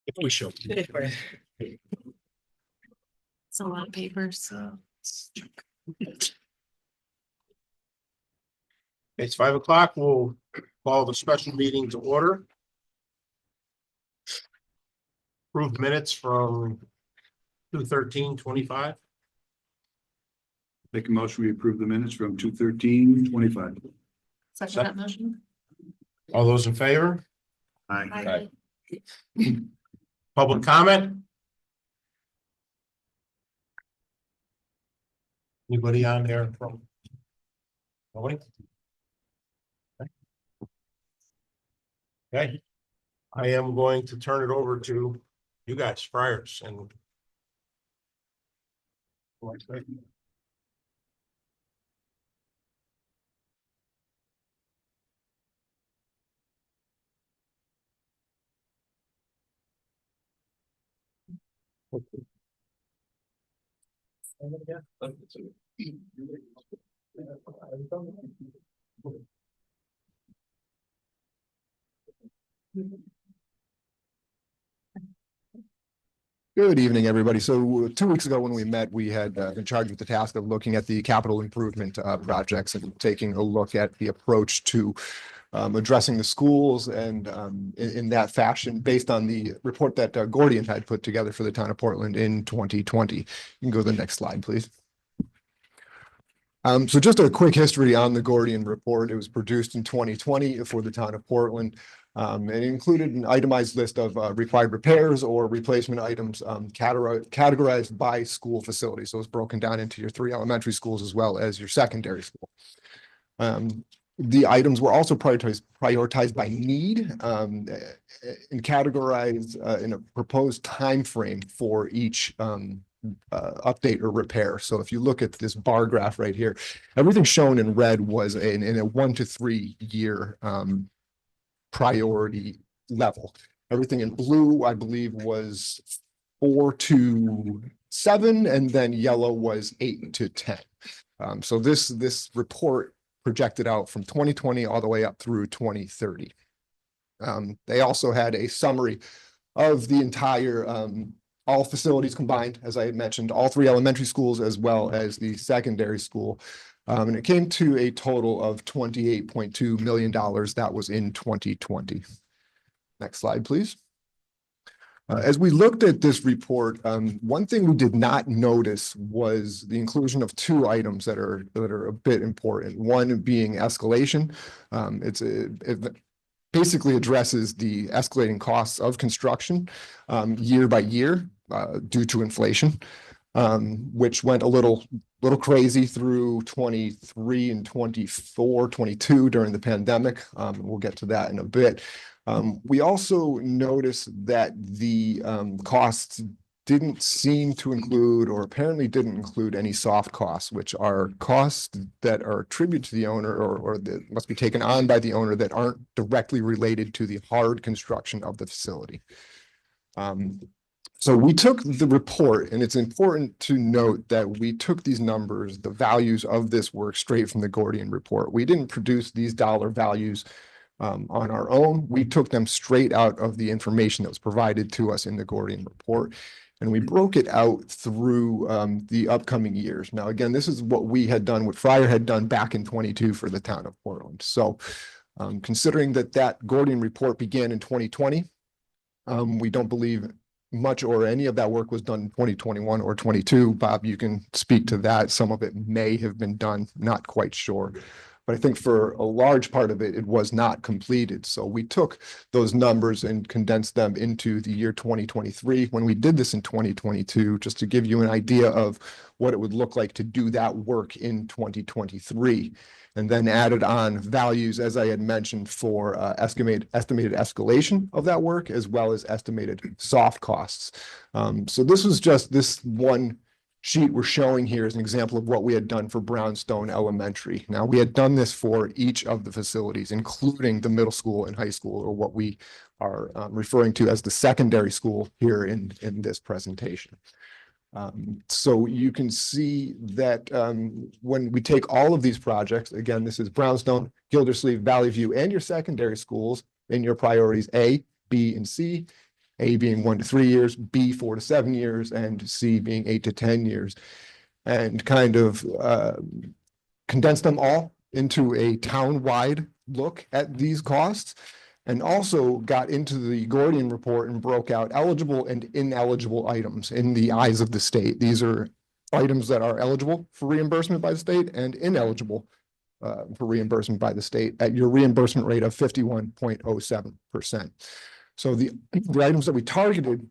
If we show. It's a lot of papers. It's 5 o'clock. We'll call the special meeting to order. Approved minutes from 2/13/25. Make a motion, we approve the minutes from 2/13/25. Second that motion. All those in favor? Aye. Public comment? Anybody on there from? Nobody? Okay. I am going to turn it over to you guys, friars, and Good evening, everybody. So 2 weeks ago when we met, we had been charged with the task of looking at the capital improvement projects and taking a look at the approach to addressing the schools and in that fashion, based on the report that Gordian had put together for the town of Portland in 2020. You can go to the next slide, please. So just a quick history on the Gordian report. It was produced in 2020 for the town of Portland. It included an itemized list of required repairs or replacement items categorized by school facility. So it's broken down into your 3 elementary schools as well as your secondary school. The items were also prioritized by need and categorized in a proposed time frame for each update or repair. So if you look at this bar graph right here, everything shown in red was in a 1 to 3 year priority level. Everything in blue, I believe, was 4 to 7, and then yellow was 8 to 10. So this report projected out from 2020 all the way up through 2030. They also had a summary of the entire all facilities combined, as I had mentioned, all 3 elementary schools as well as the secondary school. And it came to a total of $28.2 million. That was in 2020. Next slide, please. As we looked at this report, one thing we did not notice was the inclusion of 2 items that are a bit important. One being escalation. It basically addresses the escalating costs of construction year by year due to inflation. Which went a little crazy through 23 and 24, 22 during the pandemic. We'll get to that in a bit. We also noticed that the costs didn't seem to include, or apparently didn't include, any soft costs, which are costs that are attributed to the owner or that must be taken on by the owner that aren't directly related to the hard construction of the facility. So we took the report, and it's important to note that we took these numbers, the values of this work, straight from the Gordian report. We didn't produce these dollar values on our own. We took them straight out of the information that was provided to us in the Gordian report, and we broke it out through the upcoming years. Now, again, this is what we had done, what Fryer had done back in 22 for the town of Portland. So considering that Gordian report began in 2020, we don't believe much or any of that work was done in 2021 or 22. Bob, you can speak to that. Some of it may have been done, not quite sure. But I think for a large part of it, it was not completed. So we took those numbers and condensed them into the year 2023. When we did this in 2022, just to give you an idea of what it would look like to do that work in 2023. And then added on values, as I had mentioned, for estimated escalation of that work, as well as estimated soft costs. So this was just this one sheet we're showing here as an example of what we had done for Brownstone Elementary. Now, we had done this for each of the facilities, including the middle school and high school, or what we are referring to as the secondary school here in this presentation. So you can see that when we take all of these projects, again, this is Brownstone, Gildersleeve, Valley View, and your secondary schools in your priorities A, B, and C. A being 1 to 3 years, B 4 to 7 years, and C being 8 to 10 years. And kind of condensed them all into a town-wide look at these costs. And also got into the Gordian report and broke out eligible and ineligible items in the eyes of the state. These are items that are eligible for reimbursement by the state and ineligible for reimbursement by the state at your reimbursement rate of 51.07%. So the items that we targeted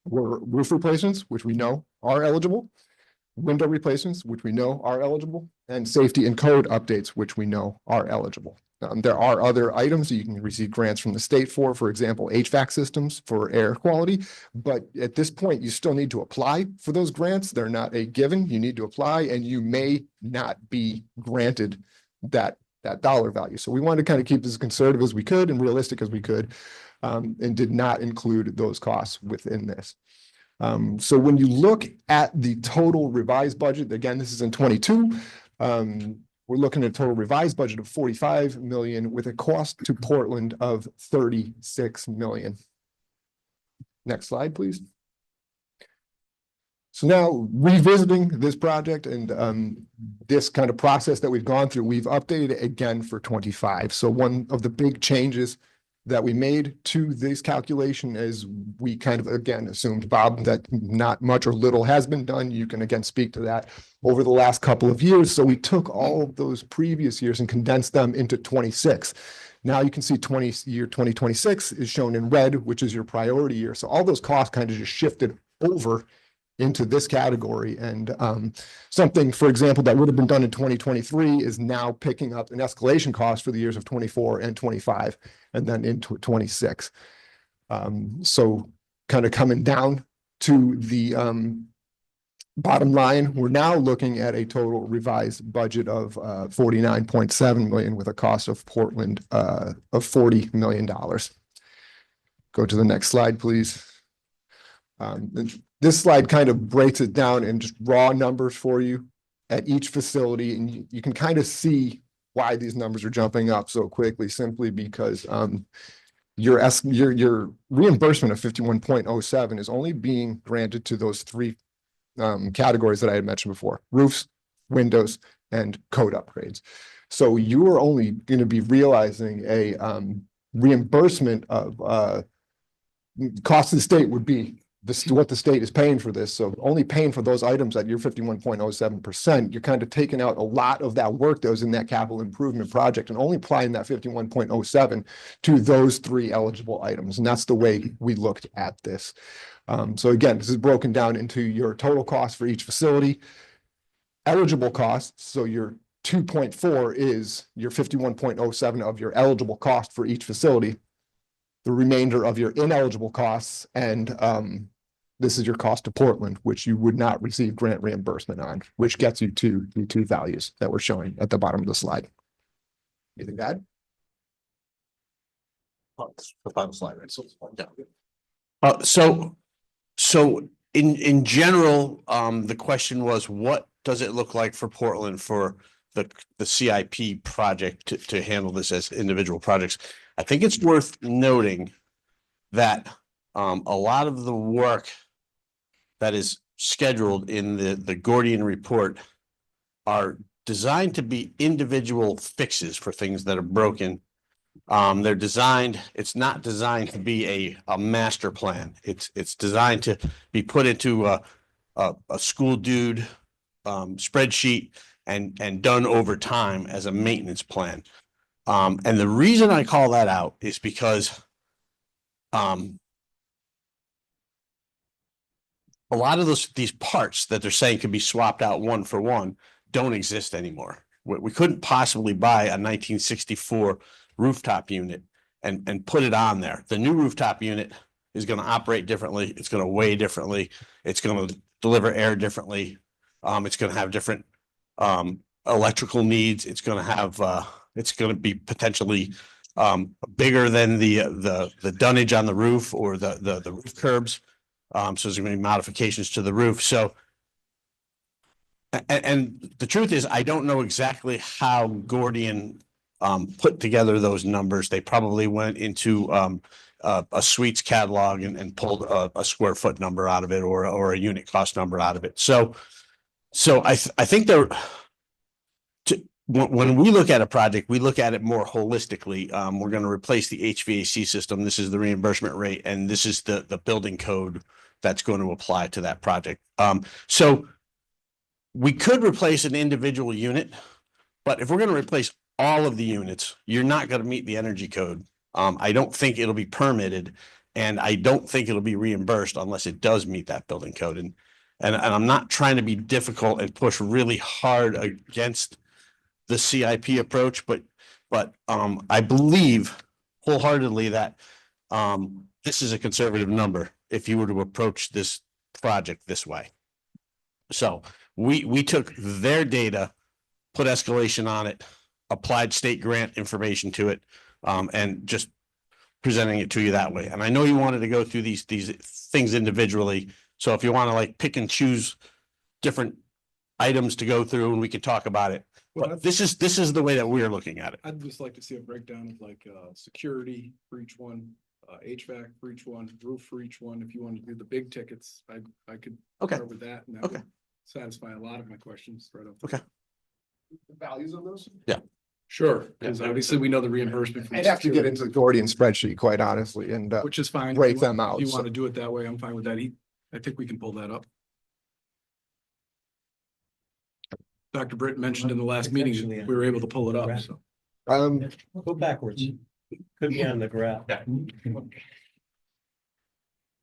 were roof replacements, which we know are eligible, window replacements, which we know are eligible, and safety and code updates, which we know are eligible. There are other items that you can receive grants from the state for example, HVAC systems for air quality. But at this point, you still need to apply for those grants. They're not a given. You need to apply and you may not be granted that dollar value. So we wanted to kind of keep as conservative as we could and realistic as we could, and did not include those costs within this. So when you look at the total revised budget, again, this is in 22, we're looking at a total revised budget of 45 million with a cost to Portland of 36 million. Next slide, please. So now revisiting this project and this kind of process that we've gone through, we've updated it again for 25. So one of the big changes that we made to this calculation is we kind of, again, assumed, Bob, that not much or little has been done. You can again speak to that over the last couple of years. So we took all of those previous years and condensed them into 26. Now you can see year 2026 is shown in red, which is your priority year. So all those costs kind of just shifted over into this category. And something, for example, that would have been done in 2023 is now picking up an escalation cost for the years of 24 and 25 and then into 26. So kind of coming down to the bottom line, we're now looking at a total revised budget of 49.7 million with a cost of Portland of $40 million. Go to the next slide, please. This slide kind of breaks it down in just raw numbers for you at each facility, and you can kind of see why these numbers are jumping up so quickly, simply because your reimbursement of 51.07 is only being granted to those three categories that I had mentioned before: roofs, windows, and code upgrades. So you are only going to be realizing a reimbursement of cost of the state would be what the state is paying for this. So only paying for those items at your 51.07%, you're kind of taking out a lot of that work that was in that capital improvement project and only applying that 51.07 to those three eligible items. And that's the way we looked at this. So again, this is broken down into your total cost for each facility, eligible costs. So your 2.4 is your 51.07 of your eligible cost for each facility, the remainder of your ineligible costs, and this is your cost to Portland, which you would not receive grant reimbursement on, which gets you to the two values that we're showing at the bottom of the slide. Anything to add? The final slide, right? So in general, the question was, what does it look like for Portland for the CIP project to handle this as individual projects? I think it's worth noting that a lot of the work that is scheduled in the Gordian report are designed to be individual fixes for things that are broken. They're designed, it's not designed to be a master plan. It's designed to be put into a school dude spreadsheet and done over time as a maintenance plan. And the reason I call that out is because a lot of these parts that they're saying could be swapped out one for one don't exist anymore. We couldn't possibly buy a 1964 rooftop unit and put it on there. The new rooftop unit is going to operate differently. It's going to weigh differently. It's going to deliver air differently. It's going to have different electrical needs. It's going to have it's going to be potentially bigger than the dunnage on the roof or the roof curbs. So there's going to be modifications to the roof. So, and the truth is, I don't know exactly how Gordian put together those numbers. They probably went into a suites catalog and pulled a square foot number out of it or a unit cost number out of it. So I think when we look at a project, we look at it more holistically. We're going to replace the HVAC system. This is the reimbursement rate, and this is the building code that's going to apply to that project. So we could replace an individual unit, but if we're going to replace all of the units, you're not going to meet the energy code. I don't think it'll be permitted, and I don't think it'll be reimbursed unless it does meet that building code. And I'm not trying to be difficult and push really hard against the CIP approach, but I believe wholeheartedly that this is a conservative number if you were to approach this project this way. So we took their data, put escalation on it, applied state grant information to it, and just presenting it to you that way. And I know you wanted to go through these things individually. So if you want to like pick and choose different items to go through, and we could talk about it. But this is the way that we're looking at it. I'd just like to see a breakdown of like security for each one, HVAC for each one, roof for each one. If you want to do the big tickets, I could Okay. start with that. And that Okay. would satisfy a lot of my questions right up. Okay. The values of those? Sure, because obviously we know the reimbursement. from I'd have to get security, into the Gordian spreadsheet, quite honestly, and which is fine. break If you them want- out, If you so- want to do it that way, I'm fine with that. I think we can pull that up. Dr. Britt mentioned in the last meeting, that we were able to pull it up, so. Go backwards. Could be on the graph.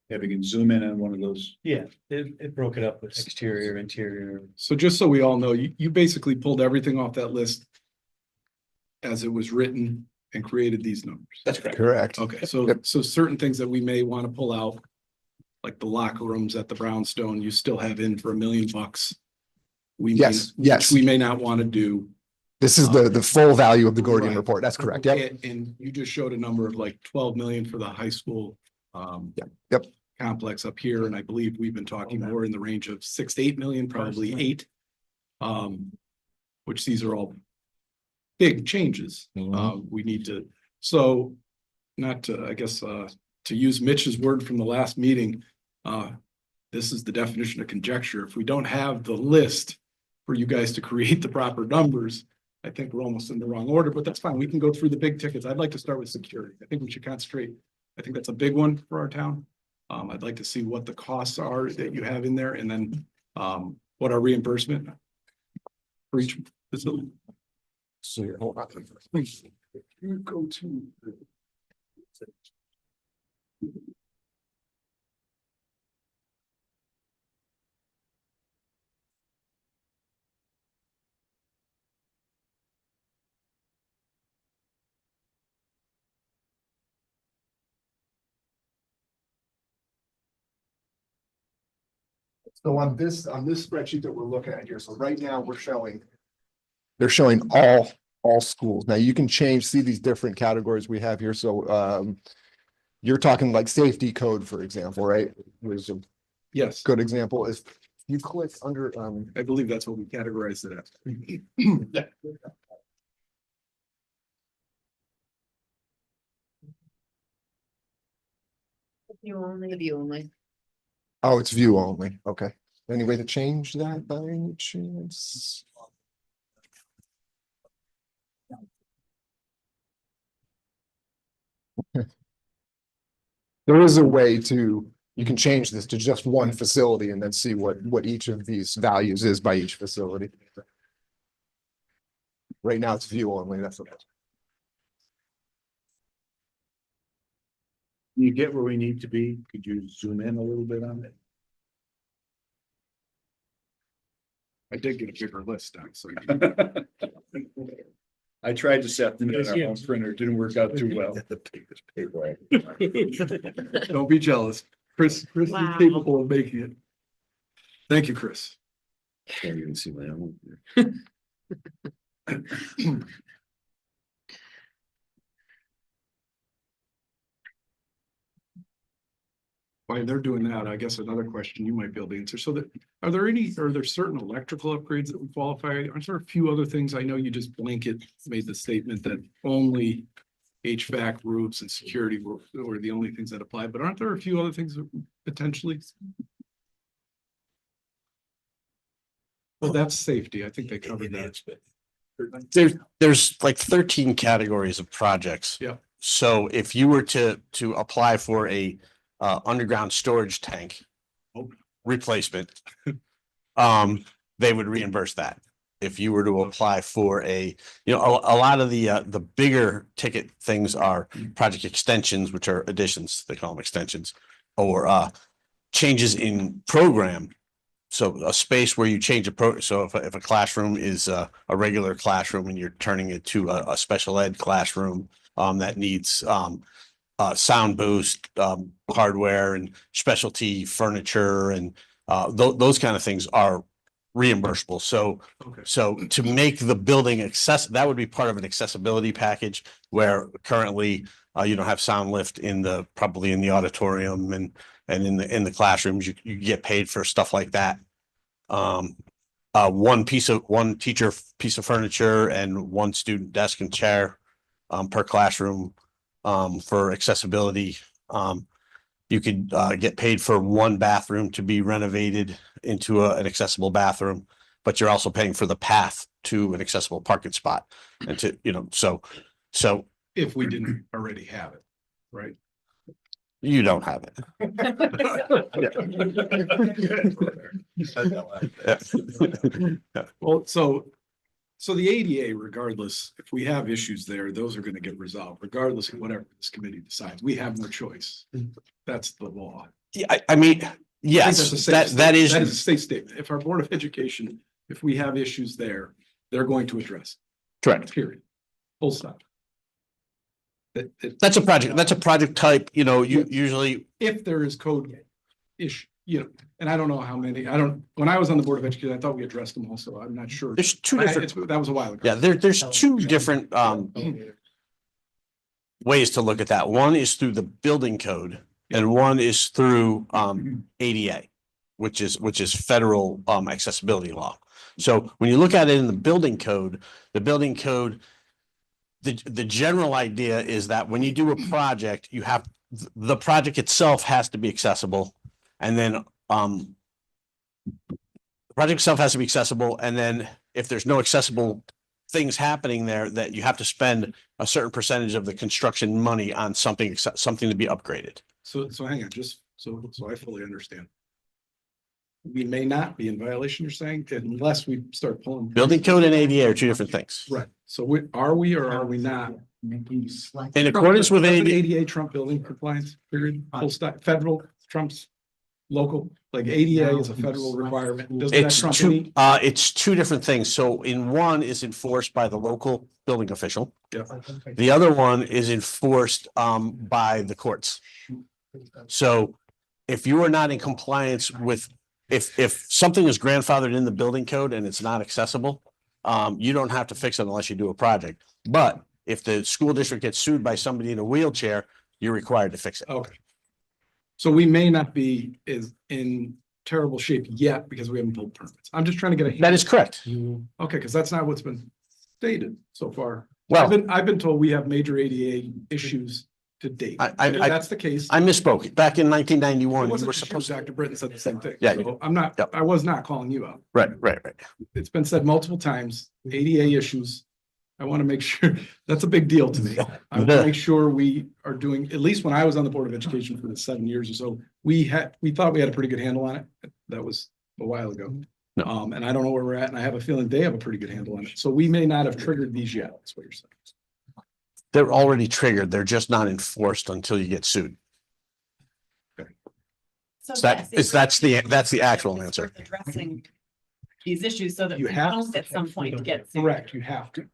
If you can zoom in on one of those. Yeah, it broke it up with exterior, interior. So just so we all know, you basically pulled everything off that list as it was written and created these numbers. That's correct. correct. Okay, so, Yep. so certain things that we may want to pull out, like the locker rooms at the Brownstone, you still have in for $1 million. We may- Yes, yes. which we may not want to do. This is the full value of the Gordian Right. report. That's correct. Yep. And you just showed a number of like 12 million for the high school. Yep. Complex up here, and I believe we've been talking more in the range of 6 to 8 million, probably 8. Which these are all big changes. We need to, so not to, I guess, to use Mitch's word from the last meeting, this is the definition of conjecture. If we don't have the list for you guys to create the proper numbers, I think we're almost in the wrong order, but that's fine. We can go through the big tickets. I'd like to start with security. I think we should concentrate. I think that's a big one for our town. I'd like to see what the costs are that you have in there, and then what our reimbursement for each facility. So here, hold on. You go to. So on this spreadsheet that we're looking at here, so right now we're showing. They're showing all schools. Now you can see these different categories we have here. So you're talking like safety code, for example, right? Was a Yes, good example. If you click under I believe that's what we categorized it as. You only, view only. oh, it's view only. Okay. Any way to change that by any chance? There is a way to, you can change this to just one facility and then see what each of these values is by each facility. Right now it's view only, that's okay. You get where we need to be? Could you zoom in a little bit on it? I did get a bigger list down, so. I tried to set them in our own printer, it didn't work out too well. Don't be jealous. Chris is Wow. capable of making it. Thank you, Chris. Can't even see my own. While they're doing that, I guess another question you might be able to answer. So that, are there certain electrical upgrades that would qualify? Are there a few other things? I know you just blanket made the statement that only HVAC, roofs and security were the only things that applied, but aren't there a few other things that potentially? Well, that's safety. I think they covered that. There's like 13 categories of projects. Yeah. So if you were to apply for a underground storage tank replacement, they would reimburse that. If you were to apply for a lot of the bigger ticket things are project extensions, which are additions, they call them extensions, or changes in program. So a space where you change so if a classroom is a regular classroom and you're turning it to a special ed classroom that needs sound boost, hardware and specialty furniture and those kind of things are reimbursable. So Okay. so to make the building that would be part of an accessibility package where currently you don't have sound lift probably in the auditorium and in the classrooms, you get paid for stuff like that. One teacher piece of furniture and one student desk and chair per classroom for accessibility. You could get paid for one bathroom to be renovated into an accessible bathroom, but you're also paying for the path to an accessible parking spot. And so If we didn't already have it, right? you don't have it. Well, so the ADA, regardless, if we have issues there, those are gonna get resolved, regardless of whatever this committee decides. We have no choice. That's the law. Yeah, I mean, I think yes, that's a safe that statement. is. That is a state statement. If our Board of Education, if we have issues there, they're going to address Correct. it, period. Full stop. That's a project type, usually, If there is code issue, and I don't know how many, when I was on the Board of Education, I thought we addressed them also. I'm not sure. there's two different, That was a while ago. yeah, there's two different ways to look at that. One is through the building code and one is through ADA, which is federal accessibility law. So when you look at it in the building code, the general idea is that when you do a project, the project itself has to be accessible. And then the project itself has to be accessible. And then if there's no accessible things happening there, that you have to spend a certain percentage of the construction money on something to be upgraded. So hang on, just so I fully understand. We may not be in violation, you're saying, unless we start pulling. Building code and ADA are two different things. Right, so are we or are we not? In accordance with Doesn't ADA, ADA trump building compliance, period, full stop, federal trumps local, like ADA is a federal requirement. Doesn't that trump any? it's two different things. So in one is enforced by the local building official. Yeah. The other one is enforced by the courts. So if you are not in compliance with, if something is grandfathered in the building code and it's not accessible, you don't have to fix it unless you do a project. But if the school district gets sued by somebody in a wheelchair, you're required to fix it. Okay. So we may not be in terrible shape yet because we haven't pulled permits. I'm just trying to get a. That is correct. Okay, because that's not what's been stated so far. Well, I've been told we have major ADA issues to date. I- If that's the case. I misspoke. Back in 1991, It we wasn't were just you, supposed to. Dr. Britton said the same thing. Yeah. So Yep. I was not calling you out. Right. It's been said multiple times, ADA issues. I want to make sure, that's a big deal to me. I want to make sure we are doing, at least when I was on the Board of Education for the 7 years or so, we thought we had a pretty good handle on it. That was a while ago. No. And I don't know where we're at, and I have a feeling they have a pretty good handle on it. So we may not have triggered these yet, that's what you're saying. They're already triggered. They're just not enforced until you get sued. So That's the actual answer. Addressing these issues so that You we have don't at some point get. sued. Correct, you have to.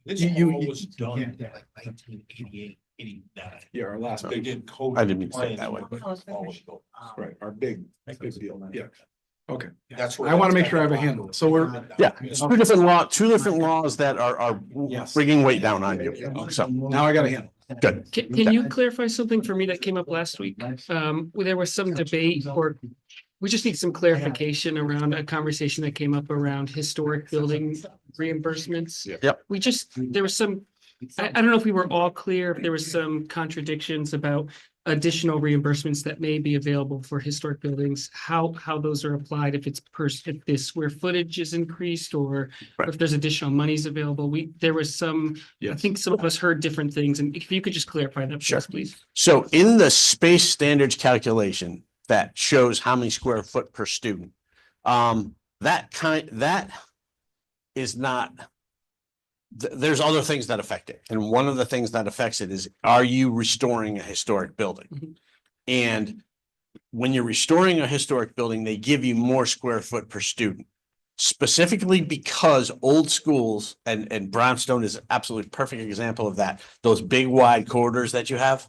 This You- all was done in like 1988, 89. Yeah, our last They big, did code. I didn't mean to say it that way. compliance all was built. right, our big deal. Yeah, okay. That's I want to make sure I have a handle. So we're, Yeah, it's two different laws that are Yes. bringing weight down on you. So, now I got a handle. good. Can you clarify something for me that came up last week? Where there was some debate or we just need some clarification around a conversation that came up around historic building reimbursements. Yeah. Yep. There was some I don't know if we were all clear, if there was some contradictions about additional reimbursements that may be available for historic buildings, how those are applied, if it's if the square footage is increased or Right. if there's additional monies available. There was some, I Yes. think some of us heard different things, and if you could just clarify that, for us, please. So in the space standards calculation that shows how many square foot per student, that is not. There's other things that affect it. And one of the things that affects it is, are you restoring a historic building? Mhm. And when you're restoring a historic building, they give you more square foot per student. Specifically because old schools and Brownstone is absolutely perfect example of that, those big wide corridors that you have.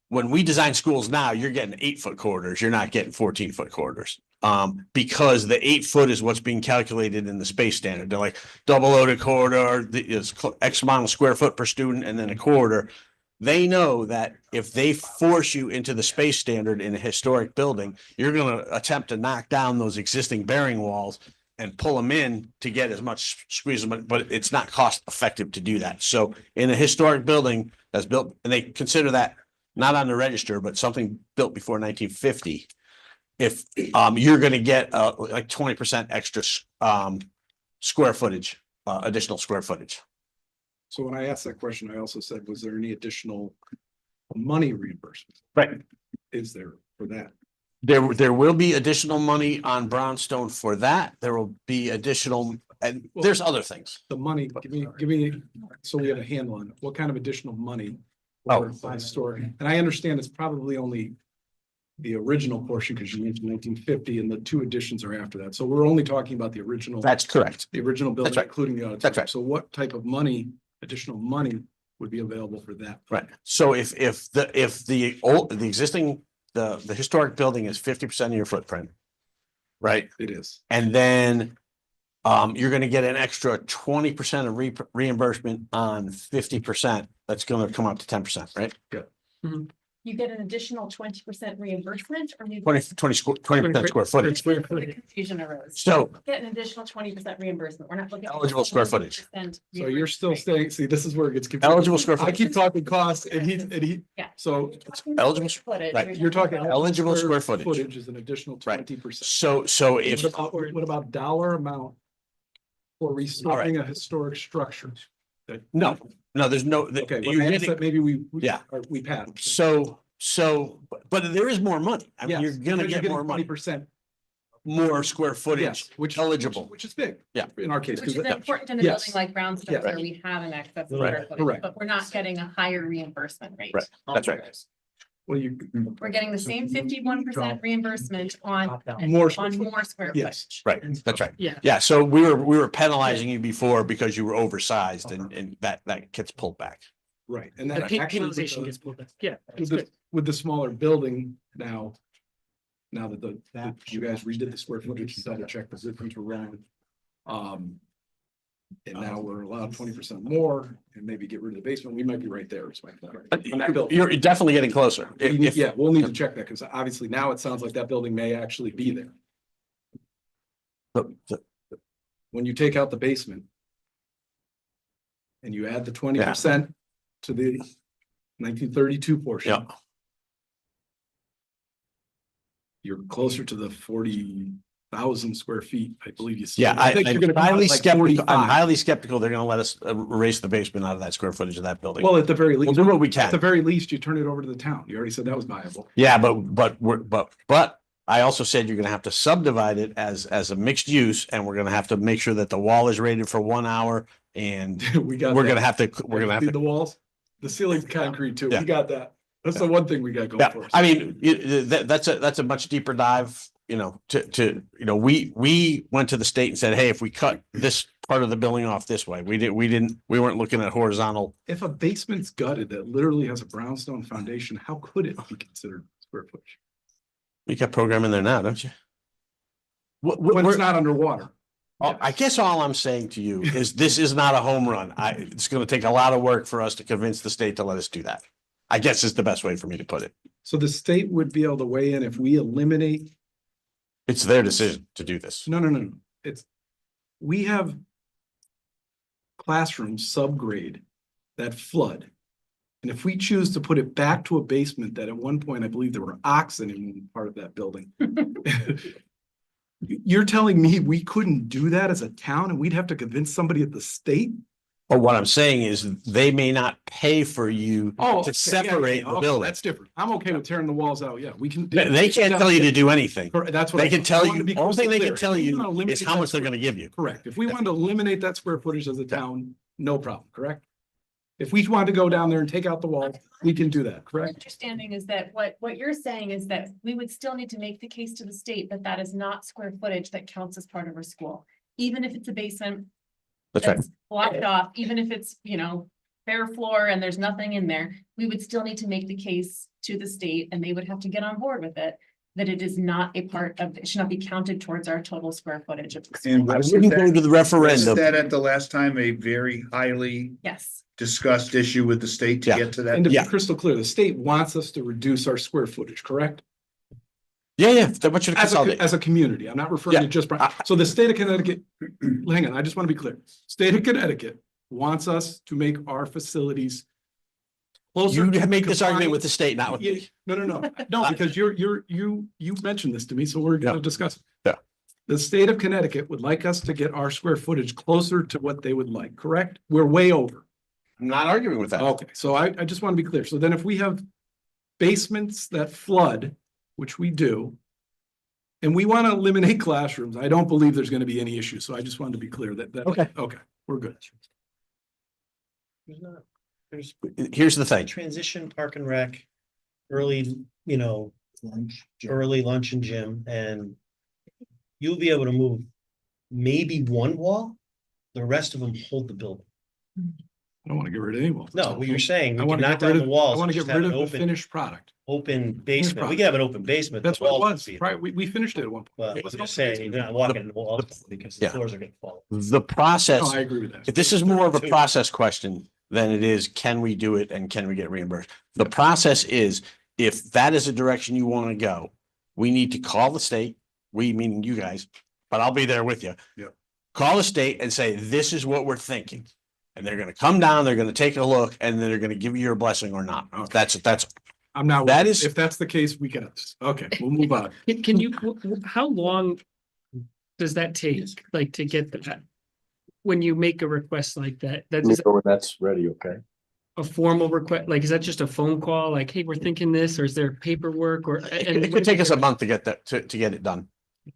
When we design schools now, you're getting 8-foot corridors, you're not getting 14-foot corridors. Because the 8-foot is what's being calculated in the space standard. They're like double loaded corridor, is X amount of square foot per student and then a corridor. They know that if they force you into the space standard in a historic building, you're gonna attempt to knock down those existing bearing walls and pull them in to get as much squeeze them, but it's not cost effective to do that. So in a historic building that's built, and they consider that not on the register, but something built before 1950. If you're gonna get like 20% extra square footage, additional square footage. So when I asked that question, I also said, was there any additional money reimbursement? Right. Is there for that? There will be additional money on Brownstone for that. There will be additional, and there's other things. The money, give me, so we have a handle on it. What kind of additional money? Oh. For the story, and I understand it's probably only the original portion, because you mentioned 1950 and the 2 additions are after that. So we're only talking about the original. That's correct. The original building, right. including the auditorium. That's right. So what type of money, additional money would be available for that? Right. So if the existing, the historic building is 50% of your footprint. Right? It is. And then you're gonna get an extra 20% of reimbursement on 50%. That's gonna come up to 10%, right? You get an additional 20% reimbursement or you 20% square footage. Square footage. confusion arose. So Get an additional 20% reimbursement. We're not looking. at Eligible square footage. 100% So you're still reimbursement. saying, see, this is where it gets confusing. eligible square I footage. keep talking costs and he, Yeah. so Eligible, Footage, right. you're talking. Eligible square footage. Footage is an additional Right. 20%. So if, What about dollar amount for restoring a historic structure? no, there's no. Okay, you're well, I getting- said maybe we. Yeah. Or we passed. But there is more money. I mean, Yes, you're gonna get more money, 20%. more square Yes, footage which. eligible. Which is big. Yeah. In our case. Which is 'cause important in a Yes. building like Brownstone Yeah. where we have an excess of Right. square footage, Correct. but we're not getting a higher reimbursement rate. Right. That's right. Well, you. We're getting the same 51% reimbursement on More. more square Yes. footage. Right, that's right. Yeah. Yeah, so we were penalizing you before because you were oversized and that gets pulled back. Right, and The then actually with penalization the- gets pulled back. Yeah. with the, with the smaller building now. Now that you guys redid the square footage and double check the difference around. And now we're allowed 20% more and maybe get rid of the basement. We might be right there. It's like that. On that building. You're definitely getting closer. Yeah, we'll need to check that because obviously now it sounds like that building may actually be there. When you take out the basement. And you add the 20% to the 1932 portion. Yeah. You're closer to the 40,000 square feet, I believe you said. Yeah, think you're I'm gonna come out highly like skeptical, 45. I'm highly skeptical they're gonna let us erase the basement out of that square footage of that building. Well, at the very We'll least, do what we at the can. very least, you turn it over to the town. You already said that was viable. Yeah, but I also said you're gonna have to subdivide it as a mixed use and we're gonna have to make sure that the wall is rated for 1 hour and We got. we're that. gonna have to, See the walls, the ceiling's concrete too. Yeah. We got that. That's the one thing we got going Yeah, for us. I mean, that's a much deeper dive, we went to the state and said, hey, if we cut this part of the building off this way, we weren't looking at horizontal. If a basement's gutted that literally has a brownstone foundation, how could it be considered square footage? You got program in there now, don't you? When it's not underwater. I guess all I'm saying to you is this is not a home run. It's gonna take a lot of work for us to convince the state to let us do that. I guess is the best way for me to put it. So the state would be able to weigh in if we eliminate, It's their decision to do this. no. It's, we have classrooms subgrade that flood, and if we choose to put it back to a basement that at one point, I believe there were oxen in part of that building. You're telling me we couldn't do that as a town and we'd have to convince somebody at the state? But what I'm saying is they may not pay for you Oh, to separate the building. That's different. I'm okay with tearing the walls out. Yeah, we can. They can't tell you to do anything. Correct, that's what. They can tell I wanted to you, be only thing they crystal can tell clear. If we you wanna eliminate is how that much they're square- gonna give you. Correct. If we wanted to eliminate that square footage as a town, no problem, correct? If we wanted to go down there and take out the wall, we can do that, My correct? understanding is that what you're saying is that we would still need to make the case to the state that that is not square footage that counts as part of our school. Even if it's a basement That's right. that's blocked off, even if it's, bare floor and there's nothing in there, we would still need to make the case to the state and they would have to get on board with it. That it is not a part of, it should not be counted towards our total square footage of the school. And I was wouldn't go to the was referendum. that at the last time a very highly Yes, discussed issue with the state to Yeah. get to And to that? be Yeah. crystal clear, the state wants us to reduce our square footage, correct? Yeah, they want you to As a, consolidate. as a community, I'm not referring to Yeah. just, so the state of Connecticut, hang on, I just want to be clear. State of Connecticut wants us to make our facilities closer. You to make this argument compliant- with the state, not with Yeah, me. no, because you mentioned this to me, so we're Yeah. gonna discuss. it. Yeah. The state of Connecticut would like us to get our square footage closer to what they would like, correct? We're way over. I'm not arguing with that. Okay, so I just want to be clear. So then if we have basements that flood, which we do, and we want to eliminate classrooms, I don't believe there's going to be any issue. So I just wanted to be clear that. Okay. Okay, we're good. There's not, there's Here's the a thing. transition park and rec, early, early lunch and gym, and you'll be able to move maybe one wall, the rest of them hold the building. I don't want to get rid of any walls. No, what you're saying, I we want can to knock get rid down of, the I walls. want to and get just have rid an of the finished product. open basement. product. We can have an open basement. That's the what it walls was, would be- right? We finished it at one point. Well, It was I'm an just open saying, you're not walking in the walls because the Yeah. floors are gonna fall. The process, No, I agree with that. if this is more of a process question than it is, can we do it and can we get reimbursed? The process is, if that is the direction you want to go, we need to call the state, we meaning you guys, but I'll be there with you. Yeah. Call the state and say, this is what we're thinking. And they're gonna come down, they're gonna take a look, and then they're gonna give you your blessing or not. Okay. That's, I'm not, that is- if that's the case, we got this. Okay, we'll move on. Can you, how long does that take, like, to get that? When you make a request like that, that's When that's ready, okay? a formal request, like, is that just a phone call, like, hey, we're thinking this, or is there paperwork, or? it could take us a month to get that, to get it done.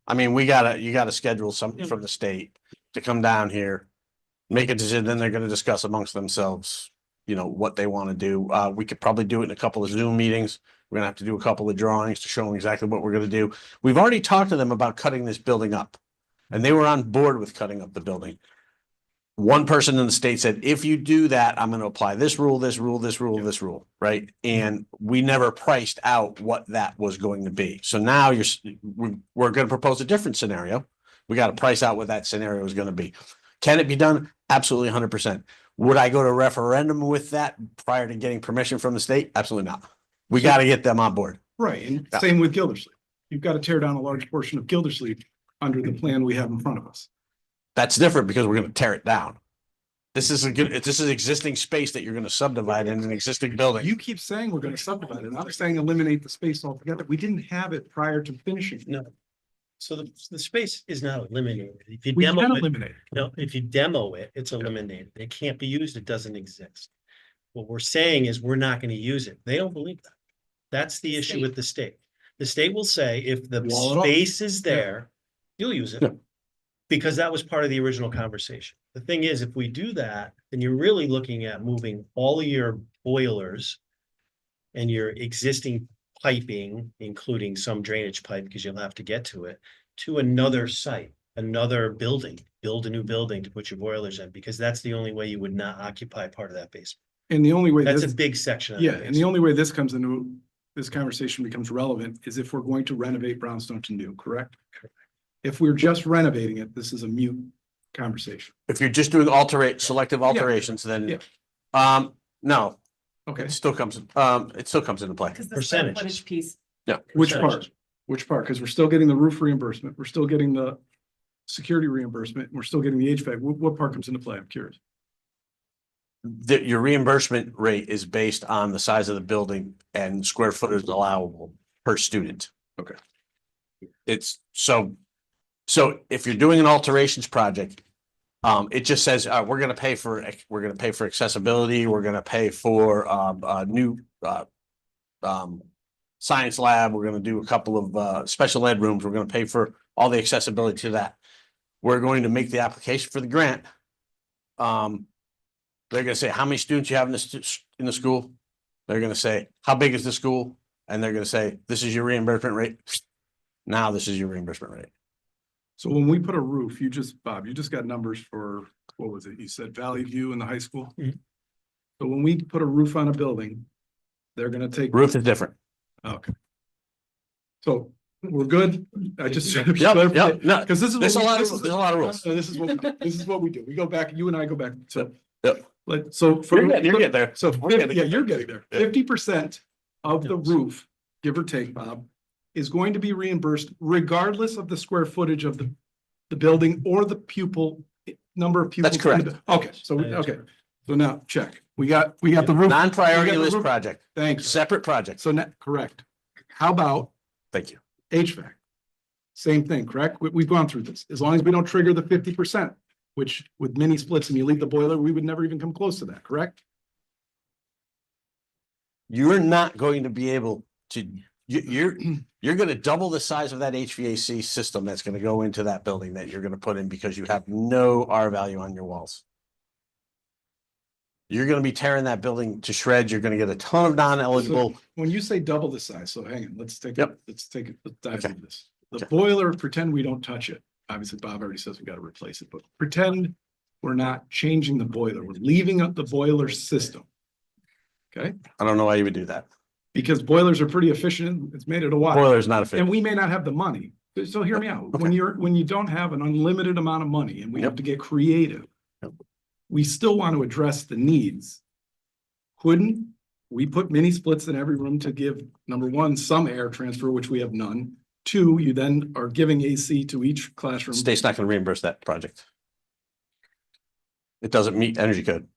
I mean, you gotta schedule something from the state to come down here, make a decision, then they're gonna discuss amongst themselves, what they wanna do. We could probably do it in a couple of Zoom meetings. We're gonna have to do a couple of drawings to show them exactly what we're gonna do. We've already talked to them about cutting this building up, and they were on board with cutting up the building. One person in the state said, if you do that, I'm gonna apply this rule, this rule, this rule, this rule, right? And we never priced out what that was going to be. So now we're gonna propose a different scenario. We gotta price out what that scenario is gonna be. Can it be done? Absolutely 100%. Would I go to referendum with that prior to getting permission from the state? Absolutely not. We gotta get them on board. Right, and Yeah. same with Gildersleeve. You've got to tear down a large portion of Gildersleeve under the plan we have in front of us. That's different because we're gonna tear it down. This is existing space that you're gonna subdivide in an existing building. You keep saying we're gonna subdivide it. I'm saying eliminate the space altogether. We didn't have it prior to finishing. No. So the space is not eliminated. If you We can demo it, eliminate it. no, if you demo it, it's eliminated. It can't be used. It doesn't exist. What we're saying is we're not gonna use it. They don't believe that. That's the issue with the state. The state will say if the Wall it off. space is there, you'll use it. Yeah. Because that was part of the original conversation. The thing is, if we do that, then you're really looking at moving all of your boilers and your existing piping, including some drainage pipe, because you'll have to get to it, to another site, another building, build a new building to put your boilers in, because that's the only way you would not occupy part of that basement. And the only way That's a this, big section. of yeah, that and the basement. only way this comes into, this conversation becomes relevant is if we're going to renovate Brownstone to new, correct? Correct. If we're just renovating it, this is a mute conversation. If you're just doing selective alterations, then, Yeah. no, Okay, it still comes into play. because the square Percentages. footage piece, which Percentage. part? Which part? Because we're still getting the roof reimbursement, we're still getting the security reimbursement, we're still getting the HVAC. What part comes into play? I'm curious. your reimbursement rate is based on the size of the building and square footage allowable per student. Okay. It's so if you're doing an alterations project, it just says, we're gonna pay for accessibility, we're gonna pay for, a new, science lab, we're gonna do a couple of, special ed rooms, we're gonna pay for all the accessibility to that. We're going to make the application for the grant. They're gonna say, how many students you have in the school? They're gonna say, how big is the school? And they're gonna say, this is your reimbursement rate. Now this is your reimbursement rate. So when we put a roof, Bob, you just got numbers for, what was it? You said Valley View in the high school? Mhm. So when we put a roof on a building, they're gonna take. Roof is different. Okay. So we're good. I just. Yep, no, Because this is. there's a what we- lot this of, is- there's a lot of rules. This is what we do. We go back, you and I go back. So, Yep. so. You're getting there. So, We're getting yeah, there. you're getting there. Yeah. 50% of the roof, give or take, Bob, is going to be reimbursed regardless of the square footage of the building or the number of pupils. That's in the correct. bu- Okay, so, okay. So now, check. We got the roof. Non-priority We got the list roof. project, Thanks. separate project. So now, correct. How about Thank you. HVAC? Same thing, correct? We've gone through this. As long as we don't trigger the 50%, which with mini splits and you leave the boiler, we would never even come close to that, correct? You're not going to be able to, you're gonna double the size of that HVAC system that's gonna go into that building that you're gonna put in because you have no R value on your walls. You're gonna be tearing that building to shreds. You're gonna get a ton of non-eligible. When you say double the size, so hang on, let's take, Yep. let's dive Okay. into this. The Okay. boiler, pretend we don't touch it. Obviously, Bob already says we gotta replace it, but pretend we're not changing the boiler. We're leaving up the boiler system. Okay, I don't know why you would do that. because boilers are pretty efficient. It's made it a while. Boiler's not a fit. And we may not have the money. So hear me out. When you don't have an unlimited amount of money and we have Yep. to get creative. Yep. We still want to address the needs. Couldn't we put mini splits in every room to give, number one, some air transfer, which we have none. Two, you then are giving AC to each classroom. State's not gonna reimburse that project. It doesn't meet energy code.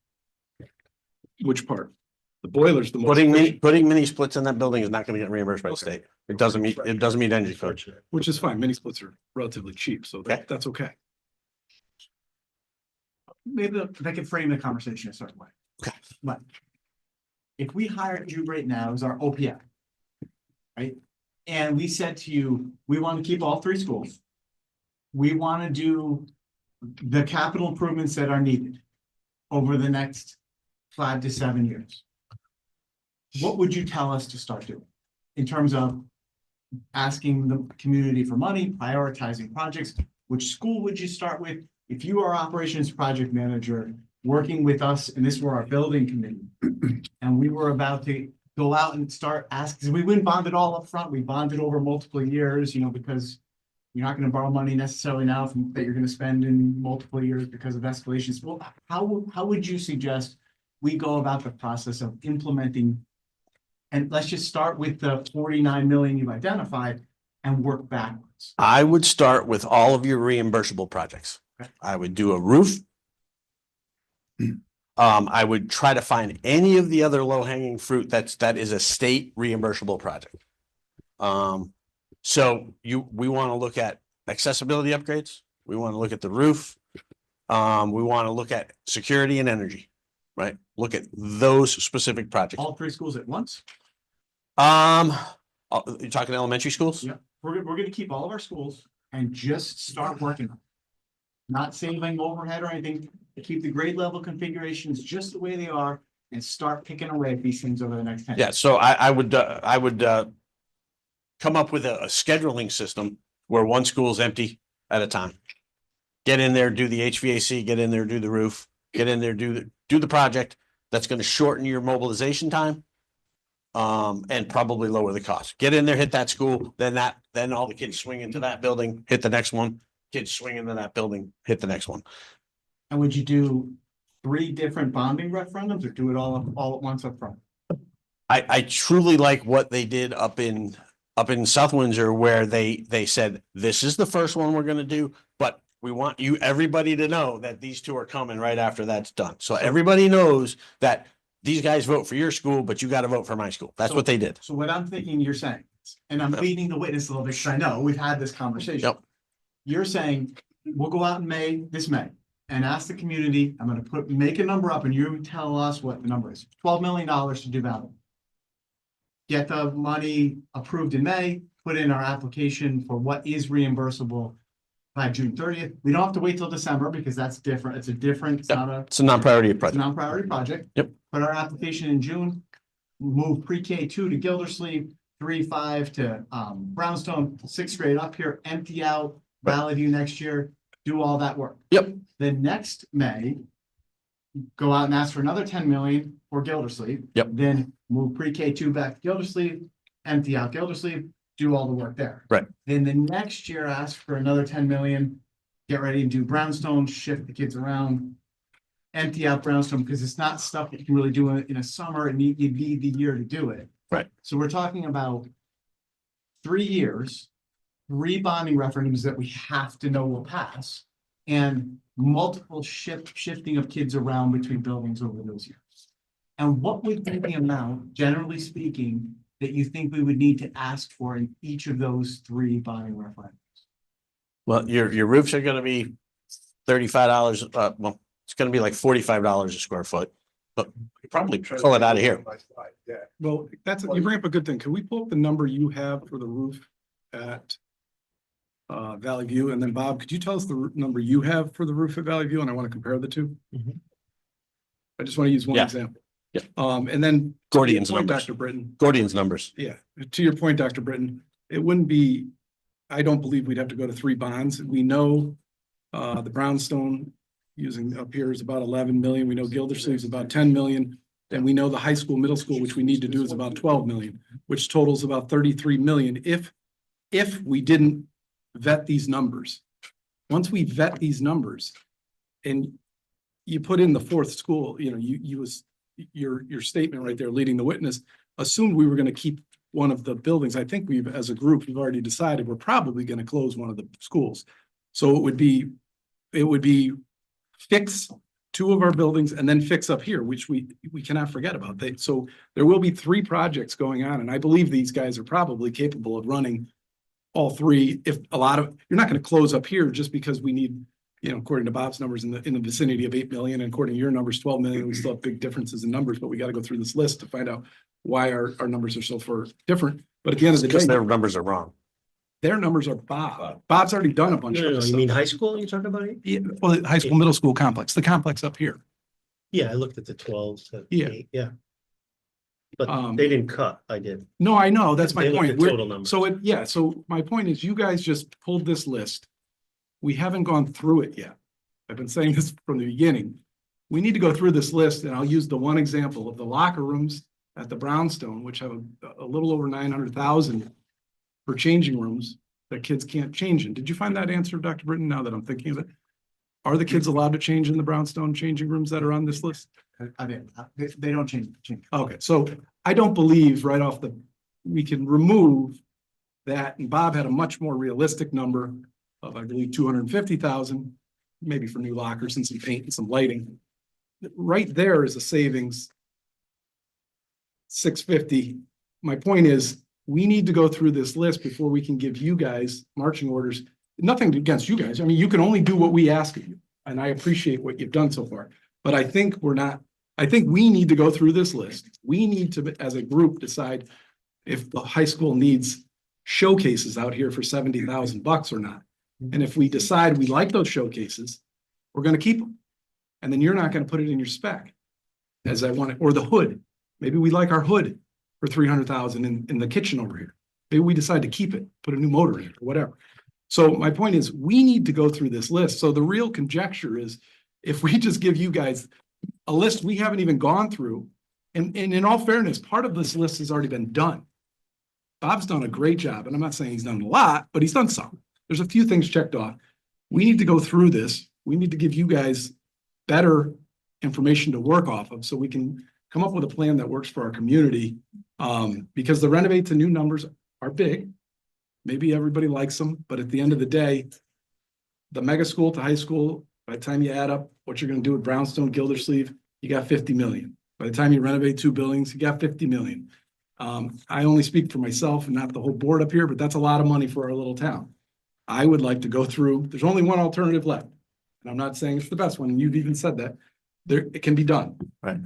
Which part? The boiler's the most. Putting mini splits in that building is not gonna get reimbursed by the state. It doesn't meet energy code. Which is fine. Mini splits are relatively cheap, so Okay. that's okay. Maybe if I could frame the conversation a certain way. Okay. But if we hired you right now as our OPM, right? And we said to you, we want to keep all three schools. We want to do the capital improvements that are needed over the next 5 to 7 years. What would you tell us to start doing in terms of asking the community for money, prioritizing projects? Which school would you start with? If you are operations project manager working with us, and this were our building committee, and we were about to go out and start asking, we wouldn't bond it all up front. We bonded over multiple years, because you're not gonna borrow money necessarily now that you're gonna spend in multiple years because of escalations. Well, how would you suggest we go about the process of implementing? And let's just start with the 49 million you've identified and work backwards. I would start with all of your reimbursable projects. Okay. I would do a roof. I would try to find any of the other low hanging fruit that is a state reimbursable project. So we want to look at accessibility upgrades. We want to look at the roof. We want to look at security and energy, right? Look at those specific projects. All three schools at once? You're talking elementary schools? Yeah. We're gonna keep all of our schools and just start working on it. Not saving overhead or anything, keep the grade level configurations just the way they are and start picking away at these things over the next 10 Yeah, years. so I would come up with a scheduling system where one school's empty at a time. Get in there, do the HVAC, get in there, do the roof, get in there, do the project. That's gonna shorten your mobilization time. And probably lower the cost. Get in there, hit that school, then all the kids swing into that building, hit the next one. Kids swing into that building, hit the next one. And would you do 3 different bonding referendums or do it all at once up front? I truly like what they did up in South Windsor where they said, this is the first one we're gonna do, but we want you, everybody to know that these two are coming right after that's done. So everybody knows that these guys vote for your school, but you got to vote for my school. That's what they did. So what I'm thinking you're saying, and I'm Yep. leading the witness a little bit, because I know we've had this conversation. Yep. You're saying, we'll go out in May, this May, and ask the community, I'm gonna make a number up and you tell us what the number is. $12 million to do that. Get the money approved in May, put in our application for what is reimbursable by June 30th. We don't have to wait till December because that's different. It's a different, it's Yep. not a. It's a non-priority It's a project. non-priority project. Yep. Put our application in June, move pre-K 2 to Gildersleeve, 3-5 to Brownstone, 6th grade up here, empty out Valley View next year, do all that work. Yep. The next May, go out and ask for another 10 million for Gildersleeve. Yep. Then move pre-K 2 back to Gildersleeve, empty out Gildersleeve, do all the work there. Right. Then the next year, ask for another 10 million, get ready to do Brownstone, shift the kids around, empty out Brownstone, because it's not stuff that you can really do in a summer, and you need the year to do it. Right. So we're talking about 3 years, 3 bonding referendums that we have to know will pass, and multiple shifting of kids around between buildings over those years. And what would be the amount, generally speaking, that you think we would need to ask for in each of those 3 bonding referendums? Well, your roofs are gonna be $35, well, it's gonna be like $45 a square foot, but you probably pull it out of here. Yeah. Well, you bring up a good thing. Can we pull up the number you have for the roof at Valley View? And then Bob, could you tell us the number you have for the roof at Valley View? And I want to compare the two. Mhm. I just want to use one Yeah. example. Yeah. And then to your Gordian's point, numbers. Dr. Britton, Gordian's numbers. yeah, to your point, Dr. Britton, it wouldn't be, I don't believe we'd have to go to 3 bonds. We know the Brownstone using up here is about 11 million. We know Gildersleeve is about 10 million. And we know the high school, middle school, which we need to do, is about 12 million, which totals about 33 million if we didn't vet these numbers. Once we vet these numbers and you put in the 4th school, you know, your statement right there, leading the witness, assumed we were going to keep one of the buildings. I think as a group, we've already decided we're probably going to close one of the schools. So it would be fix 2 of our buildings and then fix up here, which we cannot forget about. So there will be 3 projects going on, and I believe these guys are probably capable of running all 3. If you're not going to close up here just because we need, you know, according to Bob's numbers in the vicinity of 8 million, and according to your numbers, 12 million, we still have big differences in numbers, but we got to go through this list to find out why our numbers are so far different. But at the end of the Because day, their numbers are wrong. their numbers are Bob's already done a bunch No, of you stuff. mean high school you're talking about? Yeah, well, the high school, middle school complex, the complex up here. Yeah, I looked at the 12 to Yeah. 8, yeah. But Um, they didn't cut, I did. No, I know, that's my They looked point. at We're- total numbers. So my point is you guys just pulled this list. We haven't gone through it yet. I've been saying this from the beginning. We need to go through this list, and I'll use the one example of the locker rooms at the Brownstone, which have a little over 900,000 for changing rooms that kids can't change in. Did you find that answer, Dr. Britton, now that I'm thinking of it? Are the kids allowed to change in the Brownstone changing rooms that are on this list? I mean, they don't change. Okay, so I don't believe we can remove that, and Bob had a much more realistic number of, I believe, 250,000, maybe for new lockers and some paint and some lighting. Right there is a savings. 650. My point is, we need to go through this list before we can give you guys marching orders. Nothing against you guys. I mean, you can only do what we ask of you, and I appreciate what you've done so far. But I think we need to go through this list. We need to, as a group, decide if the high school needs showcases out here for $70,000 or not. And if we decide we like those showcases, we're gonna keep them. And then you're not gonna put it in your spec as I want it, or the hood. Maybe we like our hood for 300,000 in the kitchen over here. Maybe we decide to keep it, put a new motor in it or whatever. So my point is, we need to go through this list. So the real conjecture is, if we just give you guys a list we haven't even gone through, and in all fairness, part of this list has already been done. Bob's done a great job, and I'm not saying he's done a lot, but he's done some. There's a few things checked off. We need to go through this. We need to give you guys better information to work off of so we can come up with a plan that works for our community. Because the renovate to new numbers are big. Maybe everybody likes them, but at the end of the day, the mega school to high school, by the time you add up what you're gonna do with Brownstone, Gildersleeve, you got 50 million. By the time you renovate 2 buildings, you got 50 million. I only speak for myself and not the whole board up here, but that's a lot of money for our little town. I would like to go through, there's only one alternative left. And I'm not saying it's the best one, and you've even said that. It can be done. Right.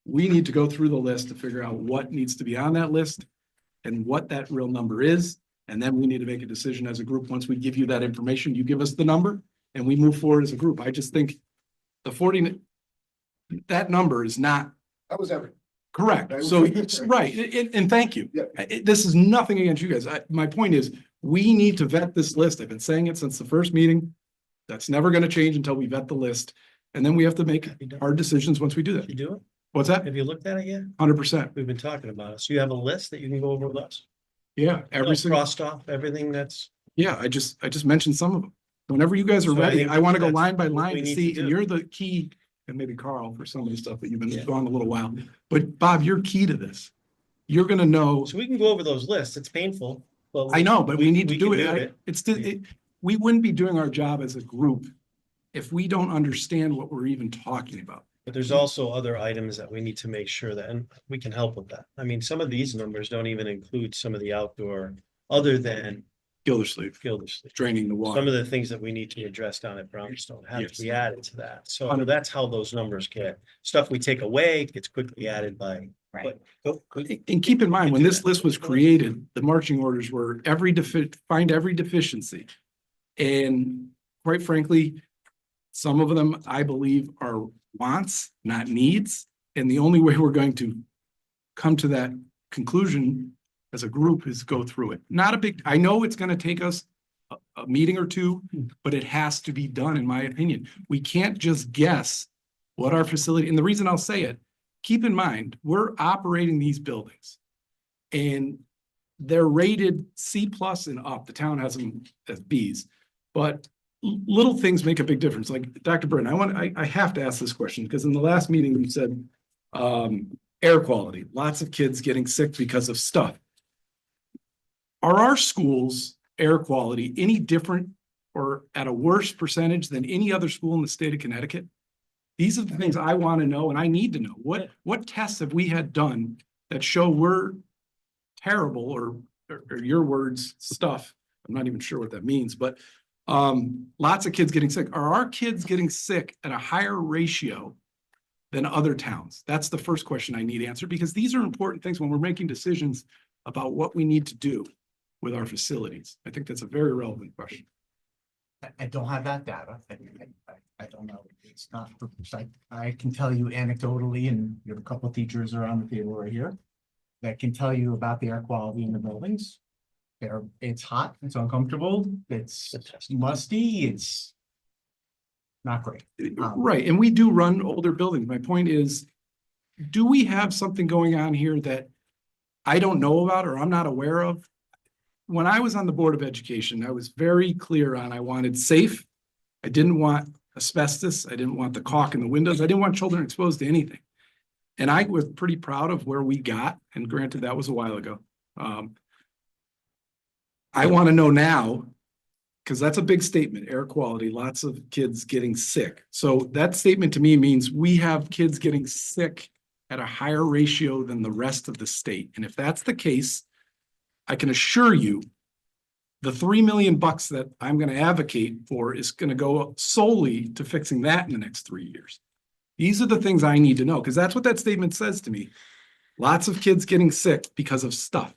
We need to go through the list to figure out what needs to be on that list and what that real number is. And then we need to make a decision as a group. Once we give you that information, you give us the number and we move forward as a group. I just think the 40, that number is not That was everything. correct. Right. So, right, and thank you. Yeah. This is nothing against you guys. My point is, we need to vet this list. I've been saying it since the first meeting. That's never gonna change until we vet the list. And then we have to make hard decisions once we do that. You do it? What's that? Have you looked at it yet? 100%. We've been talking about it. So you have a list that you can go over with us? Yeah, every single, Crossed off everything that's, yeah, I just mentioned some of them. Whenever you guys are So I ready, think I want to go that's line by what line we to need see, to and do. you're the key, and maybe Carl for some of the stuff that you've been Yeah. gone a little while. But Bob, you're key to this. You're gonna know, so we can go over those lists. It's painful. But I know, but we need to we do can it. We wouldn't be doing our job as a group if we don't understand what we're even talking about. But there's also other items that we need to make sure that, and we can help with that. I mean, some of these numbers don't even include some of the outdoor, other than Gildersleeve, Gildersleeve. draining the Some water. of the things that we need to address down at Brownstone have Yes. to be added to that. So 100%. that's how those numbers get, stuff we take away gets quickly added by. Right. And keep in mind, when this list was created, the marching orders were find every deficiency. And quite frankly, some of them, I believe, are wants, not needs. And the only way we're going to come to that conclusion as a group is go through it. Not a big, I know it's gonna take us a meeting or two, but it has to be done, in my opinion. We can't just guess what our facility, and the reason I'll say it, keep in mind, we're operating these buildings. And they're rated C+ and up. The town has them as Bs. But little things make a big difference. Like Dr. Britton, I have to ask this question because in the last meeting you said air quality, lots of kids getting sick because of stuff. Are our schools' air quality any different or at a worse percentage than any other school in the state of Connecticut? These are the things I want to know and I need to know. What tests have we had done that show we're terrible or your words, stuff? I'm not even sure what that means, but lots of kids getting sick. Are our kids getting sick at a higher ratio than other towns? That's the first question I need answered because these are important things when we're making decisions about what we need to do with our facilities. I think that's a very relevant question. I don't have that data. I don't know. It's not, I can tell you anecdotally, and you have a couple of teachers around the table right here that can tell you about the air quality in the buildings. It's hot, it's uncomfortable, it's musty, it's not great. Right, and we do run older buildings. My point is, do we have something going on here that I don't know about or I'm not aware of? When I was on the Board of Education, I was very clear on I wanted safe. I didn't want asbestos. I didn't want the caulk in the windows. I didn't want children exposed to anything. And I was pretty proud of where we got, and granted, that was a while ago. I want to know now, because that's a big statement, air quality, lots of kids getting sick. So that statement to me means we have kids getting sick at a higher ratio than the rest of the state. And if that's the case, I can assure you the $3 million that I'm going to advocate for is going to go solely to fixing that in the next 3 years. These are the things I need to know, because that's what that statement says to me. Lots of kids getting sick because of stuff.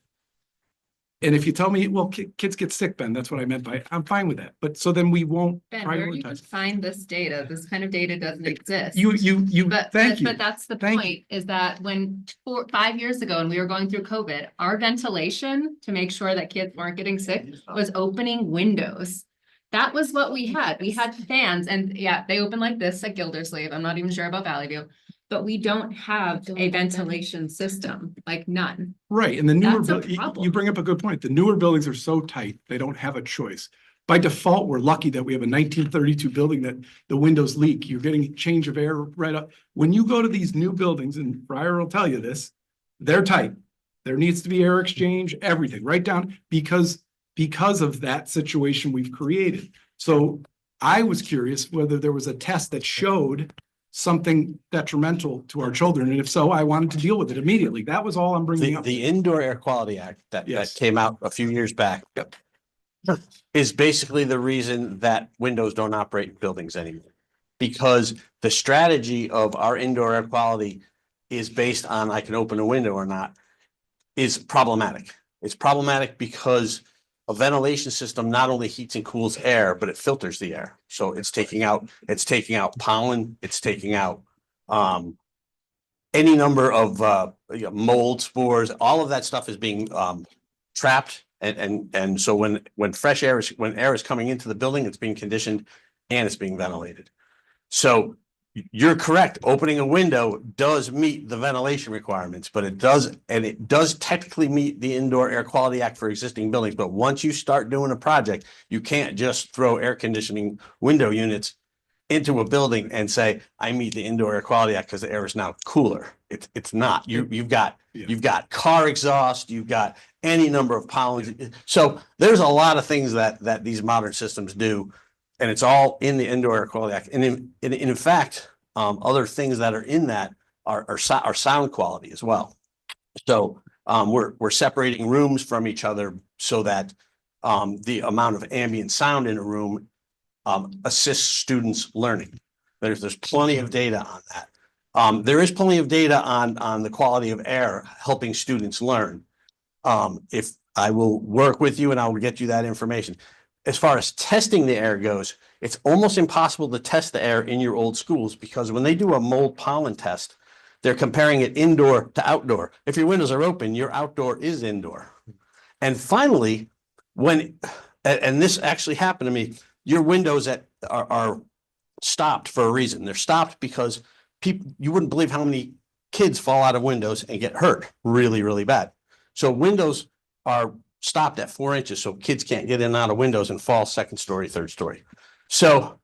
And if you tell me, well, kids get sick, Ben, that's what I meant by, I'm fine with that. But so then we won't Ben, where do you prioritize. find this data? This kind of data doesn't exist. Thank you. But that's the Thank point, is that when 5 years ago, and we were going through COVID, our ventilation to make sure that kids weren't getting sick was opening windows. That was what we had. We had fans and yeah, they open like this at Gildersleeve. I'm not even sure about Valley View. But we don't have a ventilation system, like none. Right, and the newer, That's a you problem. bring up a good point. The newer buildings are so tight, they don't have a choice. By default, we're lucky that we have a 1932 building that the windows leak. You're getting change of air right up. When you go to these new buildings, and Briar will tell you this, they're tight. There needs to be air exchange, everything, right down, because of that situation we've created. So I was curious whether there was a test that showed something detrimental to our children, and if so, I wanted to deal with it immediately. That was all I'm bringing up. The Indoor Air Quality Act that Yes. came out a few years back. Yep. Is basically the reason that windows don't operate in buildings anymore. Because the strategy of our indoor air quality is based on I can open a window or not, is problematic. It's problematic because a ventilation system not only heats and cools air, but it filters the air. So it's taking out pollen, it's taking out any number of mold, spores, all of that stuff is being trapped. And so when air is coming into the building, it's being conditioned and it's being ventilated. So you're correct. Opening a window does meet the ventilation requirements, but it does technically meet the Indoor Air Quality Act for existing buildings. But once you start doing a project, you can't just throw air conditioning window units into a building and say, I meet the Indoor Air Quality Act because the air is now cooler. It's not. You've got car exhaust, you've got any number of pollens. So there's a lot of things that these modern systems do. And it's all in the Indoor Air Quality Act. And in fact, other things that are in that are sound quality as well. So we're separating rooms from each other so that the amount of ambient sound in a room assists students learning. There's plenty of data on that. There is plenty of data on the quality of air helping students learn. If I will work with you and I will get you that information. As far as testing the air goes, it's almost impossible to test the air in your old schools because when they do a mold pollen test, they're comparing it indoor to outdoor. If your windows are open, your outdoor is indoor. And finally, and this actually happened to me, your windows are stopped for a reason. They're stopped because you wouldn't believe how many kids fall out of windows and get hurt really, really bad. So windows are stopped at 4 inches so kids can't get in and out of windows and fall second story, third story. So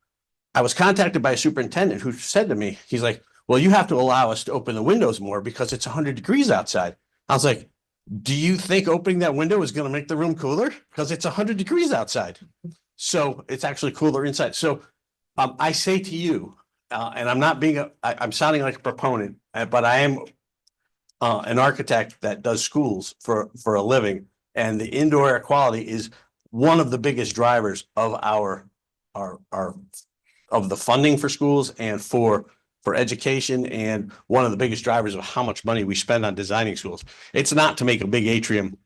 I was contacted by a superintendent who said to me, he's like, well, you have to allow us to open the windows more because it's 100 degrees outside. I was like, do you think opening that window is going to make the room cooler? Because it's 100 degrees outside. So it's actually cooler inside. So I say to you, and I'm not being, I'm sounding like a proponent, but I am an architect that does schools for a living. And the indoor air quality is one of the biggest drivers of of the funding for schools and for education, and one of the biggest drivers of how much money we spend on designing schools. It's not to make a big atrium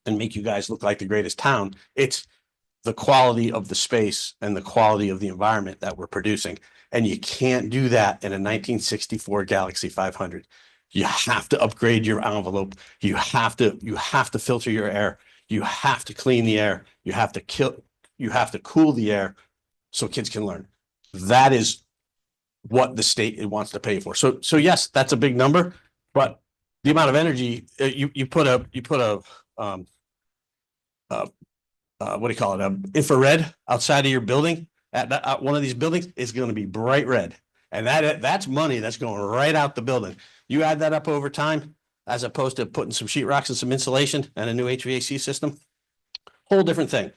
and make you guys look like the greatest town. It's the quality of the space and the quality of the environment that we're producing. And you can't do that in a 1964 Galaxy 500. You have to upgrade your envelope. You have to filter your air. You have to clean the air. You have to cool the air so kids can learn. That is what the state wants to pay for. So yes, that's a big number, but the amount of energy you put a what do you call it? Infrared outside of your building at one of these buildings is going to be bright red. And that's money that's going right out the building. You add that up over time, as opposed to putting some sheetrocks and some insulation and a new HVAC system, whole different thing.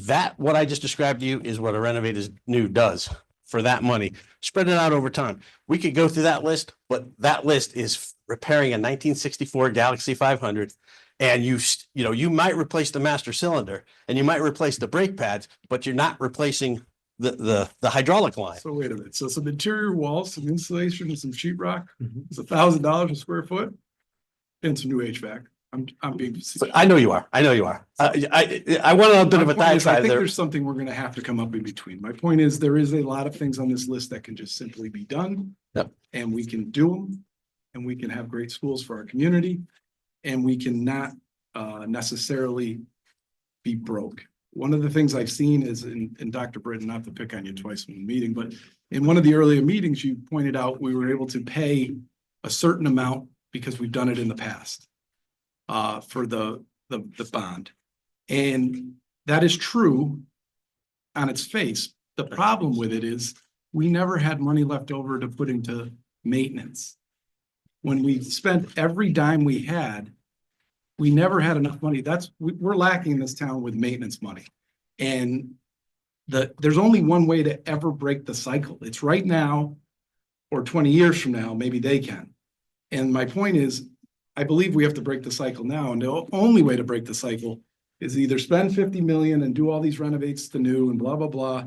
That what I just described to you is what a Renovate is New does for that money. Spread it out over time. We could go through that list, but that list is repairing a 1964 Galaxy 500. And you might replace the master cylinder and you might replace the brake pads, but you're not replacing the hydraulic line. So wait a minute. So some interior walls, some insulation, and some sheetrock is $1,000 a square foot, and some new HVAC. I'm being. I know you are. I know you are. I went on a bit of a I diatribe think there. there's something we're going to have to come up in between. My point is there is a lot of things on this list that can just simply be done. Yep. And we can do them, and we can have great schools for our community, and we cannot necessarily be broke. One of the things I've seen is in Dr. Britton, not to pick on you twice in the meeting, but in one of the earlier meetings, you pointed out we were able to pay a certain amount because we've done it in the past for the bond. And that is true on its face. The problem with it is we never had money left over to put into maintenance. When we spent every dime we had, we never had enough money. We're lacking in this town with maintenance money. And there's only one way to ever break the cycle. It's right now or 20 years from now, maybe they can. And my point is, I believe we have to break the cycle now. And the only way to break the cycle is either spend 50 million and do all these renovates to new and blah, blah, blah,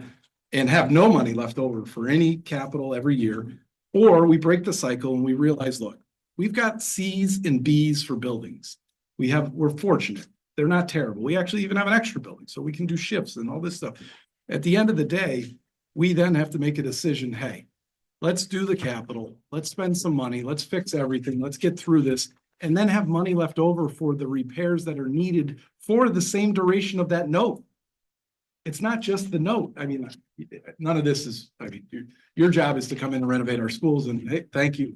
and have no money left over for any capital every year. Or we break the cycle and we realize, look, we've got Cs and Bs for buildings. We're fortunate. They're not terrible. We actually even have an extra building, so we can do shifts and all this stuff. At the end of the day, we then have to make a decision, hey, let's do the capital, let's spend some money, let's fix everything, let's get through this, and then have money left over for the repairs that are needed for the same duration of that note. It's not just the note. I mean, none of this is, I mean, your job is to come in and renovate our schools, and hey, thank you.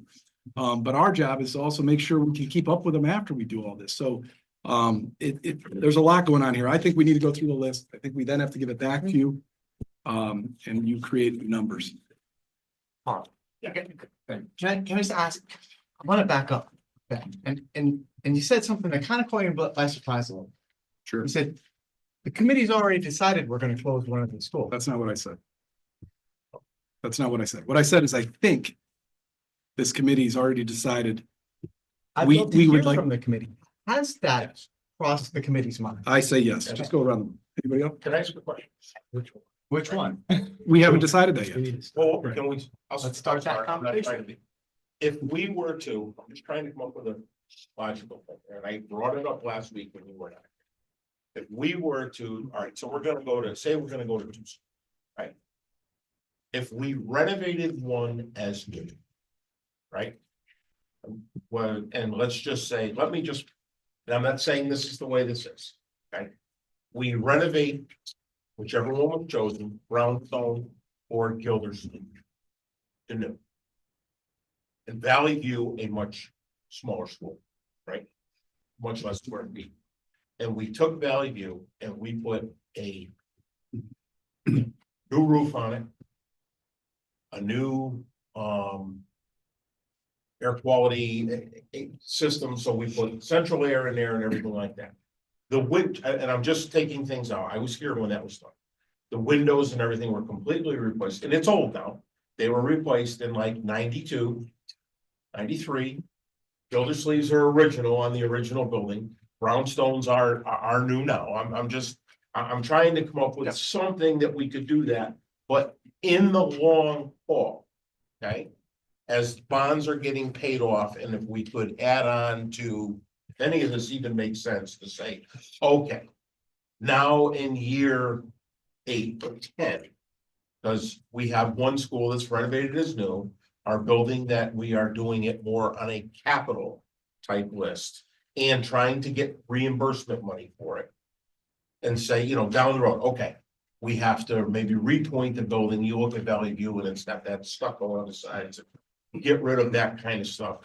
But our job is to also make sure we can keep up with them after we do all this. So there's a lot going on here. I think we need to go through the list. I think we then have to give it back to you. And you create numbers. Can I just ask, I want to back up. And you said something that kind of caught me by surprise a little. Sure. You said, the committee's already decided we're going to close one of the schools. That's not what I said. That's not what I said. What I said is, I think this committee's already decided. I'd we love to hear would like- from the committee. Has that crossed the committee's mind? I say yes. Just go around. Anybody else? Can I ask a question? Which one? We haven't decided that yet. Well, can we? Let's start that conversation. If we were to, I'm just trying to come up with a logical thing, and I brought it up last week when you were not. If we were to, all right, so we're gonna go to, say we're gonna go to two, right? If we renovated one as new, right? Well, and let's just say, let me just, and I'm not saying this is the way this is, okay? We renovate whichever one was chosen, Brownstone or Gildersleeve. To new. And Valley View, a much smaller school, right? Much less square feet. And we took Valley View and we put a new roof on it. A new air quality system, so we put central air in there and everything like that. The wind, and I'm just taking things out. I was here when that was done. The windows and everything were completely replaced, and it's old now. They were replaced in like 92, 93. Gildersleeves are original on the original building. Brownstones are new now. I'm trying to come up with something that we could do that, but in the long haul, okay? As bonds are getting paid off, and if we could add on to, if any of this even makes sense to say, okay, now in year 8 or 10, because we have one school that's renovated as new, our building that we are doing it more on a capital type list and trying to get reimbursement money for it. And say, you know, down the road, okay, we have to maybe repoint the building. You look at Valley View and it's not that stucco on the sides. Get rid of that kind of stuff.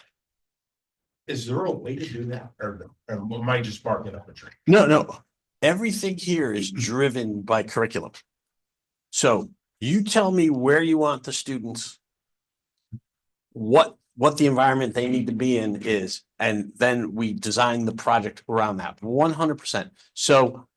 Is there a way to do that? Or am I just barking up a tree? No. Everything here is driven by curriculum. So you tell me where you want the students, what the environment they need to be in is, and then we design the project around that 100%. So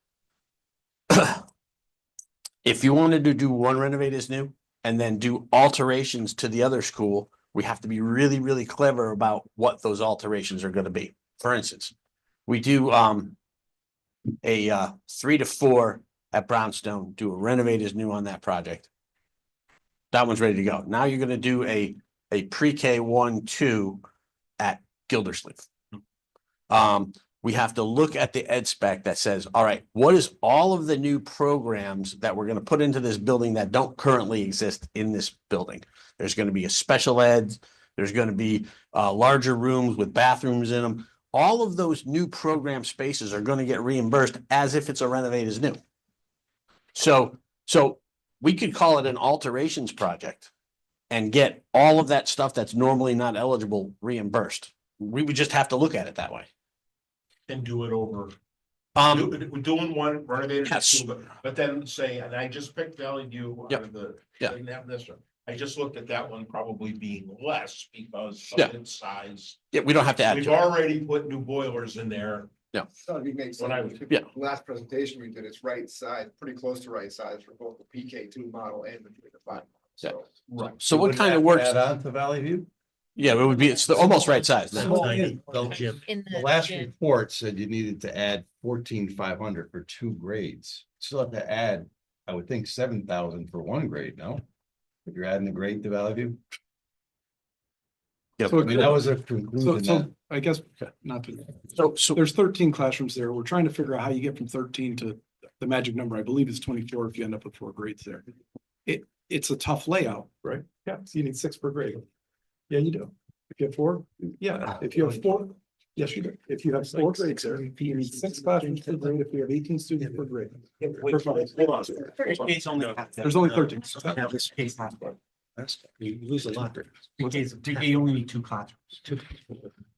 if you wanted to do one renovate as new and then do alterations to the other school, we have to be really, really clever about what those alterations are going to be. For instance, we do a 3 to 4 at Brownstone, do a renovate as new on that project. That one's ready to go. Now you're going to do a pre-K 1-2 at Gildersleeve. We have to look at the ed spec that says, all right, what is all of the new programs that we're going to put into this building that don't currently exist in this building? There's going to be a special ed. There's going to be larger rooms with bathrooms in them. All of those new program spaces are going to get reimbursed as if it's a renovate as new. So we could call it an alterations project and get all of that stuff that's normally not eligible reimbursed. We would just have to look at it that way. And do it over. We're Doing one renovated, Yes. but then say, and I just picked Valley View out Yep. of the, Yeah. I didn't have this one. I just looked at that one probably being less because Yeah. of its size. Yeah, we don't have to add We've to it. already put new boilers in there So it makes When I sense. was- Yeah. Last presentation we did, it's right size, pretty close to right size for both the PK2 model and the 3-5. So. Right. So what kind of works? on to Valley View? Yeah, it would be, it's almost right size now. Well, Tiny yeah. gym. In The last gym. report said you needed to add 14,500 for 2 grades. Still have to add, I would think 7,000 for 1 grade, no? If you're adding a grade to Valley View. Yep. So I mean, that was a So, conclusion that. so I guess not to, So there's 13 classrooms there. We're trying to figure out how you get from 13 to the magic number. I believe is 24 if you end up with 4 grades there. It's a tough layout, right? Yeah, so you need 6 per grade. Yeah, you do. If you have 4, yeah, if you have 4, yes, you do. If you have 4 grades there, you need 6 classrooms per grade. If you have 18 students per grade. There's only 13. You lose a lot there. You only need 2 classrooms.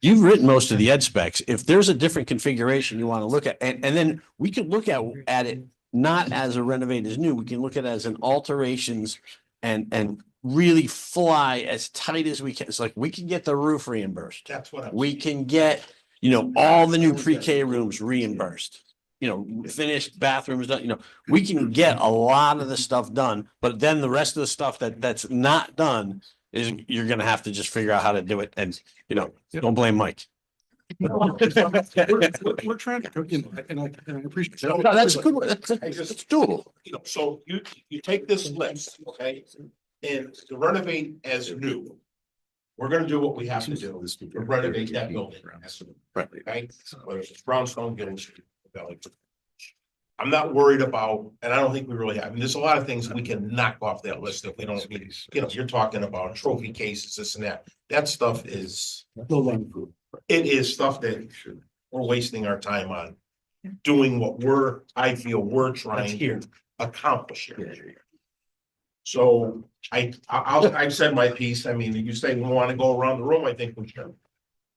you've written most of the ed specs. If there's a different configuration you want to look at, and then we could look at it not as a renovate as new, we can look at it as an alterations and really fly as tight as we can. It's like we can get the roof reimbursed. That's what I'm. We can get, all the new pre-K rooms reimbursed. Finished bathrooms done, we can get a lot of the stuff done, but then the rest of the stuff that's not done is you're gonna have to just figure out how to do it and, don't blame Mike. We're trying to, and I appreciate. No, that's a good one. That's doable. So you take this list, okay, and to renovate as new. We're gonna do what we have to do to renovate that building. Right. Okay, whether it's brownstone, Gillen Street, Valley. I'm not worried about, and I don't think we really have, there's a lot of things we can knock off that list if we don't need, you're talking about trophy cases, this and that. That stuff is, it is stuff that we're wasting our time on. Doing what I feel we're trying to accomplish here. So I've said my piece. I mean, you say we want to go around the room, I think we should.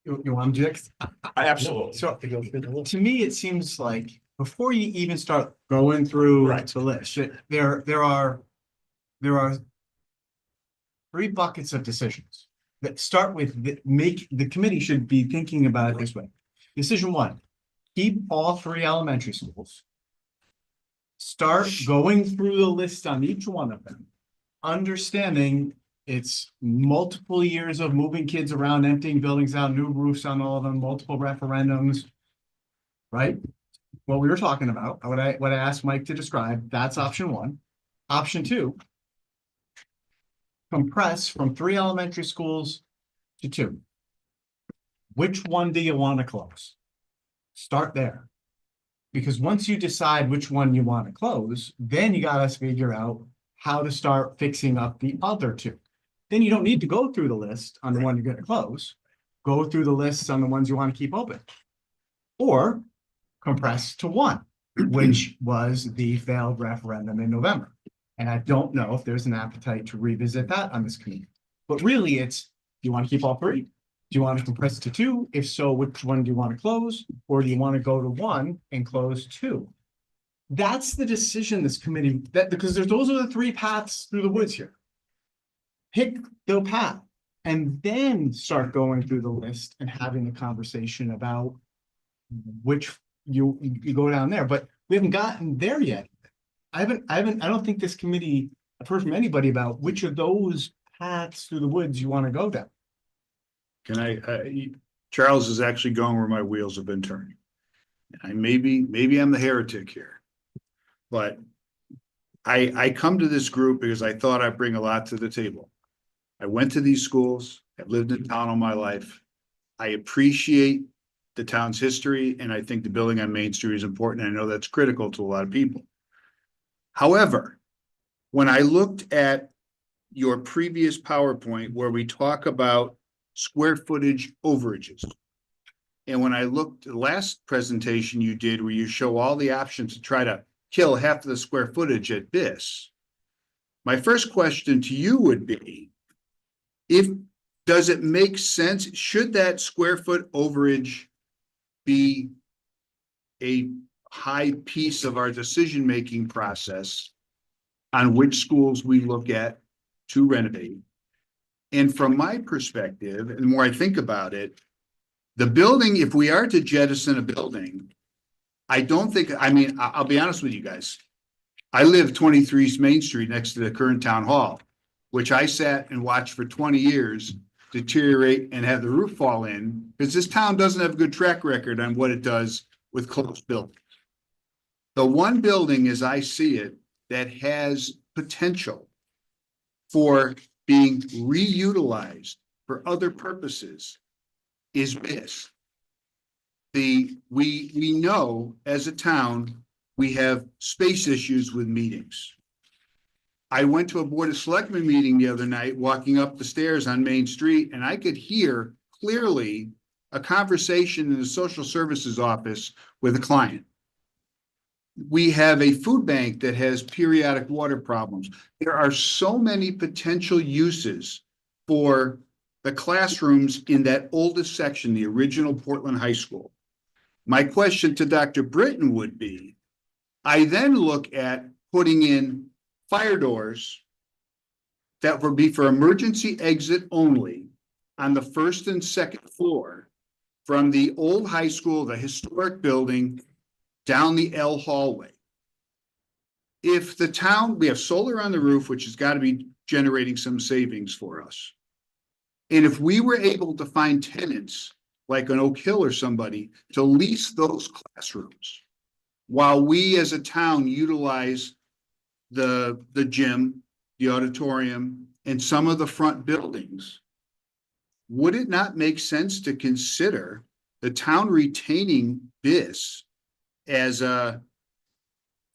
You want Jix? Absolutely. So to me, it seems like before you even start going through Right. the list, there are 3 buckets of decisions that start with the committee should be thinking about it this way. Decision 1, keep all 3 elementary schools. Start going through the list on each one of them, understanding it's multiple years of moving kids around, emptying buildings out, new roofs on all of them, multiple referendums. Right? What we were talking about, what I asked Mike to describe, that's option 1. Option 2. Compress from 3 elementary schools to 2. Which one do you want to close? Start there. Because once you decide which one you want to close, then you gotta figure out how to start fixing up the other 2. Then you don't need to go through the list on the one you're gonna close. Go through the lists on the ones you want to keep open. Or compress to 1, which was the failed referendum in November. And I don't know if there's an appetite to revisit that on this committee. But really, do you want to keep all 3? Do you want to compress to 2? If so, which one do you want to close? Or do you want to go to 1 and close 2? That's the decision this committee, because those are the 3 paths through the woods here. Pick the path and then start going through the list and having a conversation about which you go down there, but we haven't gotten there yet. I don't think this committee, I've heard from anybody about which of those paths through the woods you want to go down. Can Charles is actually going where my wheels have been turning. Maybe I'm the heretic here. But I come to this group because I thought I'd bring a lot to the table. I went to these schools, I've lived in town all my life. I appreciate the town's history, and I think the building on Main Street is important. I know that's critical to a lot of people. However, when I looked at your previous PowerPoint where we talk about square footage overages, and when I looked at the last presentation you did where you show all the options to try to kill half of the square footage at this, my first question to you would be, does it make sense? Should that square foot overage be a high piece of our decision-making process on which schools we look at to renovate? And from my perspective, and the more I think about it, The building, if we are to jettison a building, I don't think, I mean, I'll be honest with you guys. I live 23 East Main Street next to the current town hall, which I sat and watched for 20 years deteriorate and have the roof fall in, because this town doesn't have a good track record on what it does with closed buildings. The one building, as I see it, that has potential for being reutilized for other purposes is this. We know as a town, we have space issues with meetings. I went to a Board of Selectmen meeting the other night, walking up the stairs on Main Street, and I could hear clearly a conversation in the social services office with a client. We have a food bank that has periodic water problems. There are so many potential uses for the classrooms in that oldest section, the original Portland High School. My question to Dr. Britton would be, I then look at putting in fire doors that would be for emergency exit only on the first and second floor from the old high school, the historic building, down the L hallway. If the town, we have solar on the roof, which has got to be generating some savings for us. And if we were able to find tenants like an Oak Hill or somebody to lease those classrooms while we as a town utilize the gym, the auditorium, and some of the front buildings, would it not make sense to consider the town retaining this as a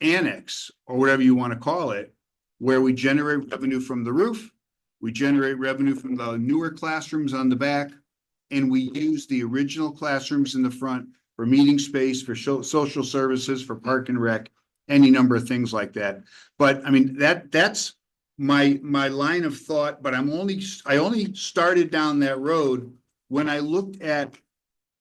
annex or whatever you want to call it, where we generate revenue from the roof, we generate revenue from the newer classrooms on the back, and we use the original classrooms in the front for meeting space, for social services, for park and rec, any number of things like that. But I mean, that's my line of thought, but I only started down that road when I looked at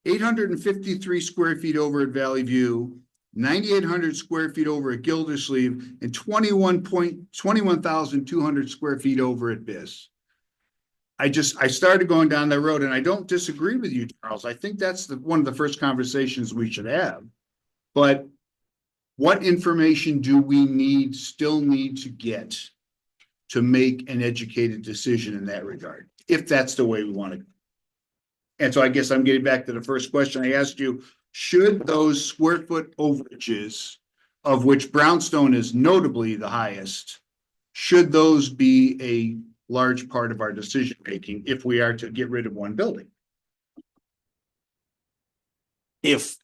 853 square feet over at Valley View, 9,800 square feet over at Gildersleeve, and 21,200 square feet over at Biss. I started going down that road, and I don't disagree with you, Charles. I think that's one of the first conversations we should have. But what information do we still need to get to make an educated decision in that regard, if that's the way we want to go? And so I guess I'm getting back to the first question I asked you. Should those square foot overages, of which Brownstone is notably the highest, should those be a large part of our decision making if we are to get rid of one building? If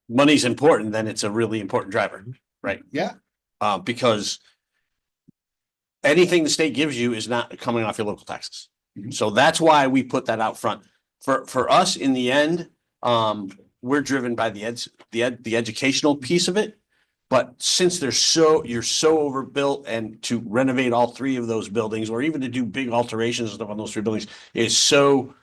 money's important, then it's a really important driver, right? Yeah. Because anything the state gives you is not coming off your local taxes. Mhm. So that's why we put that out front. For us, in the end, we're driven by the educational piece of it. But since you're so overbuilt, and to renovate all three of those buildings, or even to do big alterations and stuff on those three buildings, is so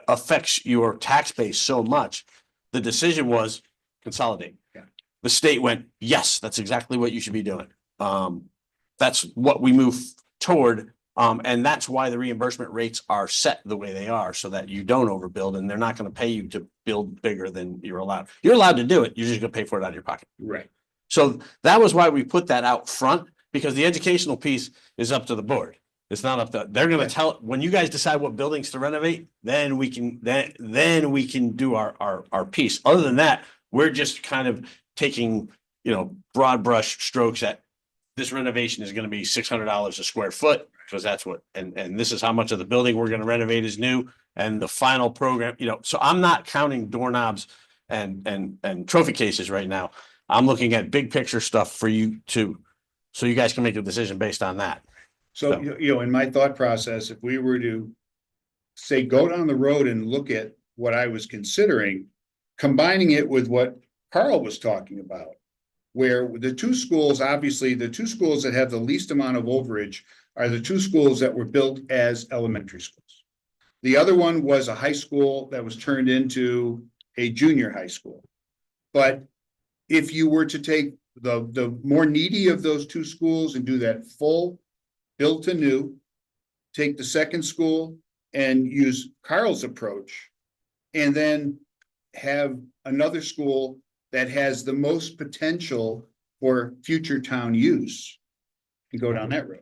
affects your tax base so much. The decision was consolidate. Yeah. The state went, yes, that's exactly what you should be doing. That's what we move toward. And that's why the reimbursement rates are set the way they are, so that you don't overbuild, and they're not going to pay you to build bigger than you're allowed. You're allowed to do it. You're just going to pay for it out of your pocket. Right. So that was why we put that out front, because the educational piece is up to the board. It's not up to, they're going to tell, when you guys decide what buildings to renovate, then we can, then we can do our piece. Other than that, we're just kind of taking, broad brush strokes at this renovation is going to be $600 a square foot, because that's what, and this is how much of the building we're going to renovate is new, and the final program, so I'm not counting doorknobs and trophy cases right now. I'm looking at big picture stuff for you so you guys can make a decision based on that. So, in my thought process, if we were to say, go down the road and look at what I was considering, combining it with what Carl was talking about, where the two schools, obviously, the two schools that have the least amount of overage are the two schools that were built as elementary schools. The other one was a high school that was turned into a junior high school. But if you were to take the more needy of those two schools and do that full build to new, take the second school and use Carl's approach, and then have another school that has the most potential for future town use and go down that road.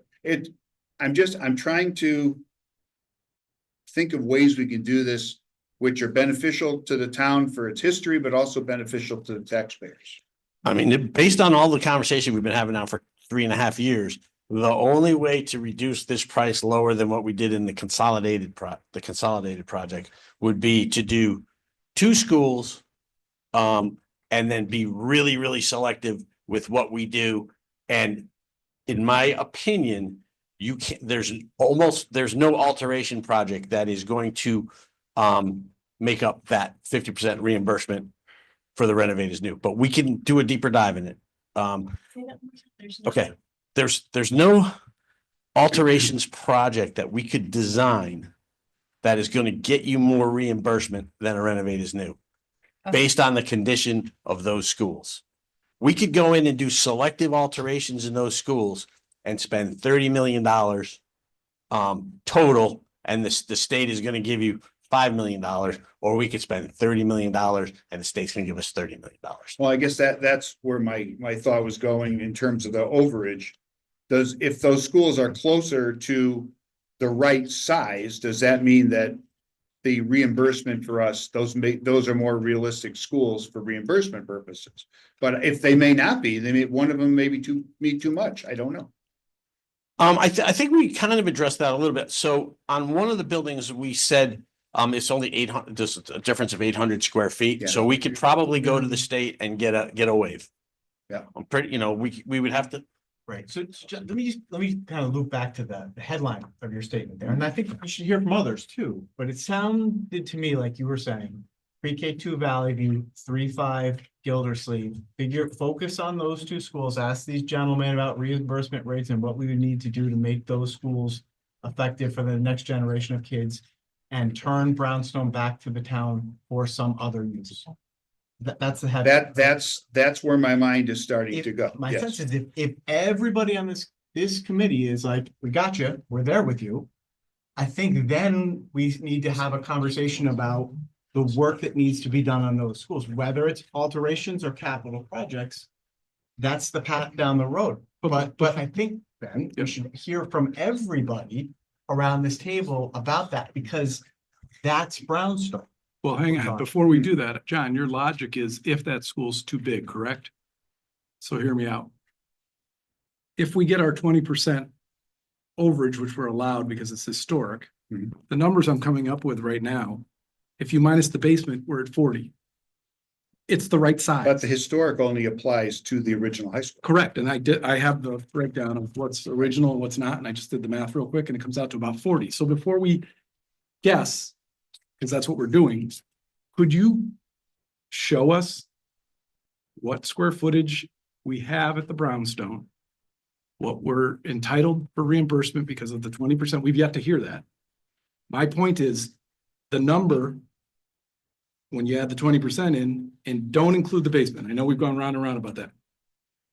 I'm trying to think of ways we can do this, which are beneficial to the town for its history, but also beneficial to the taxpayers. I mean, based on all the conversation we've been having now for 3.5 years, the only way to reduce this price lower than what we did in the consolidated project would be to do 2 schools. And then be really, really selective with what we do. And in my opinion, you can't, there's no alteration project that is going to make up that 50% reimbursement for the renovated new, but we can do a deeper dive in it. Okay, there's no alterations project that we could design that is going to get you more reimbursement than a renovated new, based on the condition of those schools. We could go in and do selective alterations in those schools and spend $30 million total, and the state is going to give you $5 million, or we could spend $30 million and the state's going to give us $30 million. Well, I guess that's where my thought was going in terms of the overage. If those schools are closer to the right size, does that mean that the reimbursement for us, those are more realistic schools for reimbursement purposes? But if they may not be, then one of them may be too much. I don't know. I think we kind of addressed that a little bit. So on one of the buildings, we said it's only 800, just a difference of 800 square feet. Yeah. So we could probably go to the state and get a waive. Yeah. I'm pretty, we would have to. Right, so let me kind of loop back to the headline of your statement there, and I think we should hear from others too, but it sounded to me like you were saying pre-K 2 Valley View, 3-5 Gildersleeve, focus on those 2 schools, ask these gentlemen about reimbursement rates and what we would need to do to make those schools effective for the next generation of kids, and turn Brownstone back to the town for some other use. That's the head. That's where my mind is starting to go. My Yes. sense is if everybody on this committee is like, we got you, we're there with you. I think then we need to have a conversation about the work that needs to be done on those schools, whether it's alterations or capital projects. That's the path down the road. But I think then we should hear from everybody around this table about that, because that's Brownstone. Well, hang on, before we do that, John, your logic is if that school's too big, correct? So hear me out. If we get our 20% overage, which we're allowed because it's historic, the numbers I'm coming up with right now, if you minus the basement, we're at 40. It's the right size. But the historic only applies to the original high school. Correct, and I have the breakdown of what's original and what's not, and I just did the math real quick, and it comes out to about 40. So before we guess, because that's what we're doing, could you show us what square footage we have at the Brownstone, what we're entitled for reimbursement because of the 20%? We've yet to hear that. My point is the number, when you add the 20% in and don't include the basement, I know we've gone round and round about that.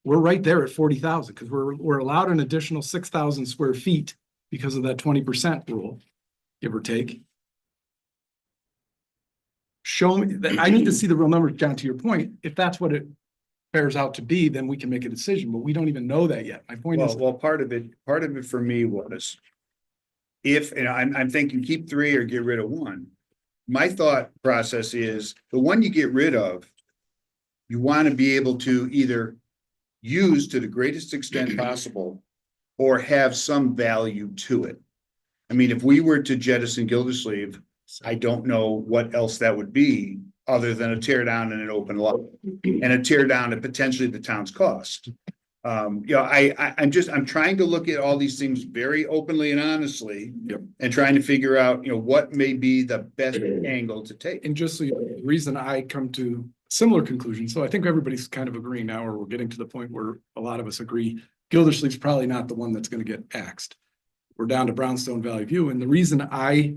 We're right there at 40,000 because we're allowed an additional 6,000 square feet because of that 20% rule, give or take. Show me that. I need to see the real numbers, John, to your point. If that's what it bears out to be, then we can make a decision, but we don't even know that yet. My point is. Well, part of it for me was I'm thinking keep 3 or get rid of 1. My thought process is the one you get rid of, you want to be able to either use to the greatest extent possible or have some value to it. I mean, if we were to jettison Gildersleeve, I don't know what else that would be other than a tear down and an open lot and a tear down at potentially the town's cost. I'm trying to look at all these things very openly and honestly. Yep. And trying to figure out, what may be the best angle to take. And just so you know, the reason I come to similar conclusions, so I think everybody's kind of agreeing now, or we're getting to the point where a lot of us agree, Gildersleeve's probably not the one that's going to get axed. We're down to Brownstone, Valley View, and the reason I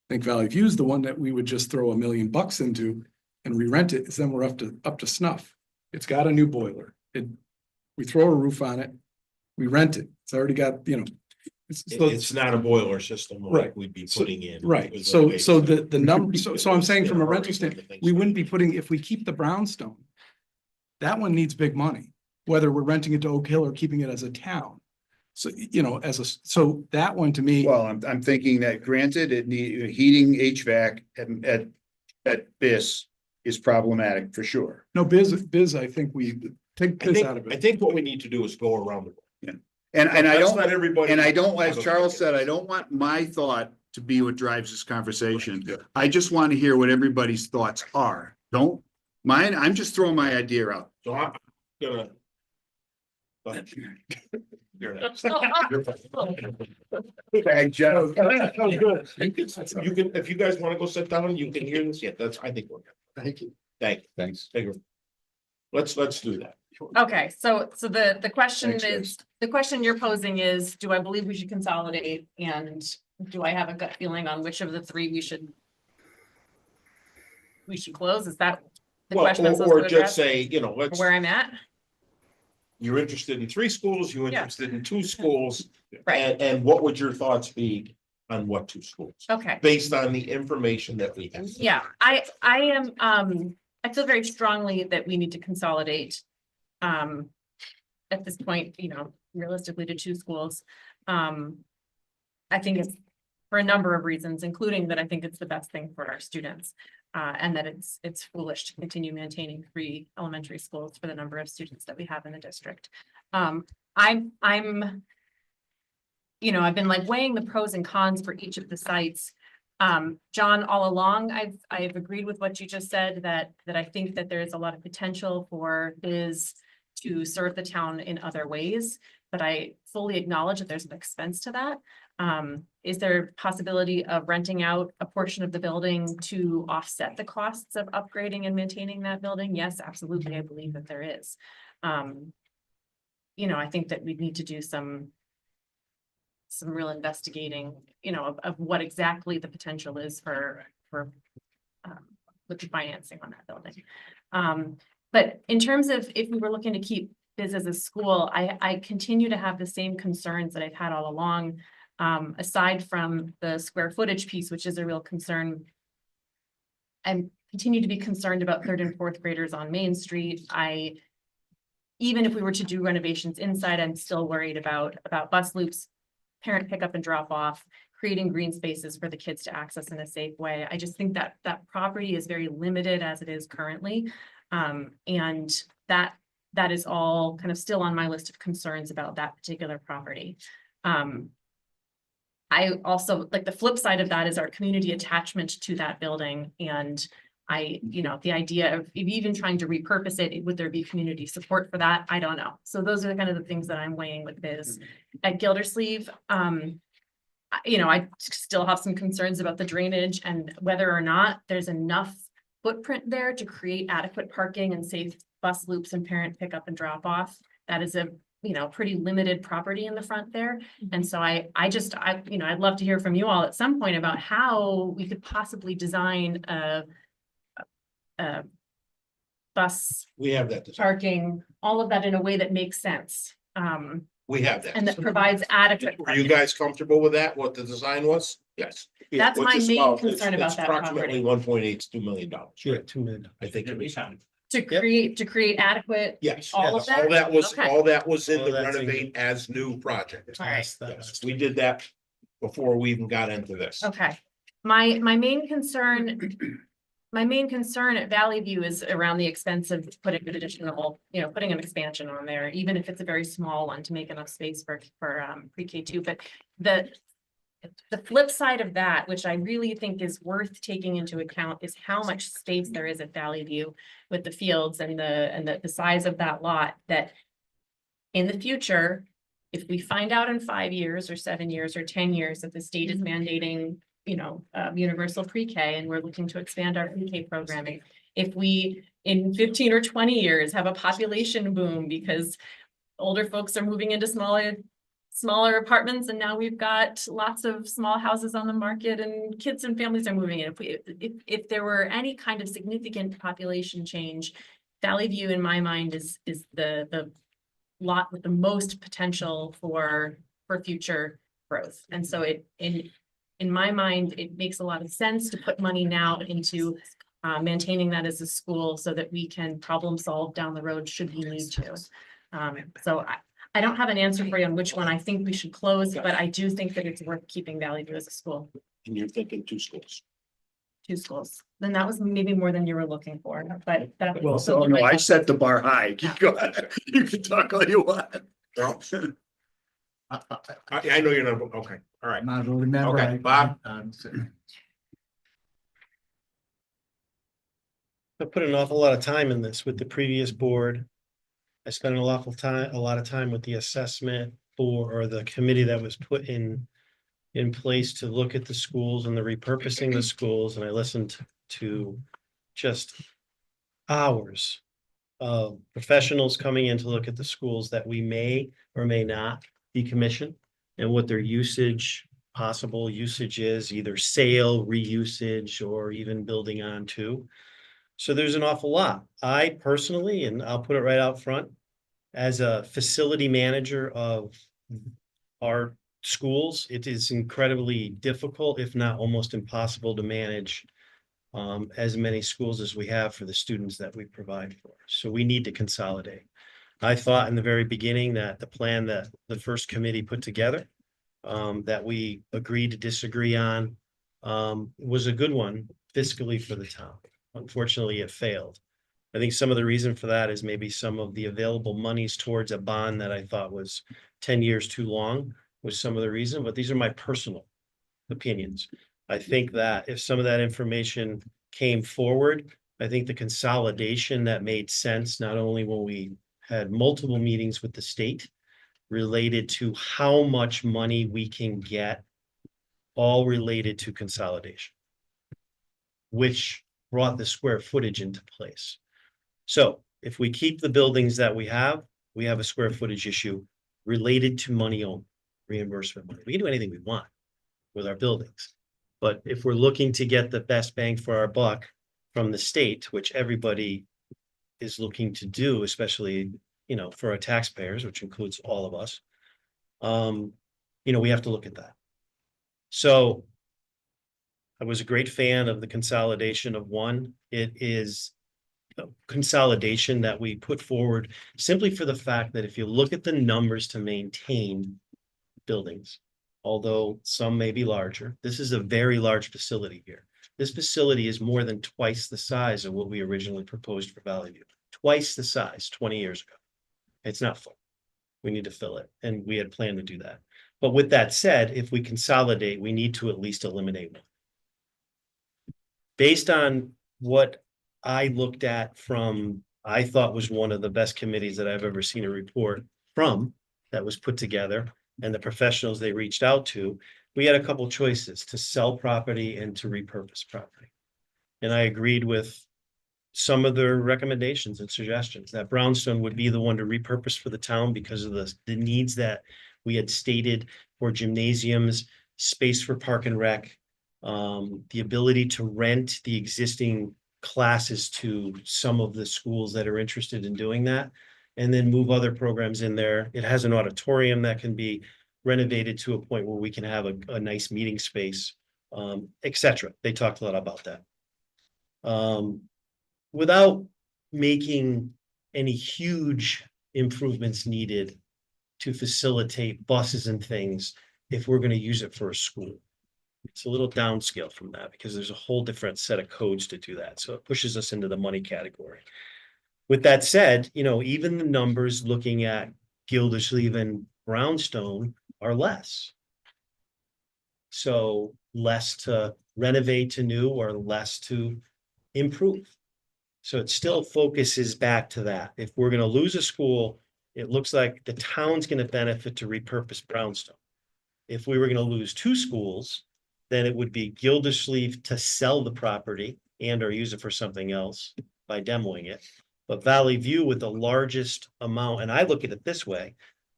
think Valley View is the one that we would just throw $1 million into and re-rent it is then we're up to snuff. It's got a new boiler. We throw a roof on it, we rent it. It's already got, It's not a boiler system like Right. we'd be So- putting in. Right, with so, the so base. the number, so I'm saying from a Yeah, rental already standpoint, things we like wouldn't be that. putting, if we keep the brownstone. That one needs big money, whether we're renting it to Oak Hill or keeping it as a town. So, you know, so that one to me, Well, I'm thinking that granted, it need, heating HVAC at BIS is problematic for sure. no, biz, I think we take I biz out of think, I it. think what we need to do is go around the. And I Let's don't, let everybody. and I don't, as have a Charles opinion. said, I don't want my thought to be what drives this conversation. I just want to hear what everybody's thoughts are. Don't, mine, I'm just throwing my idea out. So I'm gonna. But- You're next. Hey, Jeff. You can, if you guys wanna go sit down, you can hear this, yeah, that's, I think we're good. Thank you. Thank you. Thanks. Take her. Let's do that. Okay, so the question Thanks, is, the question you're posing is, do I believe we should consolidate? And do I have a gut feeling on which of the three we should close? Is that the Well, question I'm or supposed to just address? say, you know, let's, Where I'm at? you're interested in 3 schools, you're Yeah. interested in 2 schools. Right, And what would your thoughts be on what 2 schools? okay. Based on the information that we have. Yeah, I am, I feel very strongly that we need to consolidate. At this point, you know, realistically to 2 schools. I think it's for a number of reasons, including that I think it's the best thing for our students. And that it's foolish to continue maintaining 3 elementary schools for the number of students that we have in the district. I'm, you know, I've been like weighing the pros and cons for each of the sites. John, all along, I've agreed with what you just said, that I think that there's a lot of potential for BIS to serve the town in other ways, but I fully acknowledge that there's an expense to that. Is there possibility of renting out a portion of the building to offset the costs of upgrading and maintaining that building? Yes, absolutely. I believe that there is. You know, I think that we need to do some real investigating, you know, of what exactly the potential is for with the financing on that building. But in terms of if we were looking to keep BIS as a school, I continue to have the same concerns that I've had all along. Aside from the square footage piece, which is a real concern. I continue to be concerned about 3rd and 4th graders on Main Street. Even if we were to do renovations inside, I'm still worried about bus loops, parent pickup and drop off, creating green spaces for the kids to access in a safe way. I just think that property is very limited as it is currently. And that is all kind of still on my list of concerns about that particular property. I also, like, the flip side of that is our community attachment to that building. And you know, the idea of even trying to repurpose it, would there be community support for that? I don't know. So those are the kind of the things that I'm weighing with BIS. At Gildersleeve, you know, I still have some concerns about the drainage and whether or not there's enough footprint there to create adequate parking and safe bus loops and parent pickup and drop off. That is a, you know, pretty limited property in the front there. And so I, you know, I'd love to hear from you all at some point about how we could possibly design a bus We have that. design. parking, all of that in a way that makes sense. We have that. And that provides adequate. Were you parking. guys comfortable with that, what the design was? Yes. That's Which my is main about- concern it's about that approximately property. 1.8 to $2 million. Yeah, 2 million. I think it was. To create adequate, Yes. All of that? All that was, Okay. all that was in All the that's in- renovate as new project. all right, Yes, we did that before we even got into this. okay. My main concern at Valley View is around the expense of putting an additional, you know, putting an expansion on there, even if it's a very small one to make enough space for pre-K 2. But the flip side of that, which I really think is worth taking into account, is how much space there is at Valley View with the fields and the size of that lot, that in the future, if we find out in 5 years or 7 years or 10 years that the state is mandating, you know, universal pre-K, and we're looking to expand our pre-K programming, if we in 15 or 20 years have a population boom because older folks are moving into smaller apartments, and now we've got lots of small houses on the market and kids and families are moving in. If there were any kind of significant population change, Valley View in my mind is the lot with the most potential for future growth. And so in my mind, it makes a lot of sense to put money now into maintaining that as a school so that we can problem solve down the road should we need to. So I don't have an answer for you on which one I think we should close, but I do think that it's worth keeping Valley View as a school, And you're thinking 2 schools. 2 schools. Then that was maybe more than you were looking for, but that. Well, so no, I set the bar high. You go ahead. You can talk all you want. Well, I know you're not, okay, all right. I'm not a voting member. Okay, Bob? I put an awful lot of time in this with the previous board. I spent a lot of time with the assessment or the committee that was put in place to look at the schools and the repurposing the schools, and I listened to just hours of professionals coming in to look at the schools that we may or may not decommission and what their possible usage is, either sale, reusage, or even building on to. So there's an awful lot. I personally, and I'll put it right out front, as a facility manager of our schools, it is incredibly difficult, if not almost impossible, to manage as many schools as we have for the students that we provide for. So we need to consolidate. I thought in the very beginning that the plan that the first committee put together, that we agreed to disagree on, was a good one fiscally for the town. Unfortunately, it failed. I think some of the reason for that is maybe some of the available monies towards a bond that I thought was 10 years too long was some of the reason, but these are my personal opinions. I think that if some of that information came forward, I think the consolidation that made sense, not only when we had multiple meetings with the state related to how much money we can get, all related to consolidation, which brought the square footage into place. So if we keep the buildings that we have a square footage issue related to money only, reimbursement money. We can do anything we want with our buildings. But if we're looking to get the best bang for our buck from the state, which everybody is looking to do, especially, for our taxpayers, which includes all of us, we have to look at that. So I was a great fan of the consolidation of one. It is a consolidation that we put forward simply for the fact that if you look at the numbers to maintain buildings, although some may be larger, this is a very large facility here. This facility is more than twice the size of what we originally proposed for Valley View. Twice the size 20 years ago. It's not full. We need to fill it, and we had planned to do that. But with that said, if we consolidate, we need to at least eliminate one. Based on what I looked at from, I thought was one of the best committees that I've ever seen a report from that was put together, and the professionals they reached out to, we had a couple choices: to sell property and to repurpose property. And I agreed with some of their recommendations and suggestions that Brownstone would be the one to repurpose for the town because of the needs that we had stated for gymnasiums, space for park and rec, the ability to rent the existing classes to some of the schools that are interested in doing that, and then move other programs in there. It has an auditorium that can be renovated to a point where we can have a nice meeting space, etc. They talked a lot about that. Without making any huge improvements needed to facilitate buses and things, if we're going to use it for a school. It's a little downscale from that because there's a whole different set of codes to do that. So it pushes us into the money category. With that said, even the numbers looking at Gildersleeve and Brownstone are less. So less to renovate to new or less to improve. So it still focuses back to that. If we're going to lose a school, it looks like the town's going to benefit to repurpose Brownstone. If we were going to lose 2 schools, then it would be Gildersleeve to sell the property and or use it for something else by demoing it. But Valley View with the largest amount, and I look at it this way,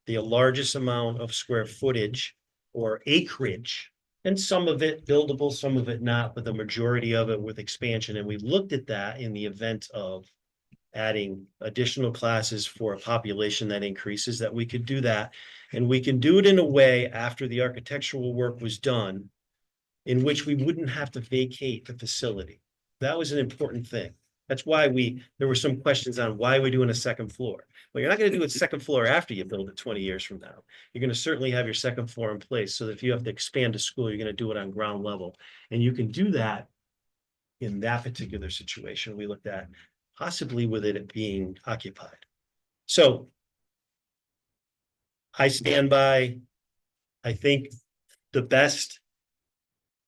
the largest amount of square footage or acreage, and some of it buildable, some of it not, but the majority of it with expansion. And we looked at that in the event of adding additional classes for a population that increases, that we could do that. And we can do it in a way after the architectural work was done in which we wouldn't have to vacate the facility. That was an important thing. That's why there were some questions on why we're doing a second floor. Well, you're not going to do a second floor after you build it 20 years from now. You're going to certainly have your second floor in place, so that if you have to expand a school, you're going to do it on ground level. And you can do that in that particular situation we looked at, possibly with it being occupied. So I stand by, I think the best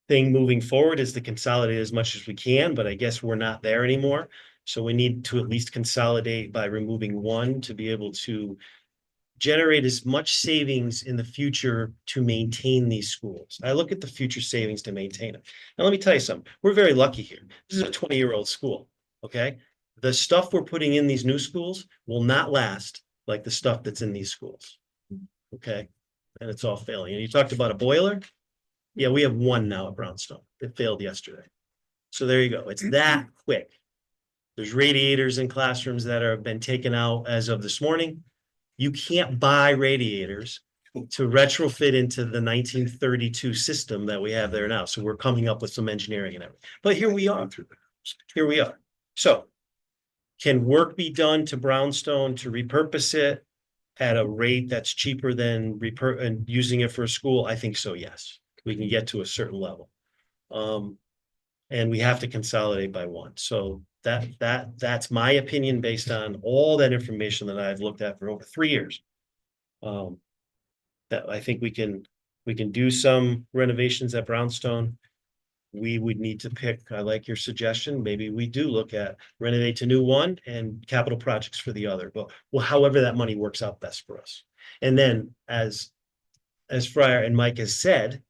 thing moving forward is to consolidate as much as we can, but I guess we're not there anymore. So we need to at least consolidate by removing one to be able to generate as much savings in the future to maintain these schools. I look at the future savings to maintain them. Now, let me tell you something. We're very lucky here. This is a 20-year-old school, okay? The stuff we're putting in these new schools will not last like the stuff that's in these schools, okay? And it's all failing. And you talked about a boiler. Yeah, we have one now at Brownstone. It failed yesterday. So there you go. It's that quick. There's radiators in classrooms that have been taken out as of this morning. You can't buy radiators to retrofit into the 1932 system that we have there now. So we're coming up with some engineering and everything. But here we are. Here we are. So can work be done to Brownstone to repurpose it at a rate that's cheaper than and using it for a school? I think so, yes. We can get to a certain level. And we have to consolidate by one. So that's my opinion based on all that information that I've looked at for over 3 years. That I think we can do some renovations at Brownstone. We would need to pick, I like your suggestion, maybe we do look at renovate to new one and capital projects for the other, but well, however that money works out best for us. And then as Fryer and Mike has said,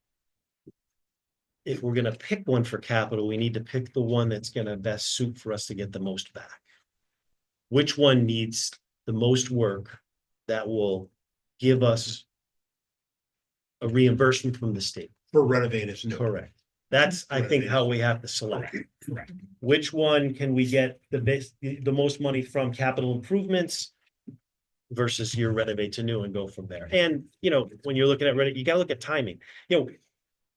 if we're gonna pick one for capital, we need to pick the one that's gonna best suit for us to get the most back. Which one needs the most work that will give us a reimbursement from the state? For renovators, no. Correct. That's, I think, how we have to select. Correct. Which one can we get the most money from capital improvements versus your renovate to new and go from there? And, you know, when you're looking at you gotta look at timing. You know,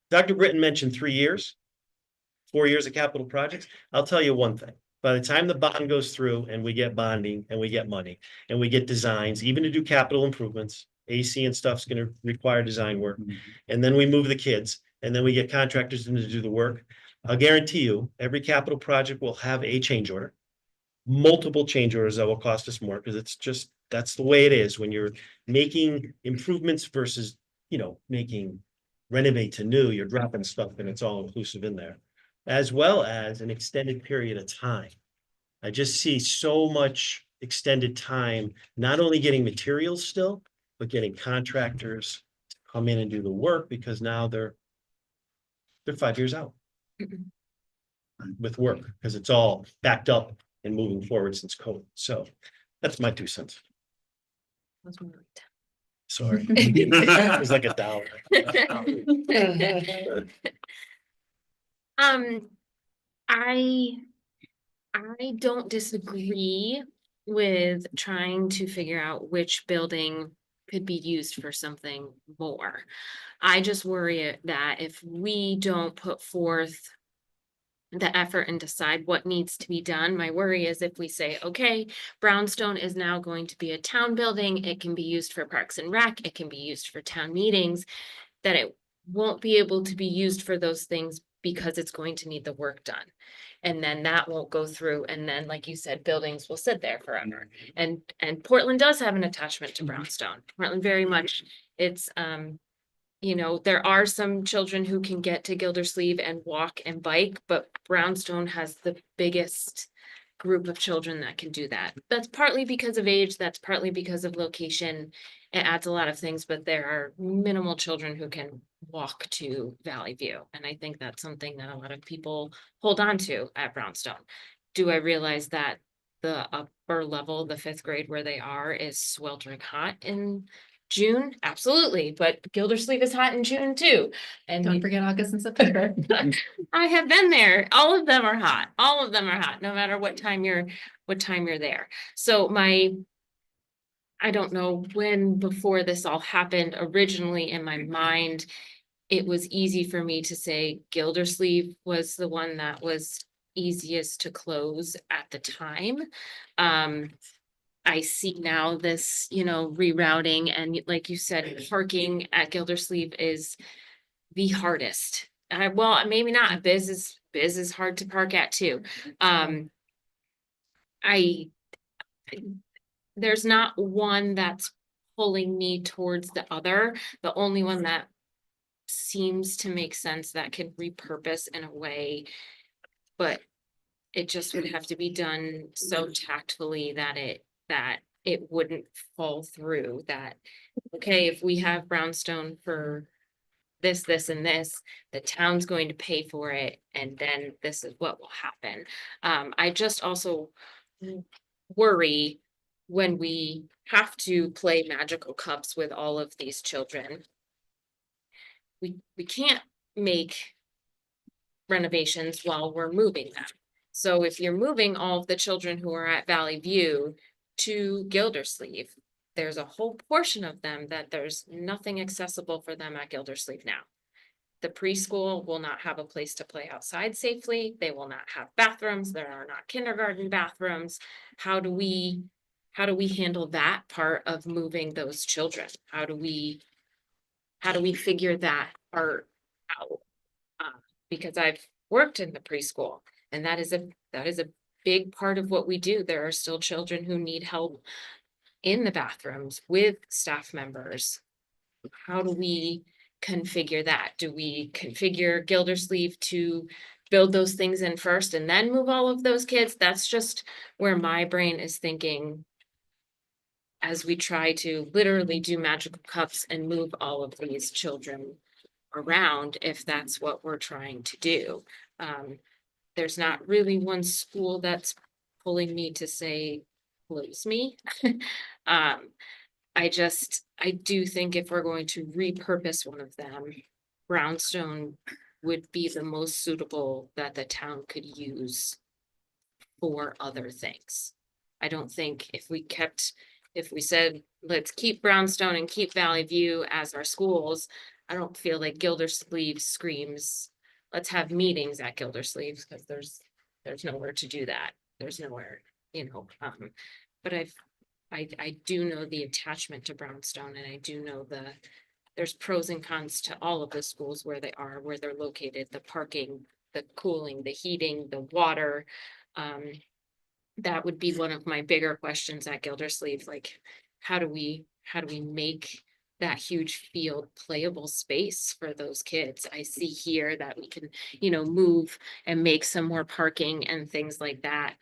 Dr. Britton mentioned 3 years, 4 years of capital projects. I'll tell you one thing. By the time the bond goes through and we get bonding and we get money and we get designs, even to do capital improvements, AC and stuff's gonna require design work. And then we move the kids and then we get contractors in to do the work. I'll guarantee you, every capital project will have a change order, multiple change orders that will cost us more because it's just, that's the way it is when you're making improvements versus, you know, making renovate to new, you're dropping stuff and it's all inclusive in there, as well as an extended period of time. I just see so much extended time, not only getting materials still, but getting contractors to come in and do the work because now they're 5 years out with work because it's all backed up and moving forward since COVID. So that's my 2 cents. Sorry. It was like $1. I don't disagree with trying to figure out which building could be used for something more. I just worry that if we don't put forth the effort and decide what needs to be done, my worry is if we say, okay, Brownstone is now going to be a town building, it can be used for Parks and Rec, it can be used for town meetings, that it won't be able to be used for those things because it's going to need the work done. And then that won't go through. And then, like you said, buildings will sit there forever. And Portland does have an attachment to Brownstone. Portland very much, it's, you know, there are some children who can get to Gildersleeve and walk and bike, but Brownstone has the biggest group of children that can do that. That's partly because of age, that's partly because of location. It adds a lot of things, but there are minimal children who can walk to Valley View. And I think that's something that a lot of people hold on to at Brownstone. Do I realize that the upper level, the 5th grade where they are, is sweltering hot in June? Absolutely. But Gildersleeve is hot in June too. And Don't forget August and September. I have been there. All of them are hot. All of them are hot, no matter what time you're what time you're there. So I don't know when before this all happened, originally in my mind, it was easy for me to say Gildersleeve was the one that was easiest to close at the time. I see now this, rerouting and like you said, parking at Gildersleeve is the hardest. Well, maybe not. Biz is hard to park at too. There's not one that's pulling me towards the other. The only one that seems to make sense that can repurpose in a way, but it just would have to be done so tactfully that it wouldn't fall through. That, okay, if we have brownstone for this, and this, the town's going to pay for it, and then this is what will happen. I just also worry when we have to play magical cups with all of these children. We can't make renovations while we're moving them. So if you're moving all of the children who are at Valley View to Gildersleeve, there's a whole portion of them that there's nothing accessible for them at Gildersleeve now. The preschool will not have a place to play outside safely. They will not have bathrooms. There are not kindergarten bathrooms. How do we handle that part of moving those children? How do we figure that part out? Because I've worked in the preschool, and that is a big part of what we do. There are still children who need help in the bathrooms with staff members. How do we configure that? Do we configure Gildersleeve to build those things in first and then move all of those kids? That's just where my brain is thinking as we try to literally do magical cups and move all of these children around, if that's what we're trying to do. There's not really one school that's pulling me to say, close me. I do think if we're going to repurpose one of them, brownstone would be the most suitable that the town could use for other things. I don't think if we said, let's keep brownstone and keep Valley View as our schools, I don't feel like Gildersleeve screams, let's have meetings at Gildersleeve, because there's nowhere to do that. There's nowhere, but I do know the attachment to brownstone, and I do know there's pros and cons to all of the schools where they're located, the parking, the cooling, the heating, the water. That would be one of my bigger questions at Gildersleeve, like how do we make that huge field playable space for those kids? I see here that we can, move and make some more parking and things like that.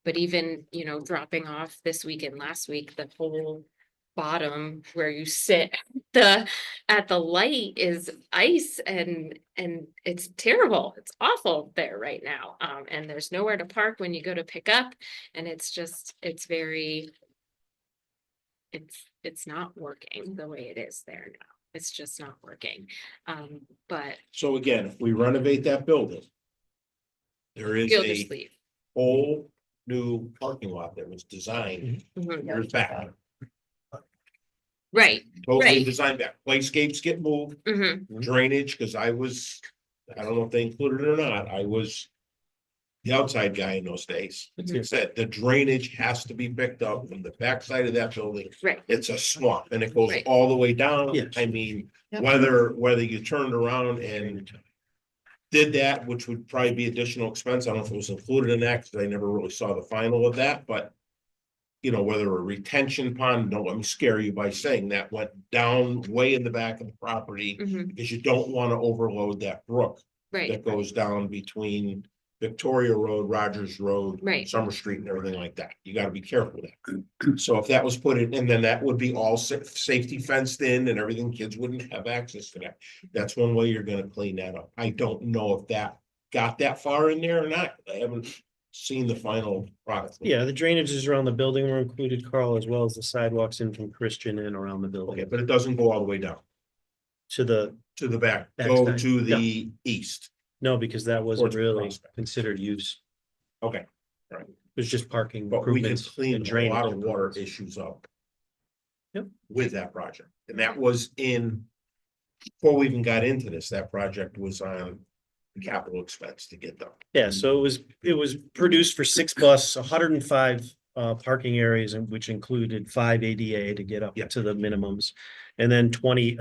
But even, dropping off this week and last week, the whole bottom where you sit at the light is ice, and it's terrible. It's awful there right now. And there's nowhere to park when you go to pick up, and it's not working the way it is there now. It's just not working. But So again, if we renovate that building, there is a Gildersleeve. whole new parking lot that was designed Mhm. years back. Right. Totally Right. designed back. Playscapes get moved, Mhm. drainage, because I don't know if they included it or not, I was the outside guy in those days. Mhm. It said the drainage has to be picked up from the backside of that building. Right. It's a swamp and it goes Right. all the way down. Yes. I mean, Yep. whether you turned around and did that, which would probably be additional expense. I don't know if it was included in that, because I never really saw the final of that, but whether a retention pond, don't let me scare you by saying that went down way in the back of the property, Mhm. because you don't want to overload that brook Right. that goes down between Victoria Road, Rogers Road, Right. Summer Street and everything like that. You gotta be careful with that. So if that was put in, and then that would be all safety fenced in and everything, kids wouldn't have access to that. That's one way you're gonna clean that up. I don't know if that got that far in there or not. I haven't seen the final product. Yeah, the drainages around the building were included, Carl, as well as the sidewalks in from Christian and around the Okay, building but it doesn't go all the way down to the, to the back, go Backside. to the east. no, because that wasn't Towards really Prospect. considered use. Okay, all right. There's just parking But we can improvements clean and a drainage lot of water improvements. issues up. Yep. With that project, and that was before we even got into this, that project was on the capital expense to get done. Yeah, so it was produced for 6 bus, 105 parking areas, and which included 5 ADA to get up Yeah. to the minimums. And then 20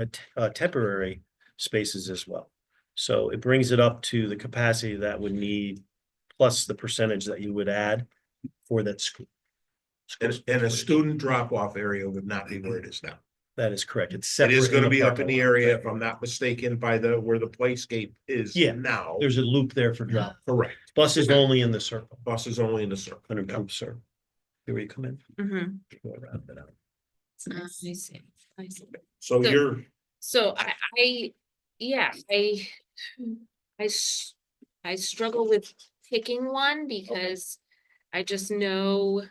temporary spaces as well. So it brings it up to the capacity that would need, plus the percentage that you would add for that school. And a student drop-off area would not be where it is now. That is correct. It's It separate. is gonna the be up in parking the lot. area, if I'm not mistaken, by where the playscape is Yeah, now. There's a loop there for drop. Correct. Buses only in the circle, Buses only in the circle. an improved circle. Here where you come in. Mhm. Go around that out. I see, I see. So So- you're, So yeah, I struggle with picking one because I just know,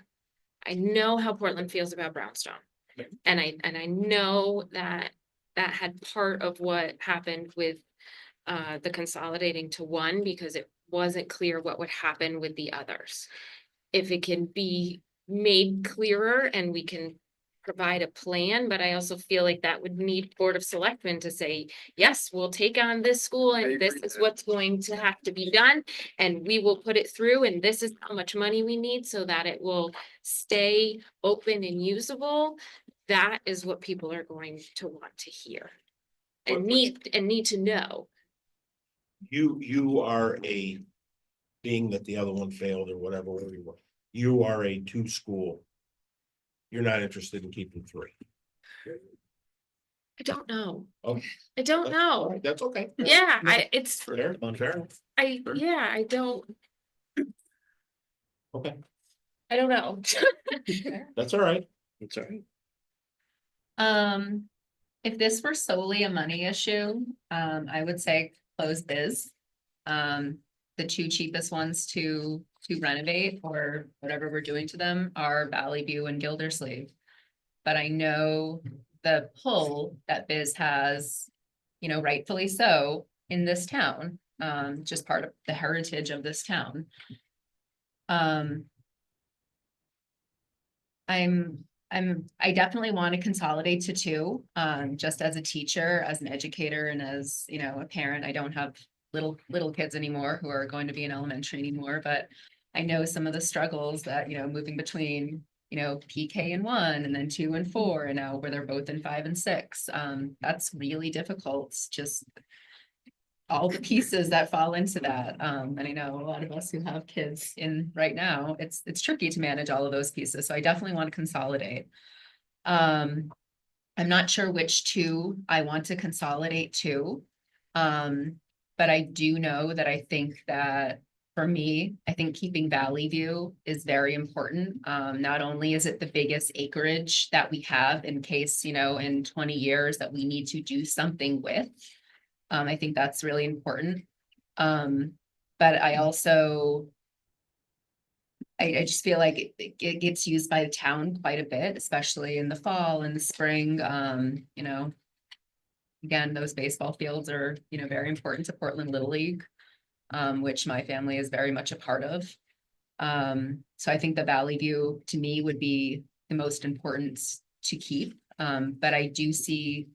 I know how Portland feels about Brownstone. Okay. And I know that had part of what happened with the consolidating to one, because it wasn't clear what would happen with the others. If it can be made clearer and we can provide a plan, but I also feel like that would need Board of Selectmen to say, yes, we'll take on this school and this is what's going to have to be done. And we will put it through, and this is how much money we need so that it will stay open and usable. That is what people are going to want to hear and need to know. you are being that the other one failed or whatever you are a 2-school. You're not interested in keeping 3. I don't know. Oh. I don't know. That's okay. Yeah, Fair, Fair. I don't, Okay, I don't know. that's all right. It's all right. If this were solely a money issue, I would say close biz. The 2 cheapest ones to renovate or whatever we're doing to them are Valley View and Gildersleeve. But I know the pull that biz has, you know, rightfully so in this town, just part of the heritage of this town. I definitely want to consolidate to 2, just as a teacher, as an educator, and as, you know, a parent. I don't have little kids anymore who are going to be in elementary anymore, but I know some of the struggles that, you know, moving between, you know, PK and 1 and then 2 and 4, and now where they're both in 5 and 6. That's really difficult, just all the pieces that fall into that. And I know a lot of us who have kids in right now, it's tricky to manage all of those pieces. So I definitely want to consolidate. I'm not sure which 2 I want to consolidate to. But I do know that I think that for me, I think keeping Valley View is very important. Not only is it the biggest acreage that we have in case, you know, in 20 years that we need to do something with. I think that's really important. But I also, I just feel like it gets used by the town quite a bit, especially in the fall and the spring, you know. Again, those baseball fields are, you know, very important to Portland Little League, which my family is very much a part of. So I think the Valley View to me would be the most important to keep. But I do see,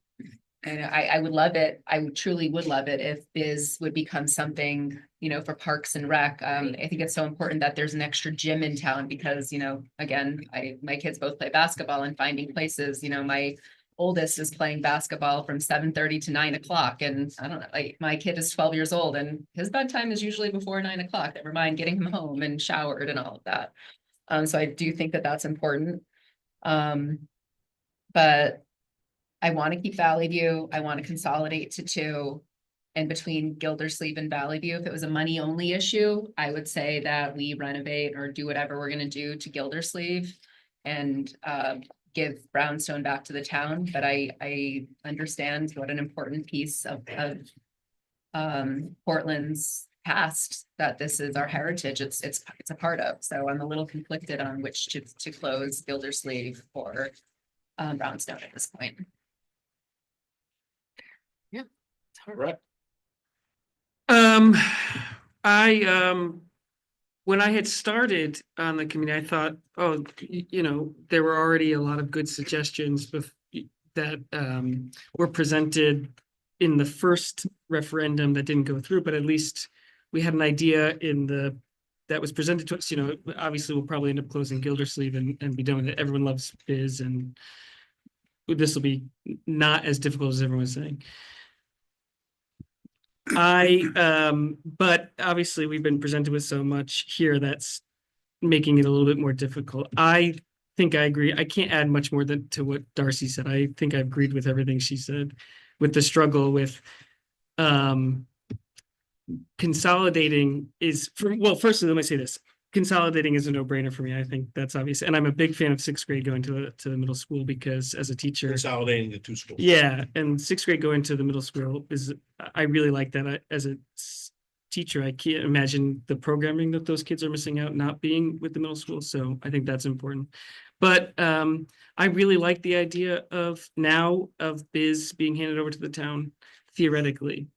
and I would love it. I truly would love it if biz would become something, you know, for Parks and Rec. I think it's so important that there's an extra gym in town because, you know, again, my kids both play basketball, and finding places, you know, my oldest is playing basketball from 7:30 to 9 o'clock. And I don't know, like my kid is 12 years old and his bedtime is usually before 9 o'clock, never mind getting him home and showered and all of that. So I do think that that's important. But I want to keep Valley View. I want to consolidate to 2. And between Gildersleeve and Valley View, if it was a money only issue, I would say that we renovate or do whatever we're going to do to Gildersleeve and give Brownstone back to the town. But I understand what an important piece of Portland's past that this is our heritage. It's a part of. So I'm a little conflicted on which to close Gildersleeve or Brownstone at this point. Right. I when I had started on the committee, I thought, oh, there were already a lot of good suggestions that were presented in the first referendum that didn't go through, but at least we had an idea that was presented to us, obviously we'll probably end up closing Gildersleeve and be done with it. Everyone loves Biz, and this will be not as difficult as everyone's saying. But obviously we've been presented with so much here that's making it a little bit more difficult. I think I agree. I can't add much more to what Darcy said. I think I agreed with everything she said with the struggle with consolidating firstly, let me say this. Consolidating is a no-brainer for me. I think that's obvious. And I'm a big fan of sixth grade going to the middle school because as a teacher. Consolidating the two schools. Yeah, and sixth grade going to the middle school I really like that. As a teacher, I can't imagine the programming that those kids are missing out not being with the middle school. So I think that's important. But I really like the idea of Biz being handed over to the town theoretically.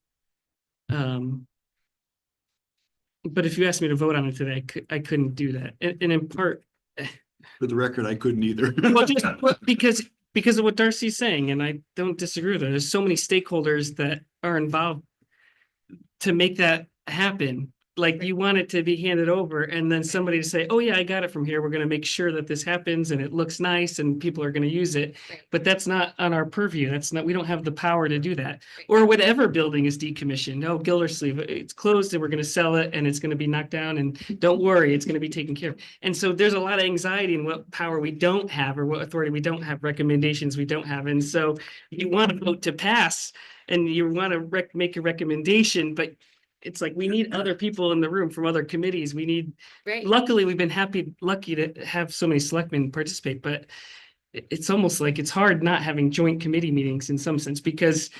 But if you asked me to vote on it today, I couldn't do that. And in part, For the record, I couldn't either. because of what Darcy's saying, and I don't disagree with her. There's so many stakeholders that are involved to make that happen. Like you want it to be handed over and then somebody to say, oh yeah, I got it from here. We're going to make sure that this happens and it looks nice and people are going to use it. Right. But that's not on our purview. We don't have the power to do that. Or whatever building is decommissioned. Oh, Gildersleeve, it's closed and we're going to sell it and it's going to be knocked down and don't worry, it's going to be taken care of. And so there's a lot of anxiety in what power we don't have or what authority we don't have, recommendations we don't have. And so you want to vote to pass and you want to make a recommendation, but it's like we need other people in the room from other committees. Luckily, we've been lucky to have so many selectmen participate, but it's almost like it's hard not having joint committee meetings in some sense, because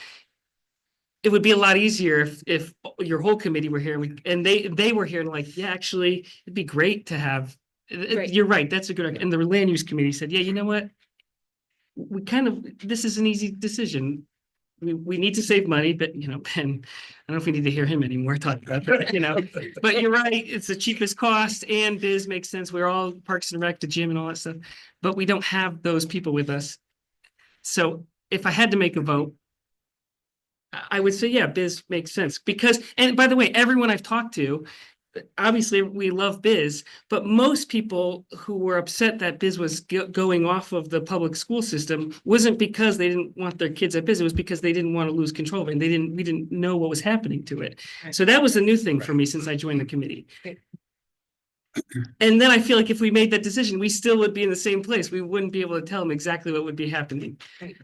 it would be a lot easier if your whole committee were here and they were here and like, yeah, actually, it'd be great to have. You're right. That's a good. And the land use committee said, yeah, you know what? This is an easy decision. We need to save money, but and I don't know if we need to hear him anymore talk about that, but you're right. It's the cheapest cost and Biz makes sense. We're all Parks and Rec, the gym and all that stuff, but we don't have those people with us. So if I had to make a vote, I would say, yeah, Biz makes sense because, and by the way, everyone I've talked to, obviously we love Biz, but most people who were upset that Biz was going off of the public school system wasn't because they didn't want their kids at Biz. It was because they didn't want to lose control of it. And we didn't know what was happening to it. So that was a new thing for me since I joined the committee. And then I feel like if we made that decision, we still would be in the same place. We wouldn't be able to tell them exactly what would be happening.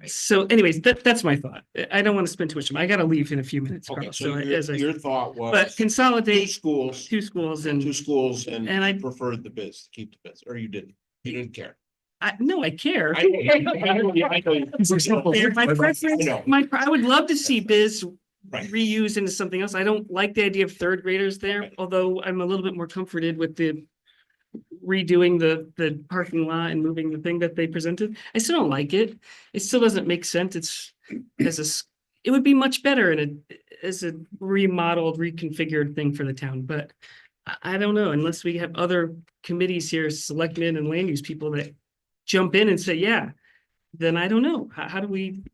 So anyways, that's my thought. I don't want to spend too much time. I got to leave in a few minutes. Okay, Carl. so So your thought was. but consolidate Two two schools and and And I- preferred the Biz, to keep the Biz, or you didn't care. no, I care. I know. My preference, I know. I would love to see Biz Right. reused into something else. I don't like the idea of third graders there, Right. although I'm a little bit more comforted with the redoing the parking lot and moving the thing that they presented. I still don't like it. It still doesn't make sense. It would be much better as a remodeled, reconfigured thing for the town, but I don't know, unless we have other committees here, selectmen and land use people that jump in and say, yeah, then I don't know. How do we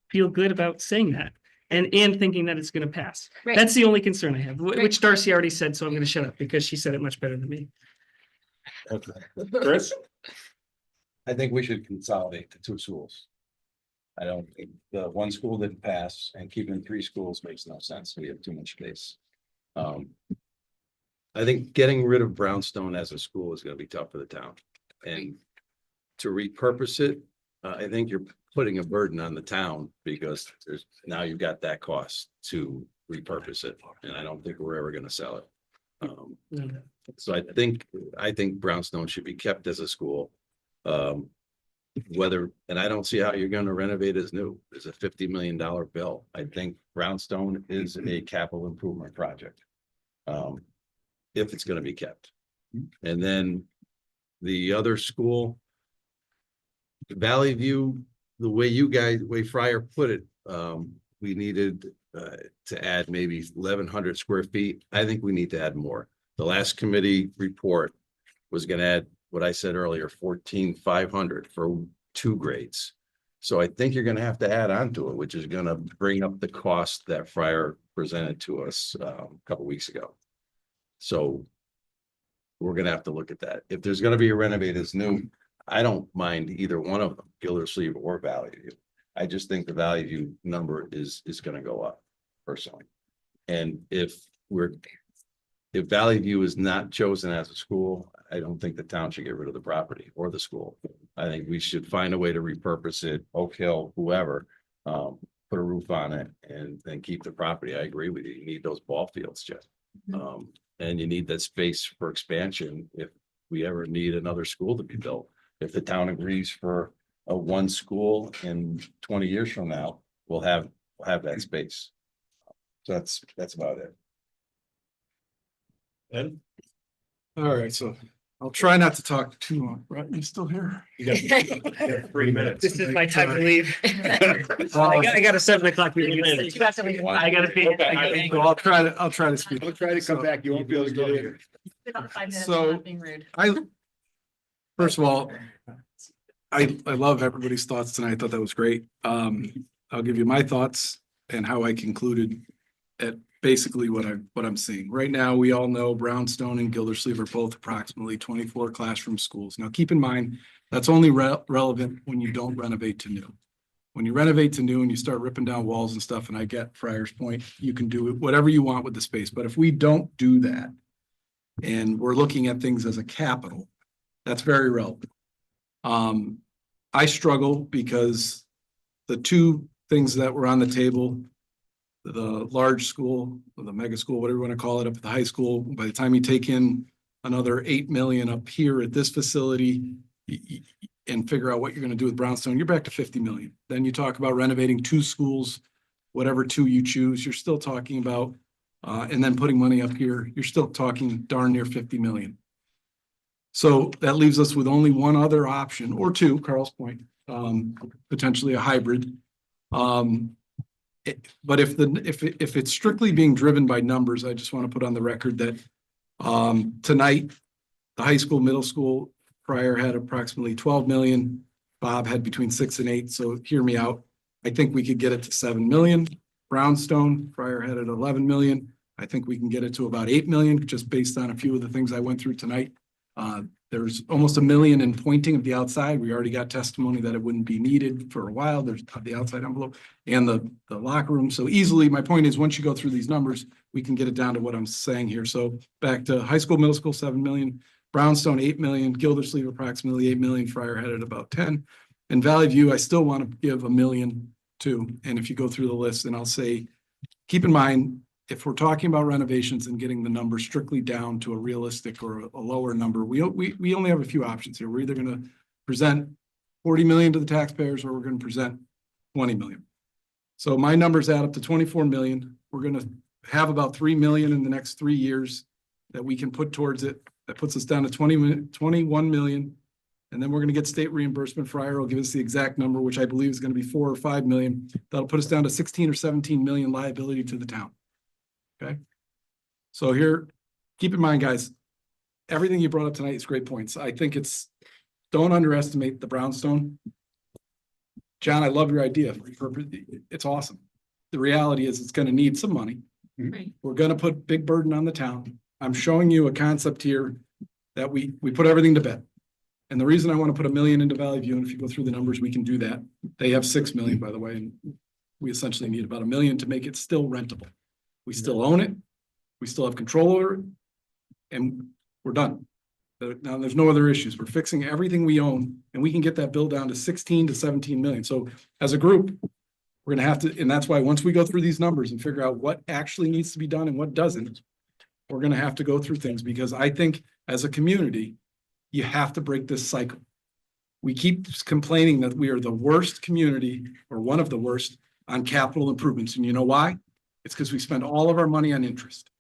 feel good about saying that? And thinking that it's going to pass. Right. That's the only concern I have, Right. which Darcy already said, so I'm going to shut up because she said it much better than me. Okay. Chris? I think we should consolidate the two schools. I don't think the one school didn't pass and keeping three schools makes no sense. We have too much space. I think getting rid of Brownstone as a school is gonna be tough for the town. And to repurpose it, I think you're putting a burden on the town because now you've got that cost to repurpose it. And I don't think we're ever gonna sell it. No. So I think Brownstone should be kept as a school. And I don't see how you're gonna renovate as new. It's a $50 million bill. I think Brownstone is a capital improvement project. If it's gonna be kept. And then the other school, Valley View, the way Fryer put it, we needed to add maybe 1,100 square feet. I think we need to add more. The last committee report was gonna add what I said earlier, 14,500 for 2 grades. So I think you're gonna have to add on to it, which is gonna bring up the cost that Fryer presented to us a couple weeks ago. So we're gonna have to look at that. If there's gonna be a renovate as new, I don't mind either one of them, Gildersleeve or Valley View. I just think the Valley View number is gonna go up personally. And if Valley View is not chosen as a school, I don't think the town should get rid of the property or the school. I think we should find a way to repurpose it, Oak Hill, whoever, put a roof on it and then keep the property. I agree with you. You need those ball fields, Jeff. And you need that space for expansion if we ever need another school to be built. If the town agrees for a one school in 20 years from now, we'll have that space. So that's about it. And All right, so I'll try not to talk too long. Right, you still here? you got 3 minutes. This is my time to leave. I got a 7 o'clock meeting. I gotta be. So I'll try to speak. Don't try to come back, you won't be able to get in. About 5 minutes, So- not being rude. First of all, I love everybody's thoughts tonight. I thought that was great. I'll give you my thoughts and how I concluded at basically what I'm seeing. Right now, we all know Brownstone and Gildersleeve are both approximately 24 classroom schools. Now, keep in mind, that's only relevant when you don't renovate to new. When you renovate to new and you start ripping down walls and stuff, and I get Fryer's point, you can do whatever you want with the space. But if we don't do that and we're looking at things as a capital, that's very relevant. I struggle because the two things that were on the table, the large school, or the mega school, whatever you want to call it, up at the high school, by the time you take in another 8 million up here at this facility and figure out what you're going to do with Brownstone, you're back to 50 million. Then you talk about renovating 2 schools, whatever 2 you choose, you're still talking about, and then putting money up here, you're still talking darn near 50 million. So that leaves us with only one other option, or 2, Carl's point, potentially a hybrid. But if it's strictly being driven by numbers, I just want to put on the record that tonight, the high school, middle school, Fryer had approximately 12 million. Bob had between 6 and 8. So hear me out. I think we could get it to 7 million. Brownstone, Fryer had it 11 million. I think we can get it to about 8 million, just based on a few of the things I went through tonight. There's almost 1 million in pointing of the outside. We already got testimony that it wouldn't be needed for a while. There's the outside envelope and the locker room. So easily, my point is, once you go through these numbers, we can get it down to what I'm saying here. So back to high school, middle school, 7 million, Brownstone, 8 million, Gildersleeve, approximately 8 million, Fryer had it about 10. And Valley View, I still want to give 1 million to. And if you go through the list, and I'll say, keep in mind, if we're talking about renovations and getting the number strictly down to a realistic or a lower number, we only have a few options here. We're either going to present 40 million to the taxpayers, or we're going to present 20 million. So my numbers add up to 24 million. We're going to have about 3 million in the next 3 years that we can put towards it. That puts us down to 21 million. And then we're going to get state reimbursement. Fryer will give us the exact number, which I believe is going to be 4 or 5 million. That'll put us down to 16 or 17 million liability to the town. Okay. So here, keep in mind, guys, everything you brought up tonight is great points. I think don't underestimate the Brownstone. John, I love your idea. It's awesome. The reality is it's going to need some money. Right. We're going to put big burden on the town. I'm showing you a concept here that we put everything to bed. And the reason I want to put 1 million into Valley View, and if you go through the numbers, we can do that. They have 6 million, by the way, and we essentially need about 1 million to make it still rentable. We still own it. We still have control over it. And we're done. Now there's no other issues. We're fixing everything we own, and we can get that bill down to 16 to 17 million. So as a group, we're going to have to, and that's why once we go through these numbers and figure out what actually needs to be done and what doesn't, we're going to have to go through things, because I think as a community, you have to break this cycle. We keep complaining that we are the worst community, or one of the worst, on capital improvements. And you know why? It's because we spend all of our money on interest.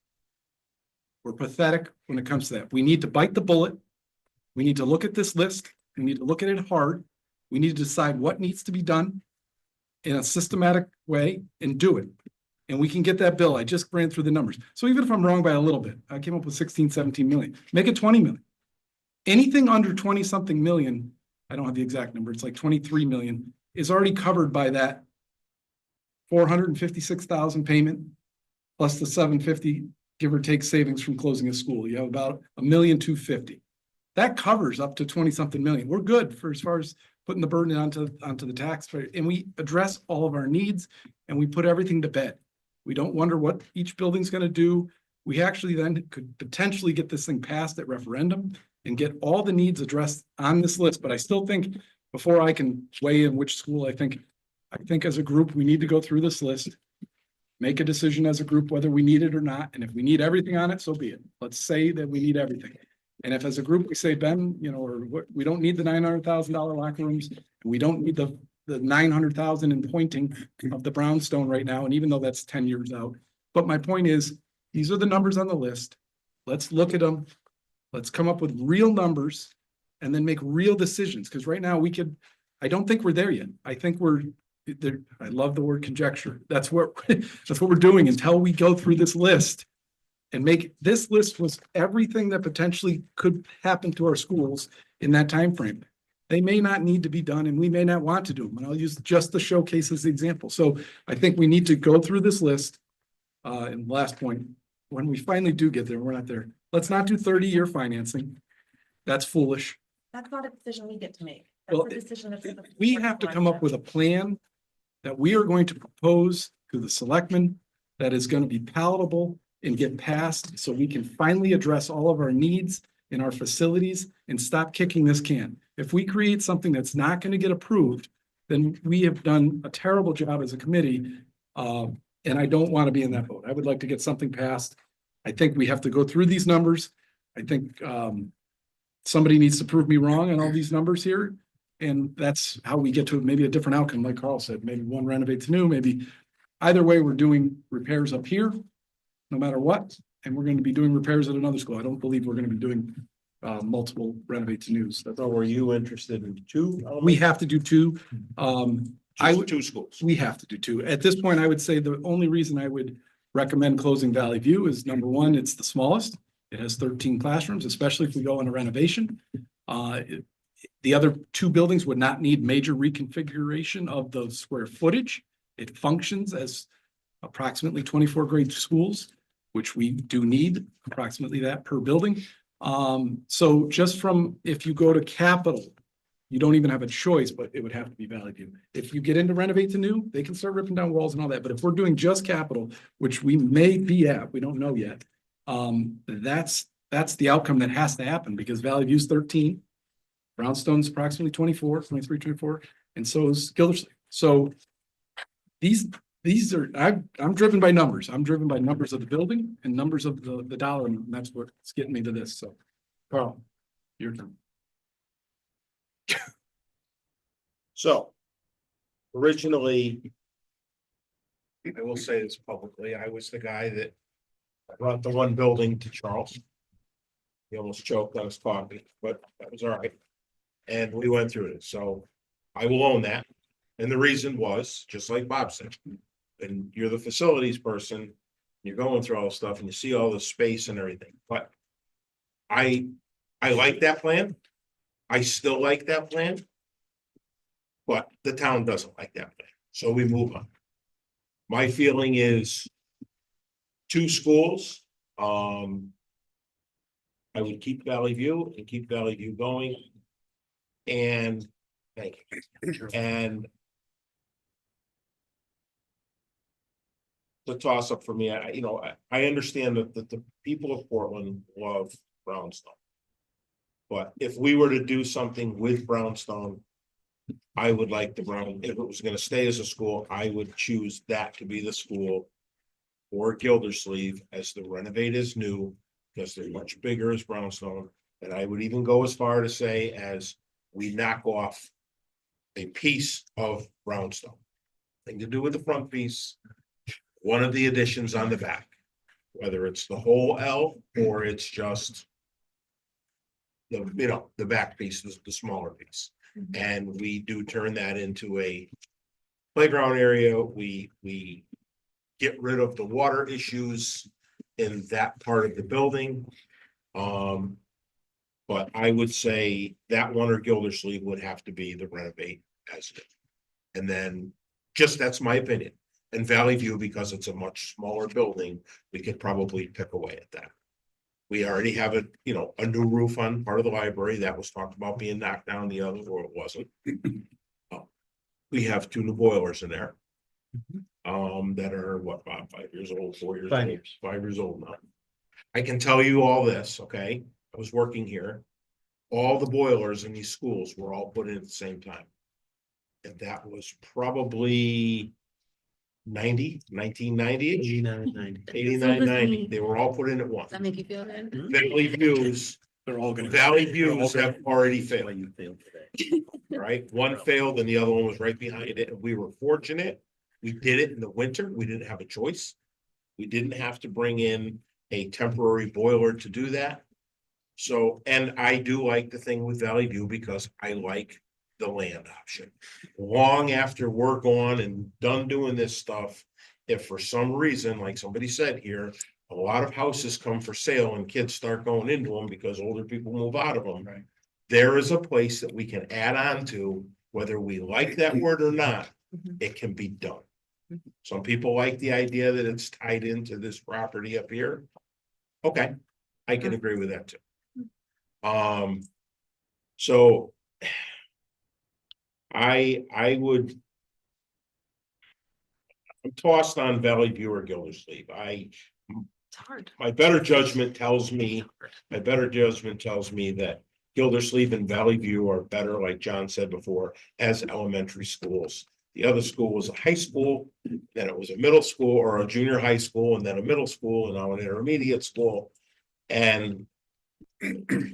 We're pathetic when it comes to that. We need to bite the bullet. We need to look at this list. We need to look at it hard. We need to decide what needs to be done in a systematic way and do it. And we can get that bill. I just ran through the numbers. So even if I'm wrong by a little bit, I came up with 16, 17 million, make it 20 million. Anything under 20 something million, I don't have the exact number, it's like 23 million, is already covered by that 456,000 payment plus the 750, give or take, savings from closing a school. You have about $1,250,000. That covers up to 20 something million. We're good for as far as putting the burden onto the taxpayer, and we address all of our needs and we put everything to bed. We don't wonder what each building's going to do. We actually then could potentially get this thing passed at referendum and get all the needs addressed on this list. But I still think before I can weigh in which school, I think as a group, we need to go through this list, make a decision as a group whether we need it or not. And if we need everything on it, so be it. Let's say that we need everything. And if as a group we say, Ben, you know, or we don't need the $900,000 locker rooms, we don't need the 900,000 in pointing of the brownstone right now. And even though that's 10 years out, but my point is, these are the numbers on the list. Let's look at them. Let's come up with real numbers and then make real decisions. Because right now I don't think we're there yet. I think we're there. I love the word conjecture. That's what we're doing until we go through this list and make this list was everything that potentially could happen to our schools in that time frame. They may not need to be done and we may not want to do them. And I'll use just the showcase as the example. So I think we need to go through this list. And last point, when we finally do get there, we're not there. Let's not do 30-year financing. That's foolish. That's not a decision we get to make. Well, we have to come up with a plan that we are going to propose to the selectmen that is going to be palatable and get passed so we can finally address all of our needs in our facilities and stop kicking this can. If we create something that's not going to get approved, then we have done a terrible job as a committee. And I don't want to be in that boat. I would like to get something passed. I think we have to go through these numbers. I think somebody needs to prove me wrong on all these numbers here. And that's how we get to maybe a different outcome, like Carl said, maybe one renovates new, maybe either way, we're doing repairs up here, no matter what. And we're going to be doing repairs at another school. I don't believe we're going to be doing multiple renovate to news. That's So all. were you interested in two? We have to do two. I would, Two schools. we have to do two. At this point, I would say the only reason I would recommend closing Valley View is number one, it's the smallest. It has 13 classrooms, especially if we go into renovation. The other two buildings would not need major reconfiguration of the square footage. It functions as approximately 24 grade schools, which we do need approximately that per building. So just from, if you go to capital, you don't even have a choice, but it would have to be Valley View. If you get into renovate to new, they can start ripping down walls and all that. But if we're doing just capital, which we may be at, we don't know yet. That's the outcome that has to happen because Valley View's 13. Brownstone's approximately 24, 23, 24, and so is Gildersleeve. So these are, I'm driven by numbers. I'm driven by numbers of the building and numbers of the dollar, and that's what's getting me to this. So, Carl, your turn. So originally, I will say this publicly, I was the guy that brought the one building to Charles. He almost choked on his coffee, but that was all right. And we went through it. So I will own that. And the reason was, just like Bob said, and you're the facilities person, you're going through all this stuff and you see all the space and everything, but I like that plan. I still like that plan. But the town doesn't like that plan, so we move on. My feeling is two schools. I would keep Valley View and keep Valley View going. And thank you. And the toss up for me, I understand that the people of Portland love Brownstone. But if we were to do something with Brownstone, I would like the Brown, if it was gonna stay as a school, I would choose that to be the school. Or Gildersleeve as the renovate is new, because they're much bigger as Brownstone. And I would even go as far to say as we knock off a piece of Brownstone. Thing to do with the front piece, one of the additions on the back, whether it's the whole L or it's just the back piece, the smaller piece. And we do turn that into a playground area. We get rid of the water issues in that part of the building. But I would say that one or Gildersleeve would have to be the renovate as it. And then, just that's my opinion. And Valley View, because it's a much smaller building, we could probably pick away at that. We already have a, a new roof on part of the library that was talked about being knocked down, the other or it wasn't. We have 2 new boilers in there. That are what, Bob, 5 years old, 4 years 5 old, years. 5 years old now. I can tell you all this, okay? I was working here. All the boilers in these schools were all put in at the same time. And that was probably 1990, 89, 90. 89, 90. They were all put in at once. Does that make you feel good? Valley Views, They're all gonna. Valley Views have already failed, You failed today. right? One failed and the other one was right behind it. And we were fortunate. We did it in the winter. We didn't have a choice. We didn't have to bring in a temporary boiler to do that. So, and I do like the thing with Valley View because I like the land option. Long after we're gone and done doing this stuff, if for some reason, like somebody said here, a lot of houses come for sale and kids start going into them because older people move out of them. Right. There is a place that we can add on to, whether we like that word or not, Mhm. it can be done. Some people like the idea that it's tied into this property up here. Okay, I can agree with that too. So I would. I'm tossed on Valley View or Gildersleeve. It's hard. My better judgment tells me that Gildersleeve and Valley View are better, like John said before, as elementary schools. The other school was a high school, then it was a middle school or a junior high school, and then a middle school, and now an intermediate school. And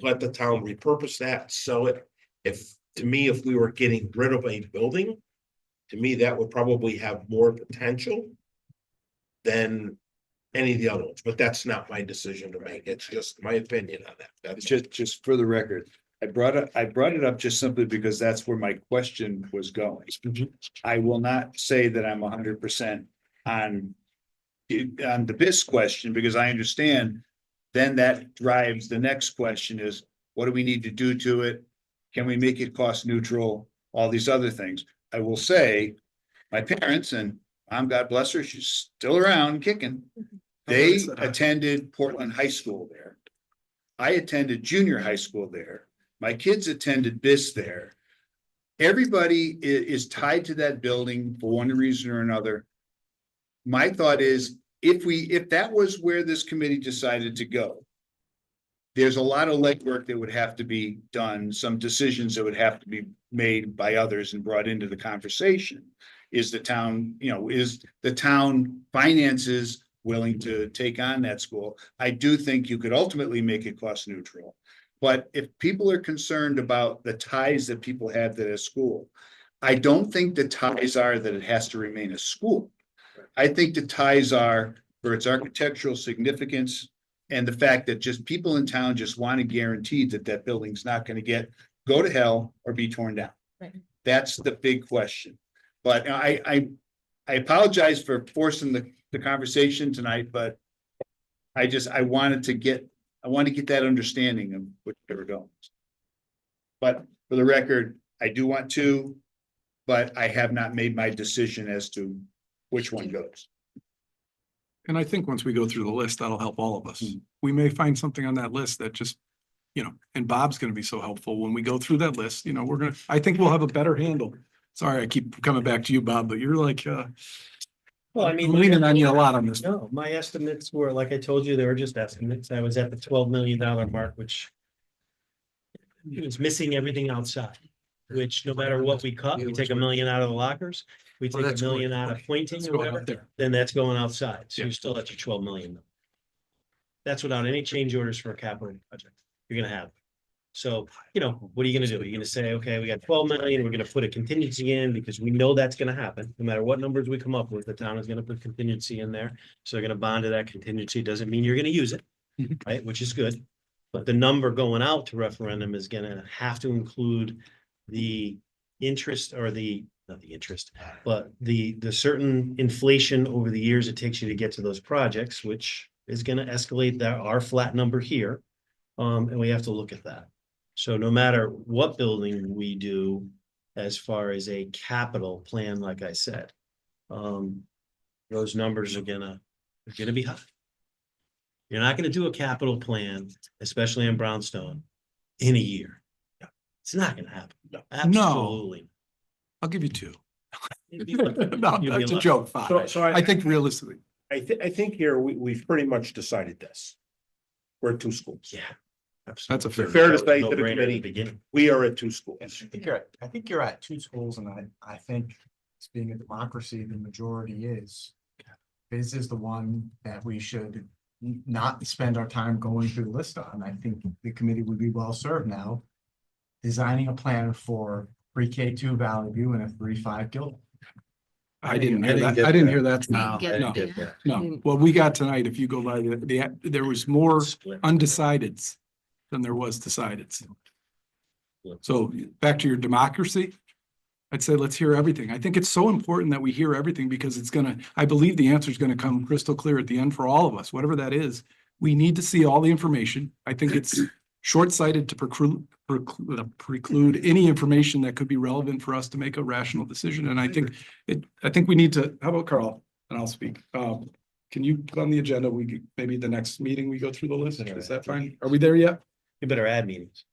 let the town repurpose that, sell it. To me, if we were getting rid of a building, to me, that would probably have more potential than any of the other ones, but that's not my decision to make. It's just my opinion on that. That's Just for the record, I brought it up just simply because that's where my question was going. I will not say that I'm 100% on the BIS question, because I understand then that drives the next question is, what do we need to do to it? Can we make it cost neutral? All these other things. I will say, my parents, and Mom, God bless her, she's still around kicking. They attended Portland High School there. I attended junior high school there. My kids attended BIS there. Everybody is tied to that building for one reason or another. My thought is, if that was where this committee decided to go, there's a lot of legwork that would have to be done, some decisions that would have to be made by others and brought into the conversation. Is the town, is the town finances willing to take on that school? I do think you could ultimately make it cost neutral. But if people are concerned about the ties that people have to their school, I don't think the ties are that it has to remain a school. I think the ties are for its architectural significance and the fact that just people in town just want to guarantee that that building's not going to go to hell or be torn down. Right. That's the big question. But I apologize for forcing the conversation tonight, but I wanted to get that understanding of which they were going. But for the record, I do want to, but I have not made my decision as to which one goes. And I think once we go through the list, that'll help all of us. We may find something on that list that just, and Bob's gonna be so helpful when we go through that list, I think we'll have a better handle. Sorry, I keep coming back to you, Bob, but you're like, Well, I mean. I'm leaning on you a lot on this. No, my estimates were, like I told you, they were just estimates. I was at the $12 million mark, which it was missing everything outside, which no matter what we cut, we take $1 million out of the lockers. We take $1 million out of pointing Let's or go whatever, out there. then that's going outside. So Yeah. you're still at your 12 million. That's without any change orders for a capital project. You're gonna have. So, what are you gonna do? You're gonna say, okay, we got 12 million, we're gonna put a contingency in because we know that's gonna happen. No matter what numbers we come up with, the town is gonna put contingency in there. So they're gonna bond to that contingency. Doesn't mean you're gonna use it, right? Which is good. But the number going out to referendum is gonna have to include the interest or the not the interest, but the certain inflation over the years it takes you to get to those projects, which is gonna escalate our flat number here. And we have to look at that. So no matter what building we do, as far as a capital plan, like I said, those numbers are gonna be high. You're not gonna do a capital plan, especially in Brownstone, in a year. It's not gonna happen. Absolutely. I'll give you two. You'll be No, lucky. that's a joke, fine. So I think realistically, I think here we've pretty much decided this. We're at two schools. Yeah. that's a fair. Fair to say No to the brainer at committee, beginning. we are at two schools. I think you're at two schools, and I think it's being a democracy, the majority is. This is the one that we should not spend our time going through the list on. I think the committee would be well served now. Designing a plan for pre-K two Valley View and a 3-5 Gilbert. I didn't I hear didn't that. get I didn't that. hear that. No. No, Get that. no. What we got tonight, if you go by there was more Split. undecideds than there was decideds. So back to your democracy, I'd say let's hear everything. I think it's so important that we hear everything because I believe the answer is gonna come crystal clear at the end for all of us, whatever that is. We need to see all the information. I think it's short-sighted to preclude any information that could be relevant for us to make a rational decision. And I think we need to, how about Carl? And I'll speak. Can you put on the agenda? Maybe the next meeting, we go through the list. Is that fine? Are we there yet? You better add meetings.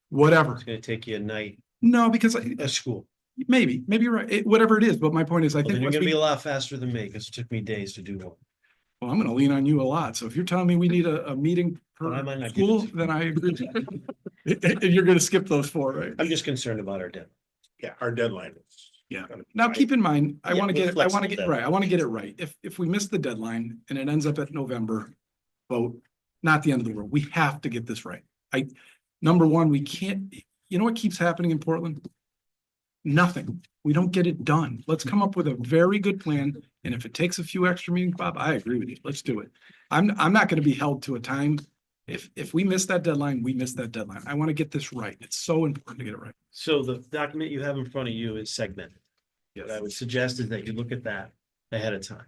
Whatever. It's gonna take you a night No, because at school. maybe you're right. Whatever it is, but my point is, I Well, think. then you're once gonna we- be a lot faster than me, because it took me days to do one. Well, I'm gonna lean on you a lot. So if you're telling me we need a meeting Well, I per might not give it school, to you. then I agree. And you're gonna skip those four, right? I'm just concerned about our debt. Yeah, our deadline is. Yeah. gonna be Now, tight. keep in mind, I Yeah, want to with get it, I want to flexible get, deadline. right, I want to get it right. If we miss the deadline and it ends up at November, vote, not the end of the world. We have to get this right. Number one, we can't, you know what keeps happening in Portland? Nothing. We don't get it done. Let's come up with a very good plan. And if it takes a few extra meetings, Bob, I agree with you. Let's do it. I'm not going to be held to a time. If we miss that deadline, we miss that deadline. I want to get this right. It's so important to get it right. So the document you have in front of you is segmented. Yes. What I would suggest is that you look at that ahead of time.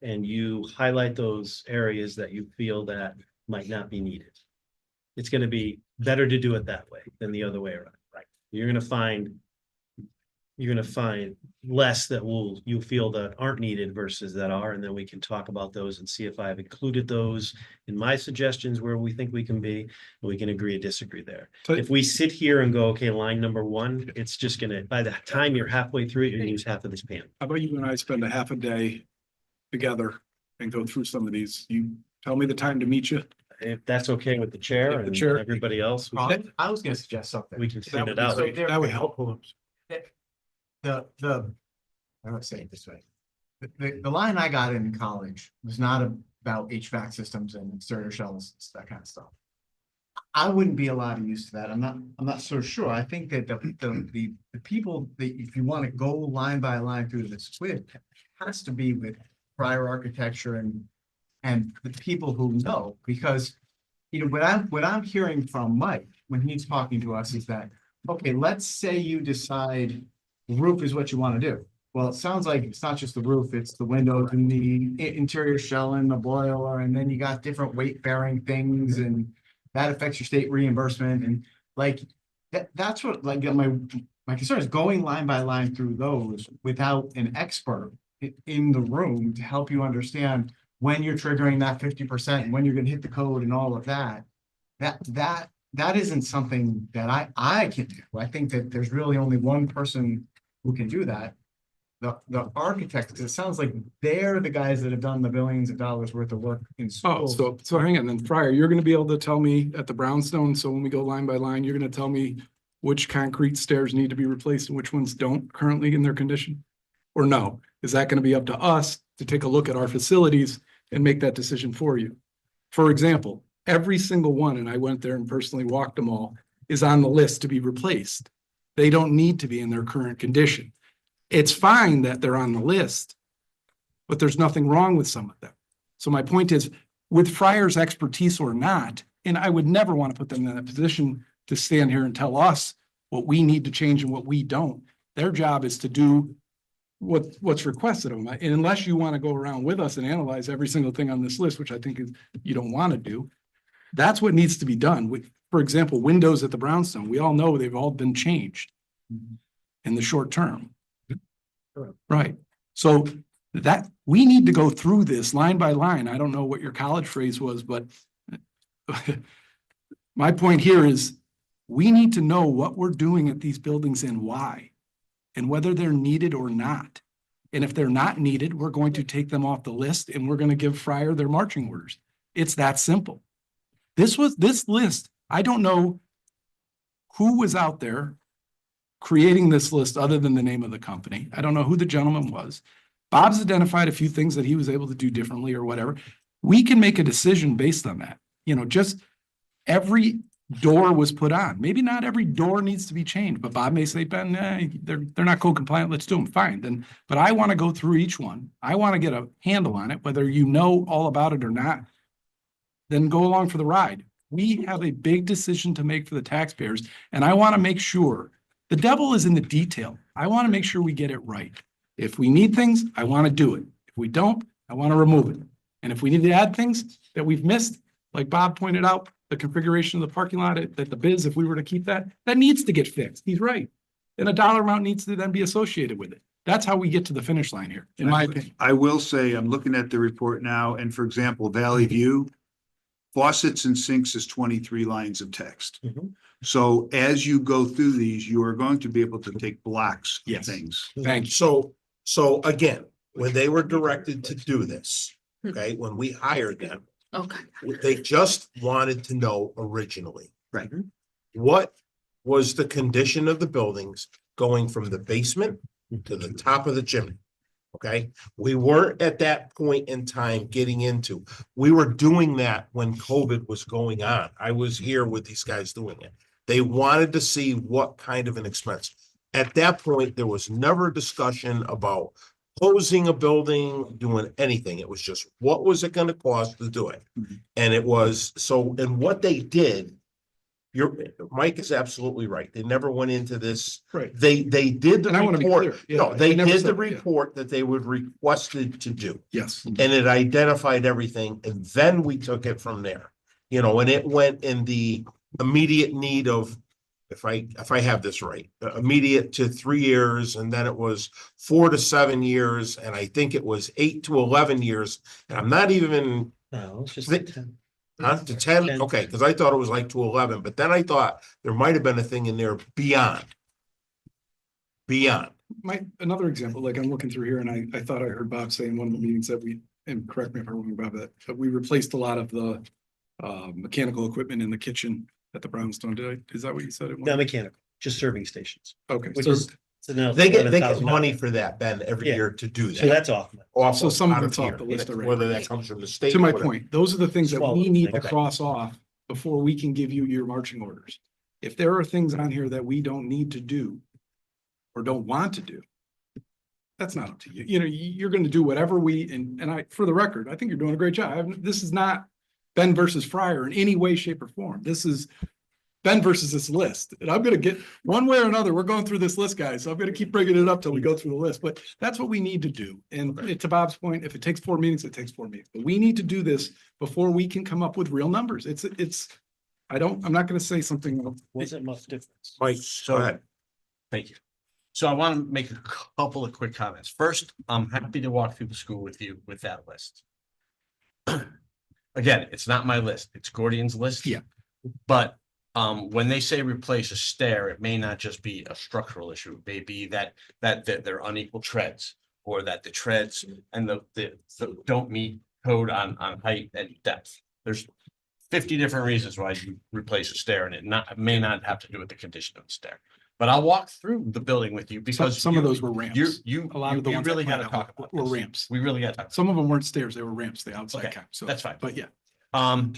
And you highlight those areas that you feel that might not be needed. It's gonna be better to do it that way than the other way around, right? You're gonna find less that you feel that aren't needed versus that are, and then we can talk about those and see if I've included those in my suggestions where we think we can be, and we can agree or disagree there. So- If we sit here and go, okay, line number one, it's just gonna, by the time you're halfway through it, you're gonna use half of this pan. How about you and I spend a half a day together and go through some of these? You tell me the time to meet you. If that's okay with the chair If the and chair- everybody else, I was gonna suggest something. we can That thin would it be out. great. That would help. I don't say it this way. The line I got in college was not about HVAC systems and inserter shells, that kind of stuff. I wouldn't be a lot of use to that. I'm not so sure. I think that the people that if you want to go line by line through this with has to be with prior architecture and the people who know, because you know, what I'm hearing from Mike when he's talking to us is that, okay, let's say you decide the roof is what you want to do. Well, it sounds like it's not just the roof, it's the windows and the interior shell and the boiler, and then you got different weight bearing things and that affects your state reimbursement and like that's what like my concern is going line by line through those without an expert in the room to help you understand when you're triggering that 50% and when you're gonna hit the code and all of that. That isn't something that I can do. I think that there's really only one person who can do that. The architects, it sounds like they're the guys that have done the billions of dollars worth of work in Oh, school. so hang on, then Fryer, you're gonna be able to tell me at the brownstone, so when we go line by line, you're gonna tell me which concrete stairs need to be replaced and which ones don't currently in their condition? Or no, is that gonna be up to us to take a look at our facilities and make that decision for you? For example, every single one, and I went there and personally walked them all, is on the list to be replaced. They don't need to be in their current condition. It's fine that they're on the list, but there's nothing wrong with some of them. So my point is, with Fryer's expertise or not, and I would never want to put them in a position to stand here and tell us what we need to change and what we don't. Their job is to do what's requested of them. And unless you want to go around with us and analyze every single thing on this list, which I think is, you don't want to do, that's what needs to be done. For example, windows at the brownstone, we all know they've all been changed in the short term. Right. So that, we need to go through this line by line. I don't know what your college phrase was, but my point here is we need to know what we're doing at these buildings and why, and whether they're needed or not. And if they're not needed, we're going to take them off the list and we're going to give Fryer their marching orders. It's that simple. This list, I don't know who was out there creating this list other than the name of the company. I don't know who the gentleman was. Bob's identified a few things that he was able to do differently or whatever. We can make a decision based on that. You know, just every door was put on. Maybe not every door needs to be changed, but Bob may say, Ben, they're not code compliant. Let's do them. Fine. Then, but I want to go through each one. I want to get a handle on it, whether you know all about it or not. Then go along for the ride. We have a big decision to make for the taxpayers, and I want to make sure the devil is in the detail. I want to make sure we get it right. If we need things, I want to do it. If we don't, I want to remove it. And if we need to add things that we've missed, like Bob pointed out, the configuration of the parking lot at the biz, if we were to keep that needs to get fixed. He's right. And a dollar amount needs to then be associated with it. That's how we get to the finish line here, in my opinion. I will say, I'm looking at the report now, and for example, Valley View, faucets and sinks is 23 lines of text. Mhm. So as you go through these, you are going to be able to take blocks of Yes. things. Thank you. So again, when they were directed to do this, okay, when we hired them, Okay. they just wanted to know originally. Right. What was the condition of the buildings going from the basement to the top of the chimney? Okay, we weren't at that point in time getting into, we were doing that when COVID was going on. I was here with these guys doing it. They wanted to see what kind of an expense. At that point, there was never a discussion about closing a building, doing anything. It was just, what was it gonna cost to do it? And it was, so, and what they did, Mike is absolutely right. They never went into this. Right. They did the And I want to be report. clear. Yeah, No, I they never did said- the yeah. report that they would requested to do. Yes. And it identified everything, and then we took it from there. You know, and it went in the immediate need of, if I have this right, immediate to 3 years, and then it was 4 to 7 years, and I think it was 8 to 11 years. And I'm not even, No, it's just. Th- 10. to 10, 10. okay, because I thought it was like to 11, but then I thought there might have been a thing in there beyond. Another example, like I'm looking through here and I thought I heard Bob say in one of the meetings that and correct me if I'm wrong about that, but we replaced a lot of the mechanical equipment in the kitchen at the brownstone. Is that what you said? Not mechanical, just serving stations, Okay, which so, is. so now They get $11,000. money for that, Ben, every Yeah. year to do So that. that's off. Also, So some of out it's off here, the list already. whether that comes from the state. to my or whatever. point, those are the things that Swallow we it. need to Okay. cross off before we can give you your marching orders. If there are things on here that we don't need to do or don't want to do, that's not up to you. You know, you're going to do whatever and I, for the record, I think you're doing a great job. This is not Ben versus Fryer in any way, shape or form. This is Ben versus this list. And I'm going to get one way or another. We're going through this list, guys. So I'm going to keep bringing it up till we go through the list, but that's what we need to do. And to Bob's point, if it takes 4 meetings, it takes 4 meetings, but we need to do this before we can come up with real numbers. I'm not going to say something. Wasn't much difference. Mike, go ahead. Thank you. So I want to make a couple of quick comments. First, I'm happy to walk through the school with you with that list. Again, it's not my list, it's Gordian's list. Yeah. But when they say replace a stair, it may not just be a structural issue. It may be that they're unequal treads, or that the treads and the don't meet code on height and depth. There's 50 different reasons why you replace a stair, and it may not have to do with the condition of the stair. But I'll walk through the building with you because Some of those were ramps. You A lot of the ones really I got to pointed out talk about were this. ramps. We really got to talk. Some of them weren't stairs, they were ramps, the outside Okay, cap. So that's fine. But yeah,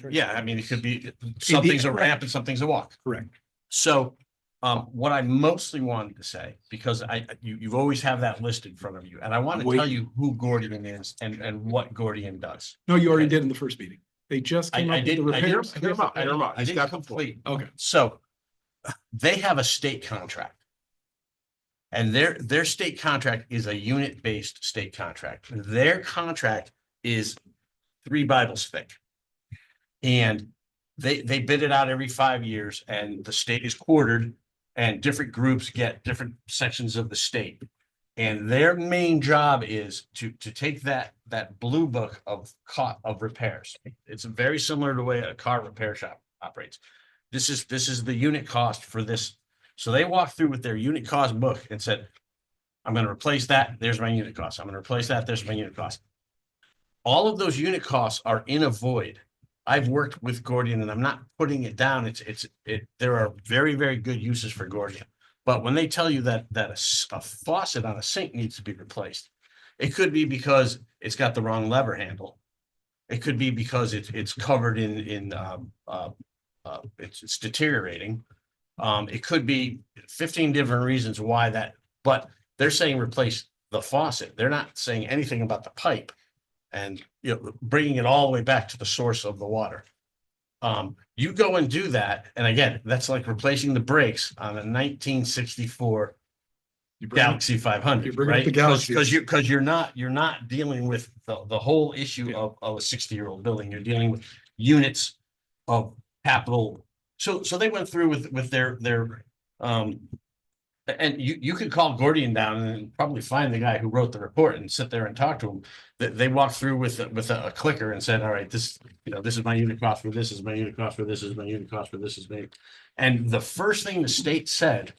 Yeah, I mean, it could be, something's a ramp and something's a walk. correct. So, what I mostly wanted to say, because you've always have that list in front of you, and I want to Wait. tell you who Gordian is and what Gordian does. No, you already Okay. did in the first meeting. They just came I up with the didn't, repairs. I didn't He's got the complete. Okay. So, they have a state contract. And their state contract is a unit-based state contract. Their contract is 3 Bibles thick. And they bid it out every 5 years, and the state is quartered, and different groups get different sections of the state. And their main job is to take that blue book of repairs. It's very similar to the way a car repair shop operates. This is the unit cost for this. So they walked through with their unit cost book and said, I'm going to replace that. There's my unit cost. I'm going to replace that. There's my unit cost. All of those unit costs are in a void. I've worked with Gordian, and I'm not putting it down. There are very, very good uses for Gordian. But when they tell you that a faucet on a sink needs to be replaced, it could be because it's got the wrong lever handle. It could be because it's covered in it's deteriorating. It could be 15 different reasons why that, but they're saying replace the faucet. They're not saying anything about the pipe and, you know, bringing it all the way back to the source of the water. You go and do that, and again, that's like replacing the brakes on a 1964 Galaxy 500, right? Because you're not dealing with the whole issue of a 60-year-old building. You're dealing with units of capital. So they went through with their and you could call Gordian down and probably find the guy who wrote the report and sit there and talk to him. They walked through with a clicker and said, all right, this is my unit cost for this, is my unit cost for this, is my unit cost for this, is my. And the first thing the state said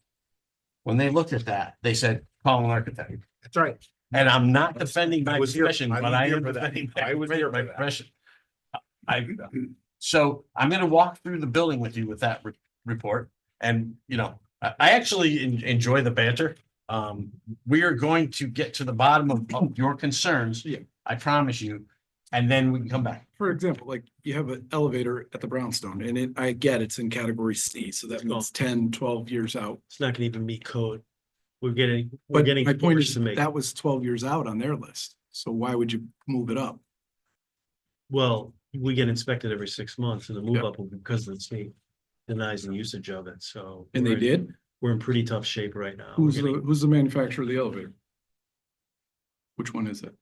when they looked at that, they said, call an architect. That's right. And I'm not defending my was here. profession, I but was I here am for that. defending I was here my for that. profession. So I'm gonna walk through the building with you with that report. And, you know, I actually enjoy the banter. We are going to get to the bottom of your concerns. Yeah. I promise you, and then we can come back. For example, like you have an elevator at the Brownstone and I get it's in category C, so that means 10, 12 years out. It's not gonna even meet code. We're getting But my point orders is to make. that was 12 years out on their list. So why would you move it up? Well, we get inspected every 6 months, and the move Yep. up will be because the state denies the usage of it, so. And they did? We're in pretty tough shape right now. We're Who's getting the manufacturer of the elevator? Which one is it?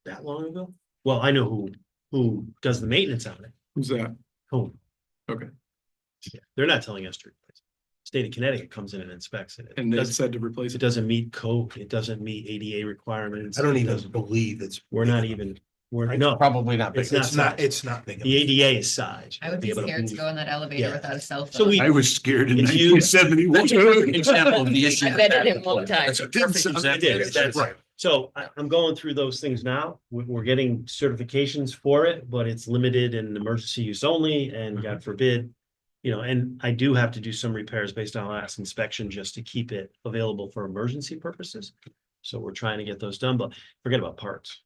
that long ago? Well, I know who does the maintenance on it. Who's that? Who? Okay. Yeah, they're not telling us to replace it. State of Connecticut comes in and inspects it. And they Doesn't- said to replace It it. doesn't meet code. It doesn't meet ADA requirements. I don't It even doesn't- believe it's. We're not even, no, Probably not big. It's not. It's not, it's not big. the ADA is size. I would be able to scared to move. go in that elevator Yeah. without a cell So phone. we, I was scared in If you- 1971. That's a perfect example of the issue. I bet it didn't one time. That's a perfect example. It is, that's Right. So I'm going through those things now. We're getting certifications for it, but it's limited and emergency use only, and God forbid. You know, and I do have to do some repairs based on last inspection just to keep it available for emergency purposes. So we're trying to get those done, but forget about parts.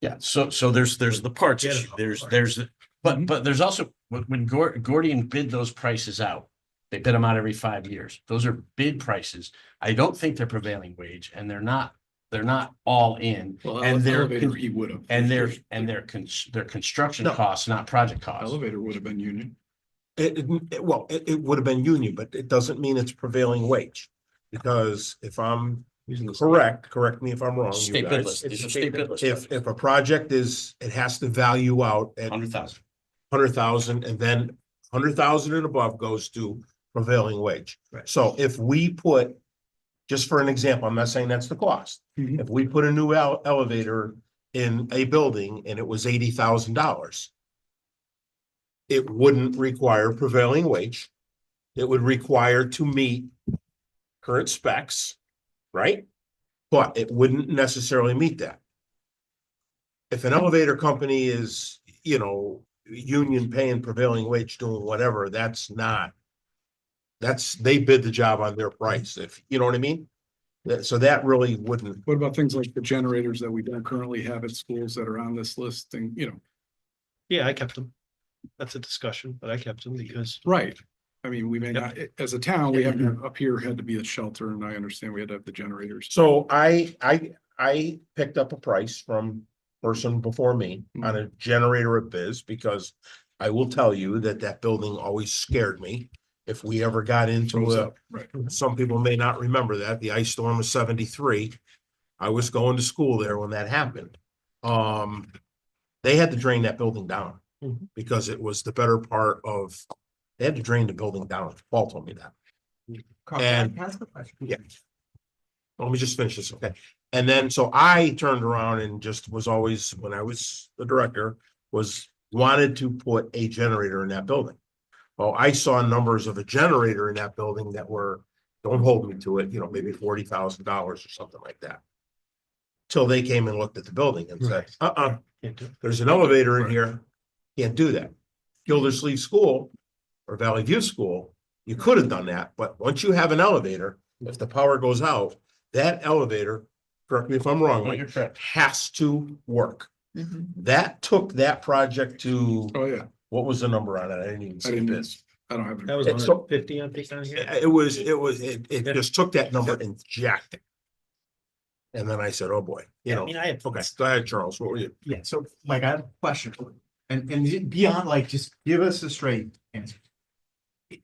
Yeah, so there's the parts Forget issue. about There's, parts. but there's also, when Gordian bid those prices out, they bid them out every 5 years. Those are bid prices. I don't think they're prevailing wage, and they're not all in. Well, And they're, elevator, he would have. and their construction No. costs, not project costs. Elevator would have been union. It would have been union, but it doesn't mean it's prevailing wage. Because if I'm correct me if I'm wrong, you State bid guys. list. These are state bid lists. If a project it has to value out at 100,000. 100,000 and then 100,000 and above goes to prevailing wage. Right. So if we put, just for an example, I'm not saying that's the cost. Mhm. If we put a new elevator in a building and it was $80,000, it wouldn't require prevailing wage. It would require to meet current specs, right? But it wouldn't necessarily meet that. If an elevator company is, union paying prevailing wage doing whatever, they bid the job on their price, if, you know what I mean? So that really wouldn't, What about things like the generators that we don't currently have at schools that are on this list and, Yeah, I kept them. That's a discussion, but I kept them because right. I mean, we may not, as a town, we have up here had to be a shelter and I understand we had to have the generators. so I picked up a price from person before me on a generator at Biz, because I will tell you that building always scared me. if we ever got into Froze a, up, right. some people may not remember that, the ice storm of 73. I was going to school there when that happened. They had to drain that building down Mhm. because it was the better part of, they had to drain the building down. Paul told me that. Carl, And- can I ask a question? Yeah. Let me just finish this, okay? And then, so I turned around and just was always, when I was the director, was wanted to put a generator in that building. Well, I saw numbers of a generator in that building that were, don't hold me to it, you know, maybe $40,000 or something like that. Till they came and looked at the building and said, Can't do it. there's an elevator in here. Can't do that. Gildersleeve School or Valley View School, you could have done that, but once you have an elevator, if the power goes out, that elevator, correct me if I'm wrong, No, Mike, you're correct. has to work. That took that project to, Oh, yeah. what was the number on it? I didn't even I see didn't, this. I don't have it. That was It's so- 150 on piece on here. It just took that number and jacked it. And then I said, oh boy, you Yeah, I know, mean, I had. okay, go ahead, Charles, what were you? Yeah, so Mike, I have a question for you. And beyond, like, just give us a straight answer.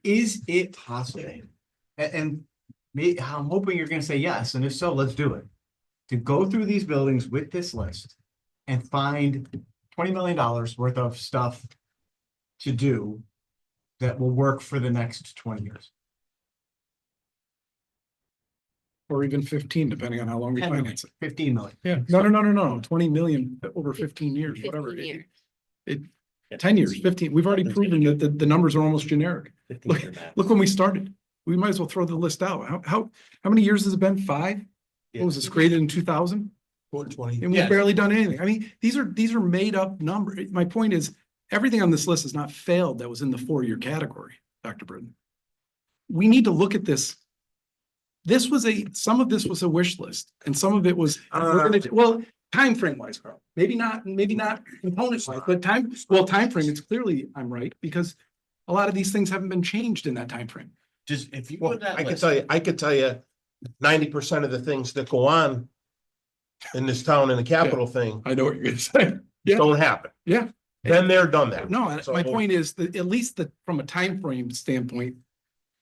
Is it possible? And I'm hoping you're gonna say yes, and if so, let's do it. To go through these buildings with this list and find $20 million worth of stuff to do that will work for the next 20 years. Or even 15, depending on how long we 10 finance it. 15 million. Yeah, no, 20 million over 15 years, whatever. 15 years. It, 10 years, 15, we've already proven that the numbers are almost generic. 15 Look, year max. look when we started. We might as well throw the list out. How many years has it been? 5? What was this created in 2000? 420. And we've barely done anything. I mean, these are made up numbers. My point is, everything on this list has not failed that was in the 4-year category, Dr. Britton. We need to look at this. Some of this was a wish list and some of it was, time frame wise, Carl, maybe not component wise, but time frame, it's clearly I'm right because a lot of these things haven't been changed in that time frame. Just if you Well, put that I list. could tell you 90% of the things that go on in this town and the capital thing I know what you're gonna say. Yeah. don't happen. Yeah. Then they're done that. No, So- my point is that at least from a time frame standpoint,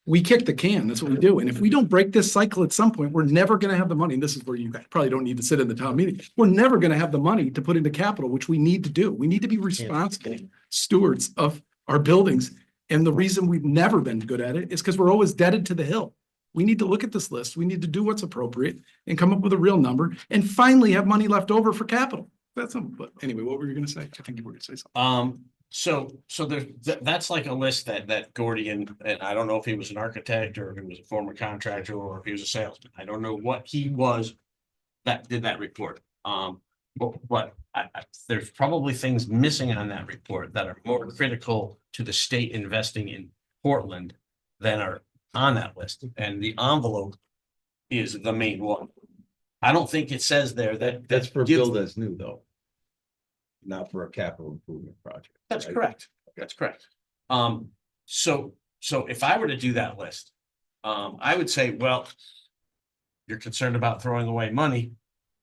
we kick the can. That's what we do. And if we don't break this cycle at some point, we're never going to have the money. And this is where you guys probably don't need to sit in the town meeting. We're never going to have the money to put into capital, which we need to do. We need to be responsible stewards of our buildings. And the reason we've never been good at it is because we're always deaded to the hill. We need to look at this list. We need to do what's appropriate and come up with a real number and finally have money left over for capital. That's something. But anyway, what were you going to say? I think you were going to say something. So that's like a list that Gordian, and I don't know if he was an architect or if he was a former contractor or if he was a salesman. I don't know what he was that did that report. But there's probably things missing on that report that are more critical to the state investing in Portland than are on that list. And the envelope is the main one. I don't think it says there that. That's for gives- build as new though. Not for a capital improvement project. That's right? correct. That's correct. So if I were to do that list, I would say, well, you're concerned about throwing away money.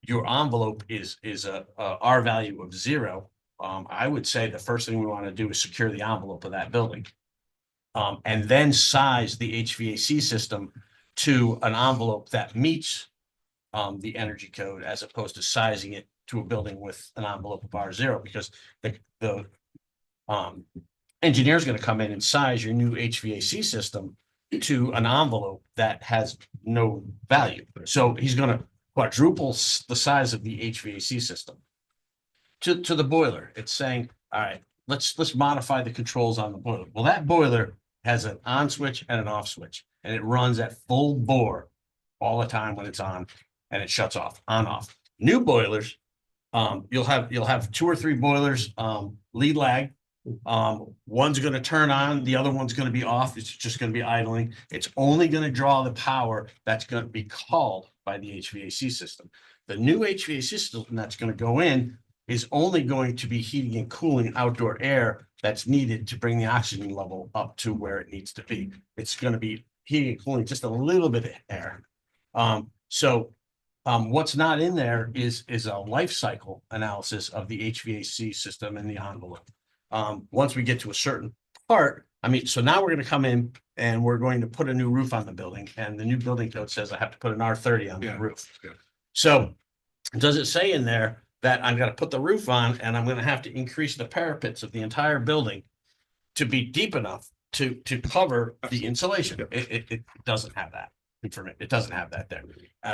Your envelope is a R value of 0. I would say the first thing we want to do is secure the envelope of that building. And then size the HVAC system to an envelope that meets the energy code as opposed to sizing it to a building with an envelope of R0, because the engineer is going to come in and size your new HVAC system to an envelope that has no value. So he's going to quadruple the size of the HVAC system. To the boiler, it's saying, all right, let's modify the controls on the boiler. Well, that boiler has an on switch and an off switch, and it runs at full bore all the time when it's on, and it shuts off, on off. New boilers, you'll have 2 or 3 boilers, lead lag. One's going to turn on, the other one's going to be off. It's just going to be idling. It's only going to draw the power that's going to be called by the HVAC system. The new HVAC system that's going to go in is only going to be heating and cooling outdoor air that's needed to bring the oxygen level up to where it needs to be. It's going to be heating and cooling just a little bit of air. What's not in there is a life cycle analysis of the HVAC system and the envelope. Once we get to a certain part, I mean, so now we're gonna come in and we're going to put a new roof on the building, and the new building code says I have to put an R30 on the Yeah, roof. yeah. So does it say in there that I'm gonna put the roof on and I'm gonna have to increase the parapets of the entire building to be deep enough to cover the insulation? It doesn't have that information. It doesn't have that there.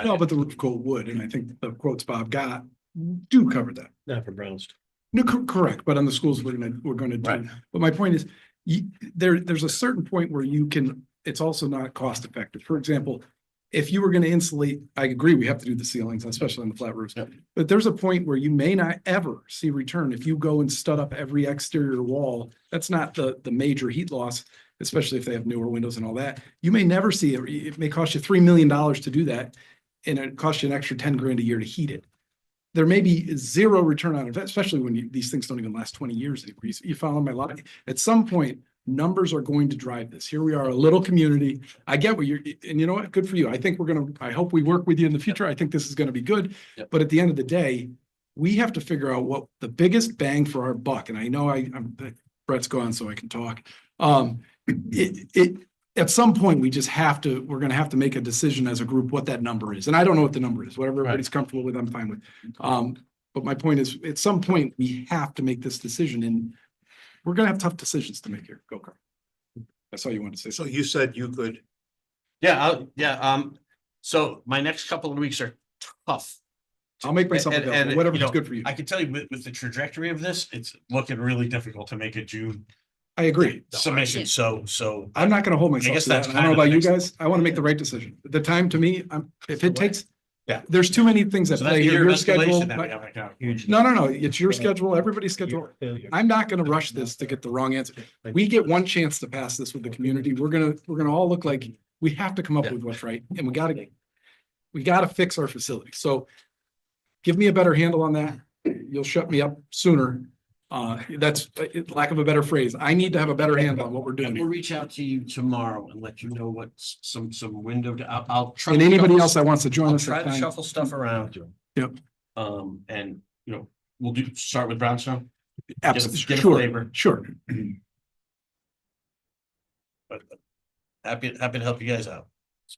No, but the roof quote would, and I think the quotes Bob got do cover that. Not for Brownstone. No, correct, but on the schools, we're gonna Right. do, but my point is, there's a certain point where you can, it's also not cost effective. For example, if you were gonna insulate, I agree, we have to do the ceilings, especially on the flat roofs. But there's a point where you may not ever see return if you go and stud up every exterior wall. That's not the major heat loss, especially if they have newer windows and all that. You may never see it. It may cost you $3 million to do that, and it costs you an extra 10 grand a year to heat it. There may be zero return on investment, especially when these things don't even last 20 years anymore. You follow my logic? At some point, numbers are going to drive this. Here we are, a little community. I get what you're, and you know what? Good for you. I think I hope we work with you in the future. I think this is gonna be good. Yep. But at the end of the day, we have to figure out what the biggest bang for our buck, and I know Brett's gone, so I can talk. At some point, we're gonna have to make a decision as a group what that number is. And I don't know what the number is. Whatever everybody's comfortable with, I'm fine with. But my point is, at some point, we have to make this decision, and we're gonna have tough decisions to make here. Go, Carl. That's all you want to say. So you said you could, So my next couple of weeks are tough. I'll make myself And- available, and, whatever's you know, good for you. I can tell you with the trajectory of this, it's looking really difficult to make a June I agree. submission, so. I'm not gonna hold myself guess to that. that's I don't know kind of about you the guys. I want to make the right decision. The time to me, if it takes. Yeah. There's too many things that So that's play here. your Your schedule. escalation that we have right now. Huge. No, it's your schedule, everybody's schedule. I'm not gonna rush this to get the wrong answer. We get one chance to pass this with the community. We're gonna all look like, we have to come up with what's right, and we gotta fix our facility. So give me a better handle on that. You'll shut me up sooner. That's lack of a better phrase. I need to have a better handle on what we're doing We'll here. reach out to you tomorrow and let you know what some window, I'll try. And to anybody shuffle- else that wants to join I'll us. try at to time. shuffle stuff around. Yep. And, we'll start with Brownstone. Absolutely, get a sure, flavor. sure. But happy to help you guys out.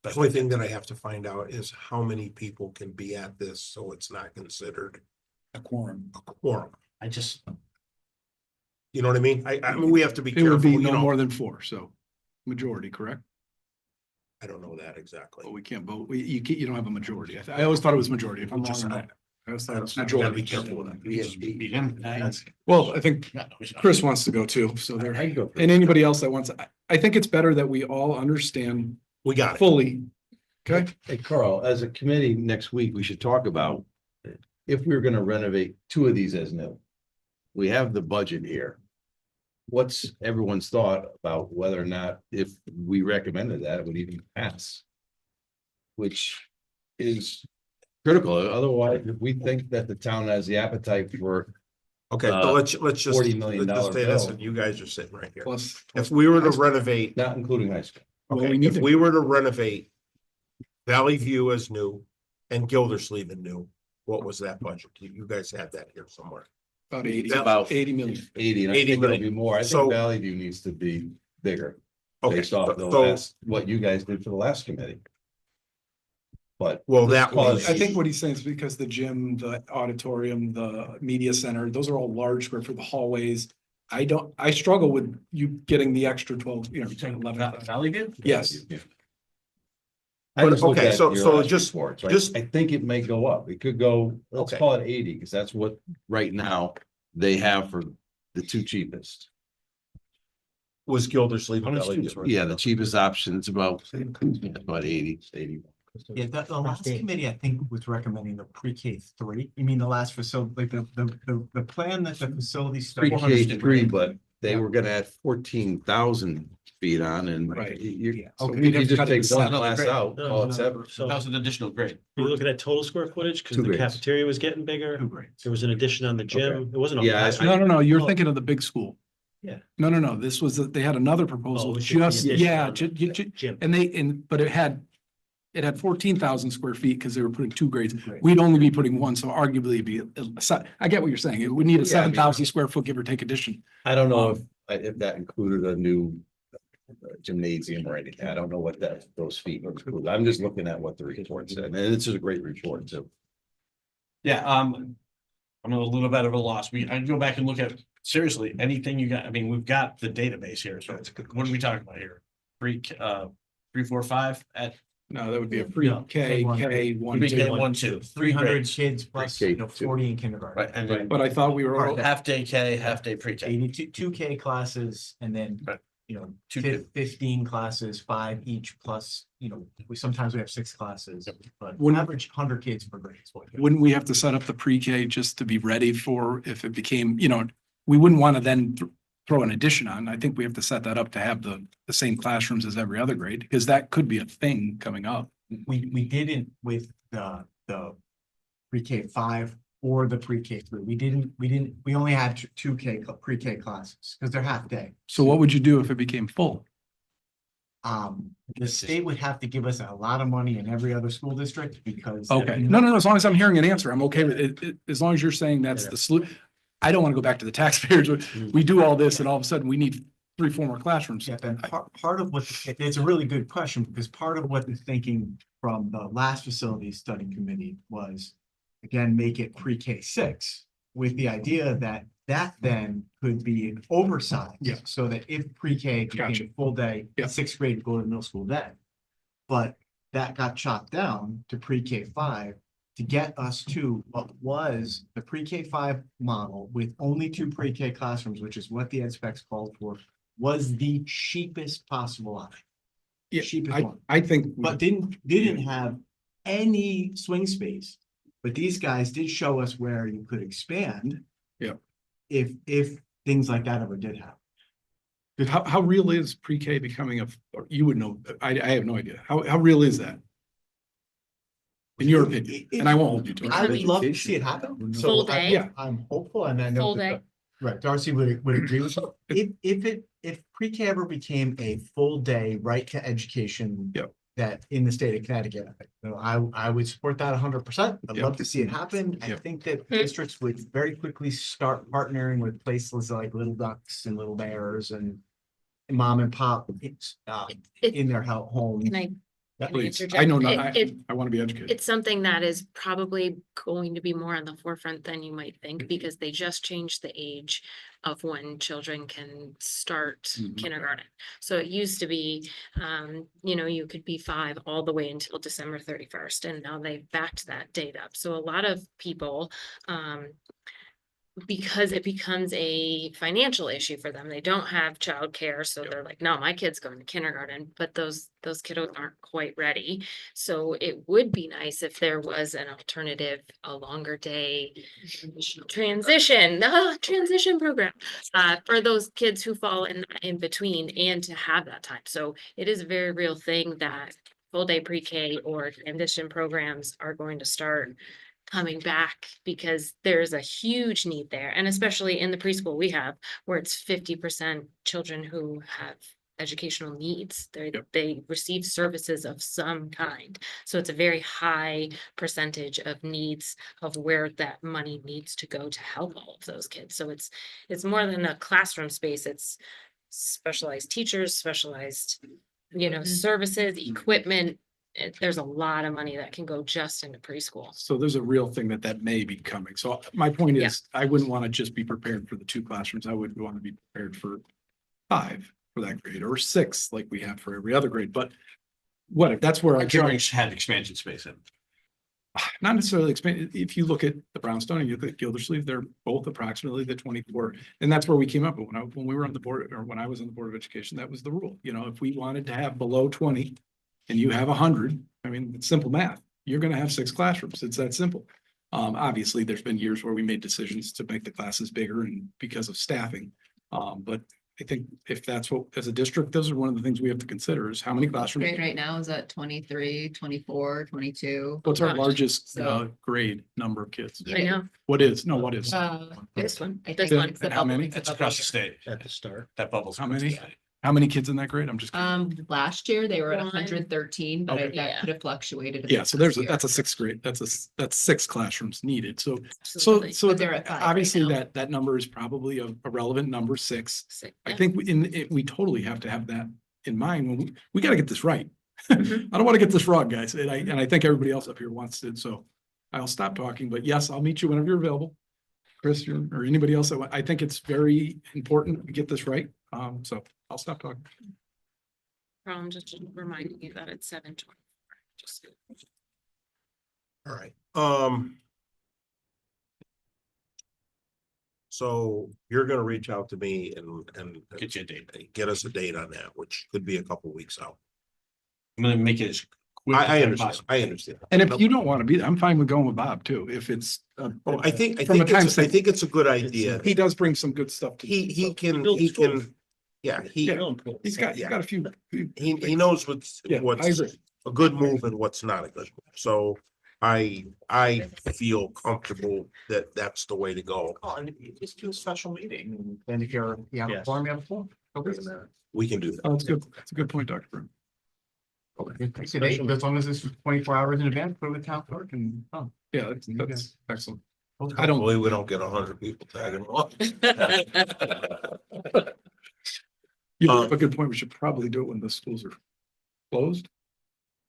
the only thing that I have to find out is how many people can be at this, so it's not considered A quorum. a quorum. I just, You know what I mean? I mean, we have to be It careful, would be you no know, more than 4, so majority, correct? I don't know that exactly. Well, we can't vote. You don't have a majority. I always thought it was majority. If I'm wrong or not. I always thought it was You gotta be majority. careful with that. beat him. Well, I think No, he's not. Chris wants to go too, so there, I go. and anybody else that wants, I think it's better that we all understand We got it. fully. Okay, Hey, Carl, as a committee next week, we should talk about if we were gonna renovate 2 of these as new. We have the budget here. What's everyone's thought about whether or not, if we recommended that, it would even pass? Which is critical. Otherwise, if we think that the town has the appetite for Okay, so let's just. $40 million let's just say this, bill. and you guys are sitting right here. plus. If we were to renovate, not including high school. Well, we okay, need if to- we were to renovate Valley View as new and Gildersleeve as new, what was that budget? You guys had that here somewhere. About 80, That- about 80 million. 80, and I 80 think it'll million. be more. I So- think Valley View needs to be bigger. Okay, Based off the so, last, what you guys did for the last committee. But. well, let's that call it was, I think what he's saying is because the gym, the auditorium, the media center, those are all large square for the hallways. I struggle with you getting the extra 12, 11. Valley View? Yes. I just look Okay, at so- your so last just- reports, right? just- I think it may go up. It could go, let's Okay. call it 80, because that's what right now they have for the 2 cheapest. was Gildersleeve How and many Valley students View. were Yeah, the cheapest option is about 80. Yeah, the last committee, I think, was recommending the pre-K 3. You mean the last facility, like the plan that the facility. study- Pre-K 3, but they were gonna add 14,000 feet on and Right. you, Yeah. so So we we'd have could to just cut it take to one 7. class out, call it 7. So That was an additional grade. you're looking at total square footage, because 2 the grades. cafeteria was getting bigger. Two grades. There was an addition on the gym. It wasn't. a- Yeah, No, you're Oh. thinking of the big school. Yeah. No, this was, they had another Oh, proposal, it was just the just, addition yeah, on the Gym. but it had 14,000 square feet because they were putting 2 grades. We'd only be putting 1, so arguably it'd be, I get what you're saying. It would need a Yeah, I mean- 7,000 square foot give or take addition. I don't know if if that included a new gymnasium or anything. I don't know what those feet would include. I'm just looking at what the report said, and this is a great report too. Yeah, I'm a little bit of a loss. I go back and look at, seriously, anything you got, I mean, we've got the database here, so what are we talking about here? 3, 4, 5 at No, that would be a pre-K, K, one, pre-K, two. 1, 2, 3 300 grades. kids plus, Pre-K, you know, two. 40 in kindergarten. Right, and then But I thought we were all, half day K, half day pre-K. 82 K classes and then, Right. you know, 2 15 classes, 5 each plus, you know, sometimes we have 6 classes, but Wouldn't- average 100 kids per grade. Is what we do. wouldn't we have to set up the pre-K just to be ready for if it became, you know, we wouldn't want to then throw an addition on. I think we have to set that up to have the same classrooms as every other grade, because that could be a thing coming up. We didn't with the pre-K 5 or the pre-K 3. We only had 2 pre-K classes because they're half day. So what would you do if it became full? The state would have to give us a lot of money in every other school district because. Okay, no, as long as I'm hearing an answer, I'm okay with it. As long as you're saying that's the solution. I don't want to go back to the taxpayers. We do all this and all of a sudden we need 3, 4 more classrooms. Yeah, then part of what, it's a really good question, because part of what the thinking from the last facility study committee was, again, make it pre-K 6 with the idea that then could be oversized. Yeah. So that if pre-K Gotcha. became full day, Yeah. 6th grade would go to middle school day. But that got chopped down to pre-K 5 to get us to what was the pre-K 5 model with only 2 pre-K classrooms, which is what the ed specs called for, was the cheapest possible option. Yeah, Cheapest one. I think. But didn't have any swing space. But these guys did show us where you could expand. Yeah. If things like that ever did happen. How real is pre-K becoming or you would know, I have no idea. How real is that? In your opinion, and I won't hold you to it. I would love to see it happen. So Full day? Yeah. I'm hopeful, and I know. Full that day? Right, Darcy would agree with you. If pre-K ever became a full day right to education. Yep. That in the state of Connecticut, I would support that 100%. I'd Yep. love to see it happen. I Yep. think that Hmm. districts would very quickly start partnering with places like Little Ducks and Little Bears and mom and pop It- in their home. Can I Please, interject? I know, It- I want to be educated. It's something that is probably going to be more on the forefront than you might Mm-hmm. think, because they just changed the age of when children can start Mhm. kindergarten. So it used to be, you know, you could be 5 all the way until December 31st, and now they've backed that date up. So a lot of people, because it becomes a financial issue for them, they don't have childcare, so they're like, no, my kid's going to kindergarten, but those kiddos aren't quite ready. So it would be nice if there was an alternative, a longer day transition program for those kids who fall in between, and to have that time. So it is a very real thing that full day pre-K or transition programs are going to start coming back, because there's a huge need there. And especially in the preschool we have, where it's 50% children who have educational needs. They receive services of some kind. So it's a very high percentage of needs of where that money needs to go to help all of those kids. So it's more than a classroom space. It's specialized teachers, specialized, you know, services, equipment. There's a lot of money that can go just into preschool. So there's a real thing that may be coming. So my point Yeah. is, I wouldn't want to just be prepared for the 2 classrooms. I would want to be prepared for 5 for that grade, or 6 like we have for every other grade. But what if that's where I Sure, can, had expansion space in. not necessarily expand. If you look at the Brownstone and you look at Gildersleeve, they're both approximately the 24. And that's where we came up with when we were on the board, or when I was on the Board of Education, that was the rule. You know, if we wanted to have below 20 and you have 100, I mean, it's simple math. You're going to have 6 classrooms. It's that simple. Obviously, there's been years where we made decisions to make the classes bigger and because of staffing. But I think if that's what, as a district, those are one of the things we have to consider is how many classrooms. Grade right now is at 23, 24, 22. What's our Gosh. largest So- grade number of kids? I know. What is? No, what is? This one. I This think one. it's the And how many? bubble. It's across the state. At the start. That bubbles. How many? How many kids in that grade? I'm just kidding. Last year they were at One. 113, but Okay. that Yeah. could have fluctuated. a Yeah, bit so this year. that's a sixth grade. That's 6 classrooms needed. So Absolutely. But they're at 5 right obviously now. that number is probably a relevant number, 6. Sick, I yeah. think we totally have to have that in mind when we gotta get this right. Mhm. I don't want to get this wrong, guys. And I think everybody else up here wants it. So I'll stop talking, but yes, I'll meet you whenever you're available. Chris, or anybody else. I think it's very important we get this right. So I'll stop talking. Problem, just reminding you that it's 7:24. Just. All right, so you're gonna reach out to me and Get you a date. get us a date on that, which could be a couple weeks out. I'm gonna make it as quick. I as understand, possible. I understand. And if you don't want to be there, I'm fine with going with Bob too. If it's. Oh, I think From a time I think it's a good idea. He does bring some good stuff to. He can, yeah, He's got a few. he knows what's, Yeah, I what's agree. a good move and what's not a good move. So I feel comfortable that that's the way to go. Oh, and just do a special meeting, and if you have a Yes. form, you have a form. Okay. We can do that. Oh, that's good. That's a good point, Dr. Brown. Pick a date, as long as it's 24 hours in advance, put it with town clerk and, oh. Yeah, that's excellent. I don't- Hopefully we don't get 100 people tagging along. You have a good point. We should probably do it when the schools are closed.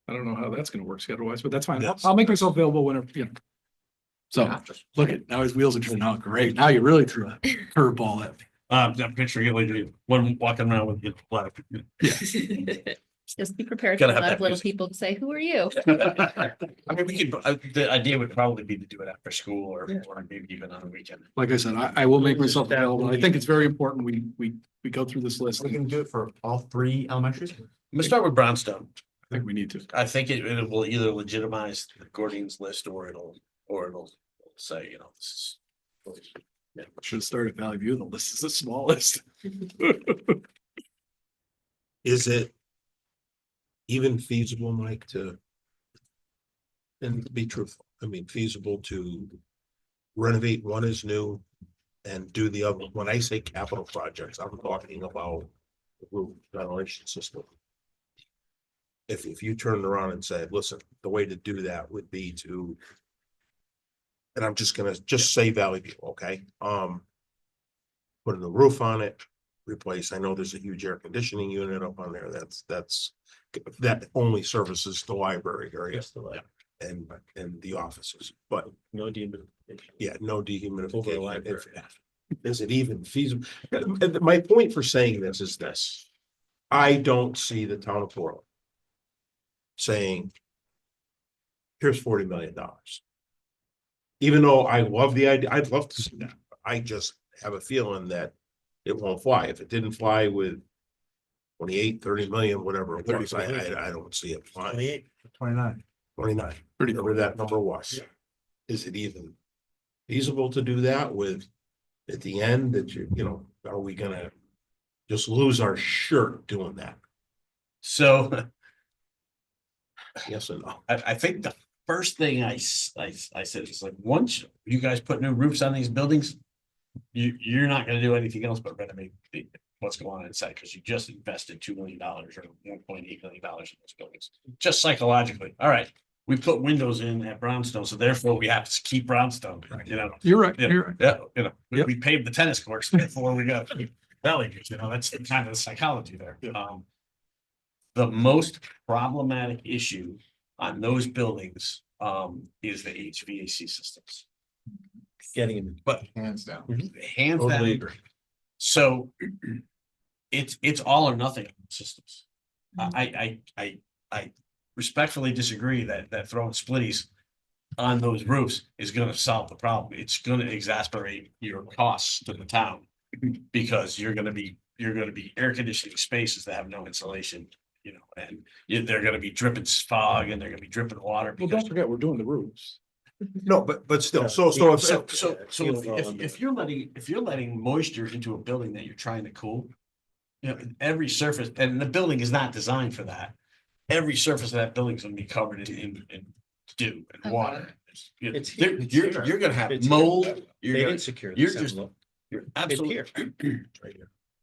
I don't know how that's gonna work schedule wise, but that's fine. I'll make myself available whenever, you know. So, look at, now his wheels are turning out great. Now you really threw a curveball at me. I'm picturing it like one walking around with the black. Just be prepared for Gotta a have lot that of little music. people to say, who are you? I mean, we could, the idea would probably be to do it after school or maybe even on a weekend. Like I said, I will make myself available. I think it's very important we go through this list. We can do it for all 3 elementaries. I'm gonna start with Brownstone. I think we need to. I think it will either legitimize the Gordian's list or it'll say, you know, this is. Yeah. Should have started Valley View. The list is the smallest. Is it even feasible, Mike, to, and to be truthful, I mean, feasible to renovate one is new and do the other? When I say capital projects, I'm talking about the roof ventilation system. If you turned around and said, listen, the way to do that would be to, and I'm just gonna say Valley View, okay? Put a new roof on it, replace, I know there's a huge air conditioning unit up on there, that only services the library area and the offices, but No dehumidification. yeah, no Over the dehumidification. library. Is it even feasible? And my point for saying this is this. I don't see the town of Portland saying, here's $40 million. Even though I love the idea, I'd love to see that. I just have a feeling that it won't fly. If it didn't fly with 28, 30 million, whatever it was, I don't see it flying. 28. 29. 29, whatever that number was. Is it even feasible to do that with, at the end, that you know, are we gonna just lose our shirt doing that? So Yes or no? I think the first thing I said is like, once you guys put new roofs on these buildings, you're not gonna do anything else but renovate what's going on inside, because you just invested $2 million or $1.8 million in those buildings. Just psychologically, all right, we put windows in at Brownstone, so therefore we have to keep Brownstone, you know? You're right. Yeah, You're right. yeah, you know, Yep. we paved the tennis courts before we got Valley View, you know, that's the kind of the psychology there. The most problematic issue on those buildings, is the HVAC systems. Getting in. But Hands down. hands Totally down, agree. so it's all or nothing systems. I respectfully disagree that throwing splitties on those roofs is gonna solve the problem. It's gonna exasperate your costs to the town. Because you're gonna be air conditioning spaces that have no insulation, you know, and they're gonna be dripping fog and they're gonna be dripping water. Well, because don't forget, we're doing the roofs. No, but still, So if if you're letting moisture into a building that you're trying to cool. You know, every surface, and the building is not designed for that. Every surface of that building is gonna be covered in dew and water. You're gonna have It's mold. They You're gonna, didn't secure. you're this just- envelope. you're It's absolutely. here.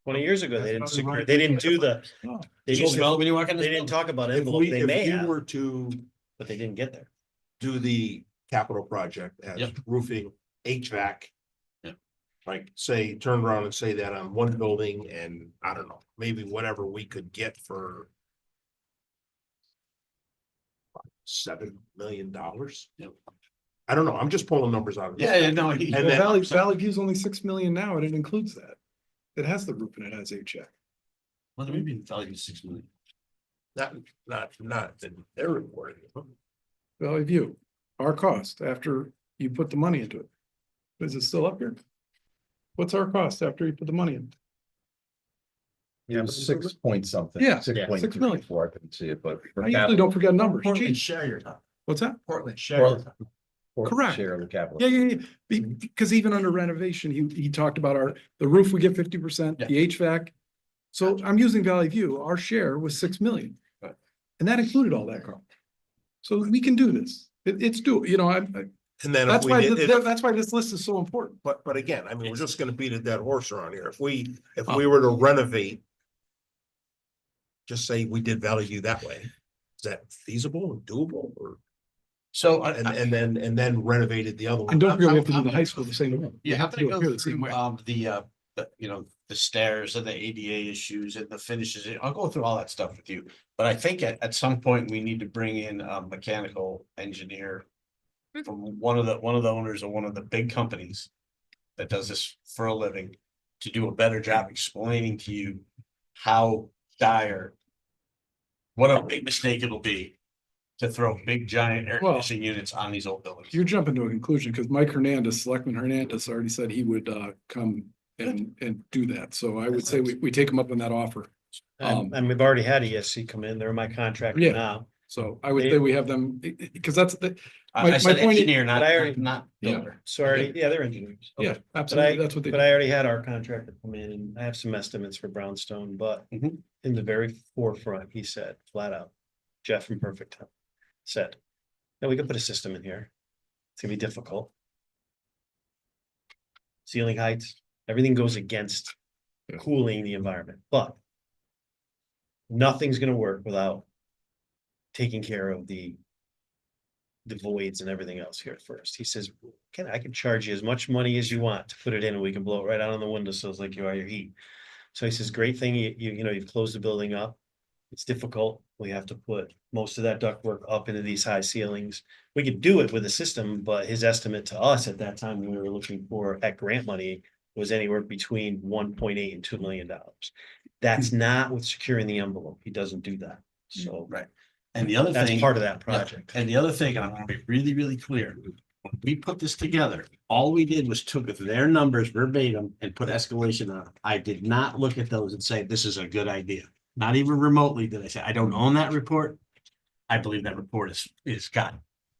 20 years ago, they didn't That's secure, right. they didn't do the, Oh. they Did you just, smell it when you walk in they this didn't building? talk about If envelope, we, they if may we have, were to but they didn't get there. do the capital project as Yep. roofing, HVAC. Yep. Like say, turn around and say that on one building and I don't know, maybe whatever we could get for $7 million. Yep. I don't know, I'm just pulling numbers out. of Yeah, this. yeah, no, And Well, then- Valley View's only 6 million now, and it includes that. It has the roof and it has HVAC. What do we mean value 6 million? Not in their report. Valley View, our cost after you put the money into it. Is it still up here? What's our cost after you put the money in? It was 6 point something. Yeah, 6 million. I couldn't see it, but. for I usually capital- don't forget numbers. Portland Gee, share your top. what's that? Portland share. Portland. Correct. Share of the capital. Yeah. Because even under renovation, he talked about the roof, we get 50%, the HVAC. So I'm using Valley View, our share was 6 million. Right. And that included all that, Carl. So we can do this. It's And then if that's we why, did, that's why this list is so important. but again, I mean, we're just gonna beat a dead horse around here. If we Oh. were to renovate. Just say we did Valley View that way. Is that feasible and doable or? So, And then renovated the other one? And don't forget, we have to do the high school the same way. We yeah, I'm have to do gonna it here go the same through, way. you know, the stairs and the ADA issues and the finishes. I'll go through all that stuff with you. But I think at some point, we need to bring in a mechanical engineer from one of the owners of one of the big companies that does this for a living, to do a better job explaining to you how dire, what a big mistake it'll be to throw big giant air Well, conditioning units on these old buildings. You're jumping to a conclusion because Mike Hernandez, Selectman Hernandez already said he would come and do that. So I would say we take him up on that offer. And we've already had ESC come in, they're my contractor Yeah. now. So I would say we have them, because that's the, I my said point is- engineer, not, But I already- not Yeah. builder. So already, yeah, they're engineers. yeah, But absolutely. That's what they but do. I already had our contractor come in and I have some estimates for Brownstone, but Mhm. in the very forefront, he said flat out, Jeff from Perfect Town said, no, we can put a system in here. It's gonna be difficult. Ceiling heights, everything goes against Yeah. cooling the environment, but nothing's gonna work without taking care of the voids and everything else here first. He says, I can charge you as much money as you want to put it in and we can blow it right out on the windowsills like you are your heat. So he says, great thing, you've closed the building up. It's difficult. We have to put most of that ductwork up into these high ceilings. We could do it with a system, but his estimate to us at that time when we were looking for at grant money was anywhere between 1.8 and $2 million. That's not with securing the envelope. He doesn't do that. So Right. And the other that's thing. part of that Yeah, project. and the other thing, and I want to be really, really clear, when we put this together, all we did was took their numbers verbatim and put escalation on it. I did not look at those and say, this is a good idea. Not even remotely did I say, I don't own that report. I believe that report is got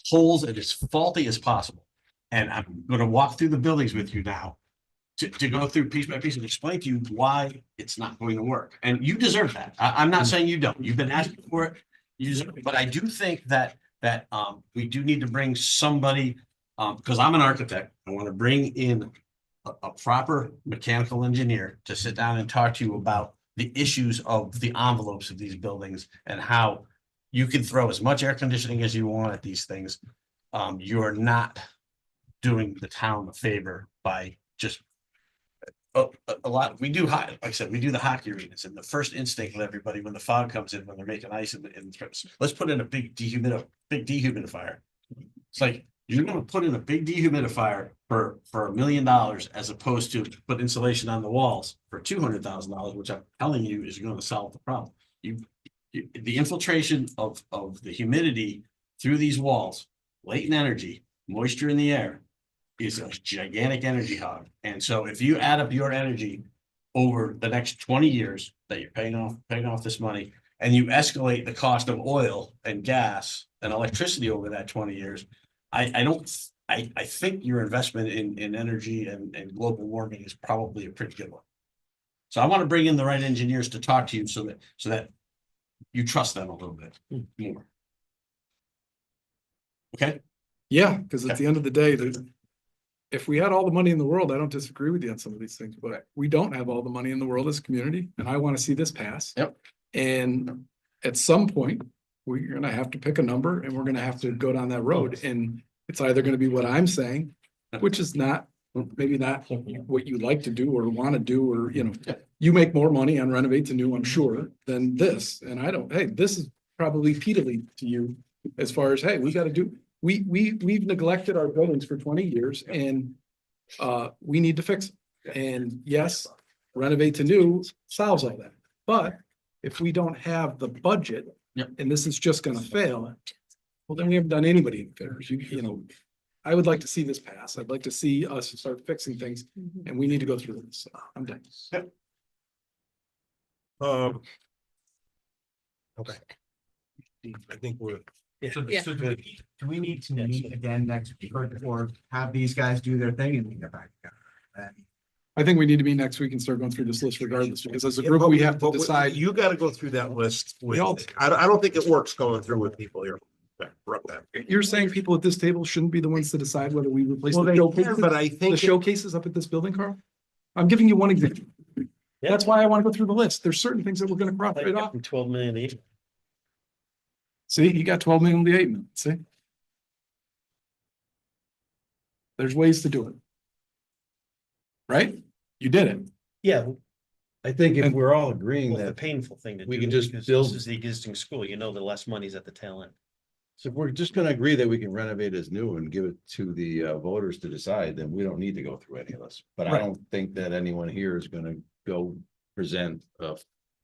holes and as faulty as possible. And I'm gonna walk through the buildings with you now to go through piece by piece and explain to you why it's not going to work. And you deserve that. I'm not saying you don't. You've been asking for it. You deserve it. But I do think that we do need to bring somebody, because I'm an architect. I want to bring in a proper mechanical engineer to sit down and talk to you about the issues of the envelopes of these buildings and how you can throw as much air conditioning as you want at these things. You're not doing the town a favor by just a lot. We do like I said, we do the hockey arenas, and the first instinct with everybody when the fog comes in, when they're making ice in the trips, let's put in a big dehumidifier. It's like, you're gonna put in a big dehumidifier for $1 million as opposed to put insulation on the walls for $200,000, which I'm telling you is gonna solve the problem. The infiltration of the humidity through these walls, latent energy, moisture in the air, is a gigantic energy hog. And so if you add up your energy over the next 20 years that you're paying off this money, and you escalate the cost of oil and gas and electricity over that 20 years, I think your investment in energy and global warming is probably a pretty good one. So I want to bring in the right engineers to talk to you so that you trust them a little bit more. Okay? Yeah, because at the end of the day, if we had all the money in the world, I don't disagree with you on some of these things, but we don't have all the money in the world as a community, and I want to see this pass. Yep. And at some point, we're gonna have to pick a number and we're gonna have to go down that road, and it's either gonna be what I'm saying, which is not, maybe not what you like to do or want to do, or, you know, you make more money on renovate to new, I'm sure, than this, and I don't, hey, this is probably repeatedly to you as far as, hey, we gotta do, we've neglected our buildings for 20 years and we need to fix it. And yes, renovate to new solves all that. But if we don't have the budget and this is just gonna fail, well, then we haven't done anybody any favors. You know, I would like to see this pass. I'd like to see us start fixing things, and we need to go through this. So I'm done. Okay. I think we're. So Yeah. so do we need to meet again next week or have these guys do their thing and we get back together? And I think we need to be next week and start going through this list regardless, because as a group, we have to decide. You gotta go through that list. We all- I don't think it works going through with people here. You're saying people at this table shouldn't be the ones to decide whether we replace Well, the they showcases? can, but I The think. showcases up at this building, Carl? I'm giving you one example. That's why I want to go through the list. There's certain things that we're gonna cross right off. 12 million each. See, you got 12 million to 8 million, see? There's ways to do it. Right? You did it. Yeah, I think if And- we're all agreeing well, the that, painful thing to do. we can just because build- This is the existing school, you know, the less money's at the tail end. so if we're just gonna agree that we can renovate as new and give it to the voters to decide, then we don't need to go through any of this. But I Right. don't think that anyone here is gonna go present And-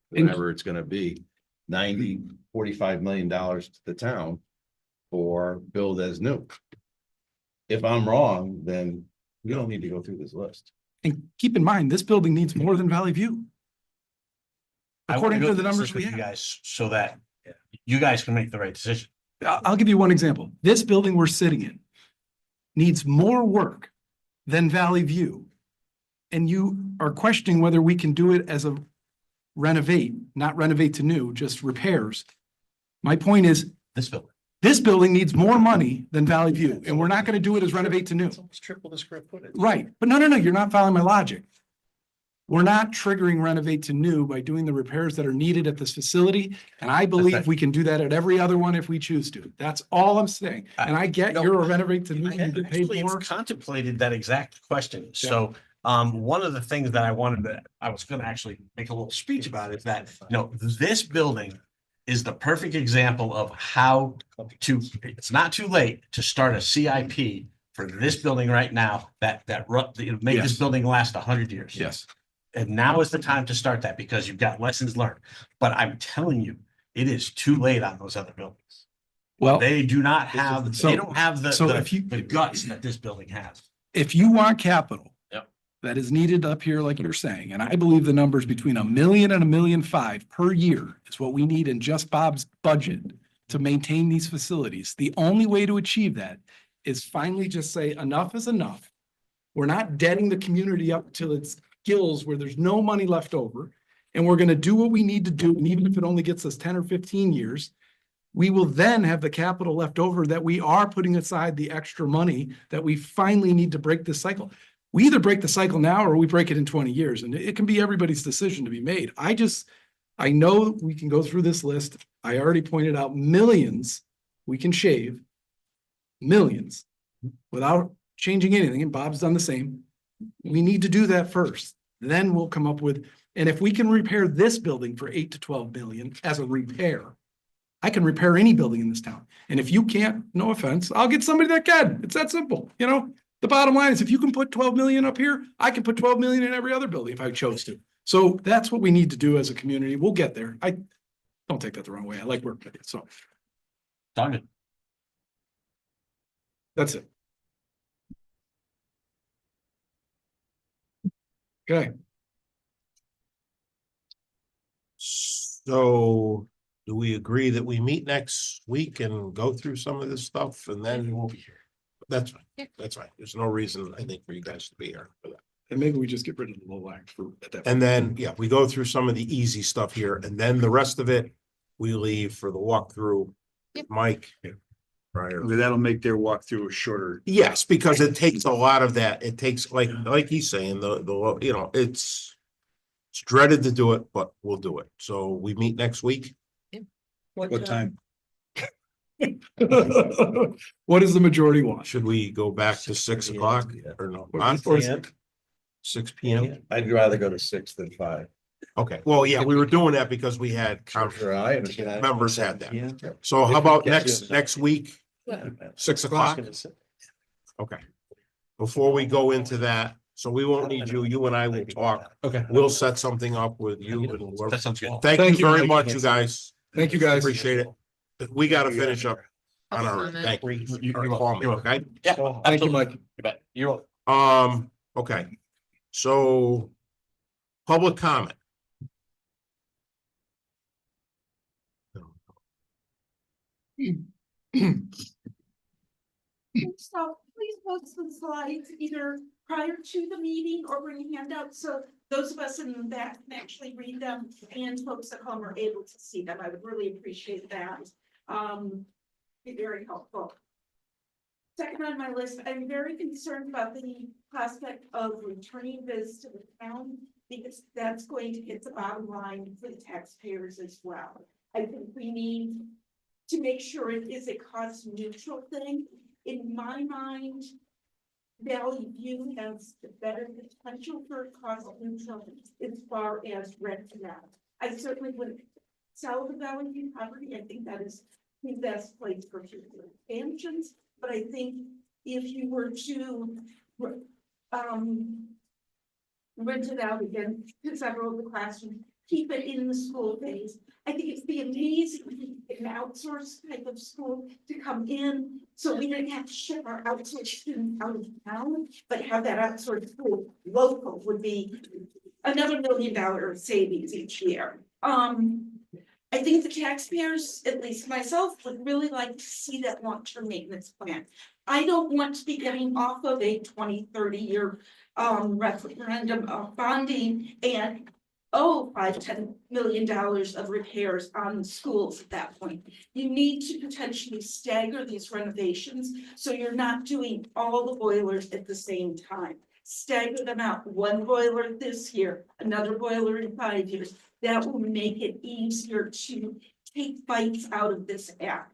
whatever it's gonna be, 45 million dollars to the town for build as new. If I'm wrong, then we don't need to go through this list. And keep in mind, this building needs more than Valley View. I wanna According go to through the this numbers list we with you have. guys so that you guys can make the right decision. I'll give you one example. This building we're sitting in needs more work than Valley View. And you are questioning whether we can do it as a renovate, not renovate to new, just repairs. My point is, This building. this building needs more money than Valley View, and we're not gonna do it as renovate to new. It's almost triple the square footage. Right, but no, you're not following my logic. We're not triggering renovate to new by doing the repairs that are needed at this facility, and I believe we can do that at every other one if we choose to. That's all I'm saying. And I get No, you're a renovate to new, I you get paid actually more. contemplated that exact question. So, one of the things that I was gonna actually make a little speech about is that, you know, this building is the perfect example of how it's not too late to start a CIP for this building right now, that make this Yes. building last 100 years. Yes. And now is the time to start that because you've got lessons learned. But I'm telling you, it is too late on those other buildings. Well, They do not have, So- they don't have so if you- the guts that this building has. if you want capital. Yep. That is needed up here, like you're saying, and I believe the numbers between $1 million and $1.5 million per year is what we need in just Bob's budget to maintain these facilities. The only way to achieve that is finally just say enough is enough. We're not deading the community up till it's gills where there's no money left over. And we're gonna do what we need to do, and even if it only gets us 10 or 15 years, we will then have the capital left over that we are putting aside the extra money that we finally need to break this cycle. We either break the cycle now or we break it in 20 years, and it can be everybody's decision to be made. I know we can go through this list. I already pointed out millions we can shave. Millions without changing anything, and Bob's done the same. We need to do that first. Then we'll come up with, and if we can repair this building for 8 to 12 million as a repair, I can repair any building in this town. And if you can't, no offense, I'll get somebody that can. It's that simple, you know? The bottom line is if you can put 12 million up here, I can put 12 million in every other building if I chose to. So that's what we need to do as a community. We'll get there. I don't take that the wrong way. I like working with you, so Done. that's it. Okay, So do we agree that we meet next week and go through some of this stuff and then we'll be here? That's fine. Yeah. That's fine. There's no reason, I think, for you guys to be here for that. and maybe we just get rid of the low act for at that. And then, yeah, we go through some of the easy stuff here and then the rest of it, we leave for the walkthrough. Yep. Mike, prior. Okay, that'll make their walkthrough a shorter. Yes, because it takes a lot of that. It takes, like he's saying, you know, it's dreaded to do it, but we'll do it. So we meet next week. What time? What does the majority want? Should we go back to 6 o'clock or no? Or- On or- 6 p.m. I'd rather go to 6 than 5. Okay, well, yeah, we were doing that because we had I understand. members had that. So how about next week, 6 o'clock? Okay. Before we go into that, so we won't need you, you and I will talk. Okay. We'll set something up with you and whoever. That sounds good. Thank Thank you you, very Mike. much, you guys. Thank you, guys. Appreciate it. We gotta finish up on our, thank you. Call me, okay? Yeah, Thank you, absolutely. Mike. You bet. You're welcome. Okay. So public comment. So please post the slides either prior to the meeting or bring a handout, so those of us in the back can actually read them and folks at home are able to see them. I would really appreciate that. Be very helpful. Second on my list, I'm very concerned about the prospect of returning this to the town because that's going to hit the bottom line for the taxpayers as well. I think we need to make sure it is a cost neutral thing. In my mind, Valley View has the better potential for cost neutral as far as rent out. I certainly wouldn't sell the Valley View property. I think that is the best place for future expansions. But I think if you were to rent it out again to several of the classrooms, keep it in the school days. I think it'd be amazing if we could get an outsourced type of school to come in, so we didn't have to ship our outsourced students out of town, but have that outsourced school local would be another $1 million savings each year. I think the taxpayers, at least myself, would really like to see that long-term maintenance plan. I don't want to be getting off of a 20-30 year referendum of bonding and $5-10 million of repairs on the schools at that point. You need to potentially stagger these renovations, so you're not doing all the boilers at the same time. Stagger them out, one boiler this year, another boiler in 5 years. That will make it easier to take bites out of this app.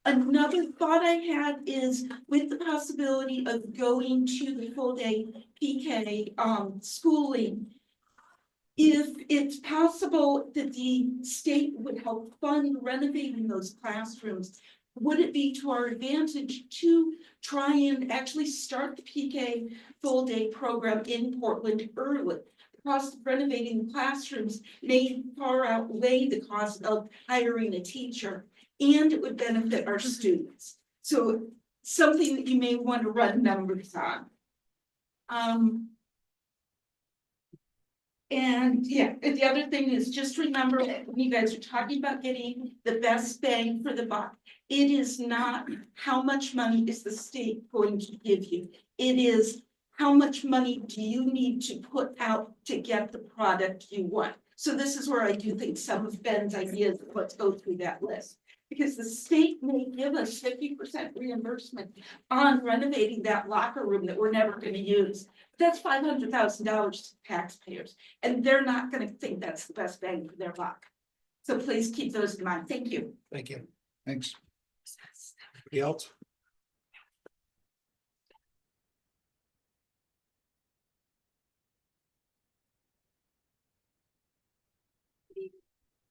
Another thought I had is with the possibility of going to the full day PK schooling. If it's possible that the state would help fund renovating those classrooms, would it be to our advantage to try and actually start the PK full day program in Portland early? The cost of renovating the classrooms may far outweigh the cost of hiring a teacher, and it would benefit our students. So something that you may want to run numbers on. And yeah, and the other thing is just remember that when you guys are talking about getting the best bang for the buck, it is not how much money is the state going to give you. It is how much money do you need to put out to get the product you want. So this is where I do think some of Ben's ideas, let's go through that list. Because the state may give us 50% reimbursement on renovating that locker room that we're never going to use. That's $500,000 to taxpayers, and they're not going to think that's the best bang for their buck. So please keep those in mind. Thank you. Thank you. Thanks. Anybody else?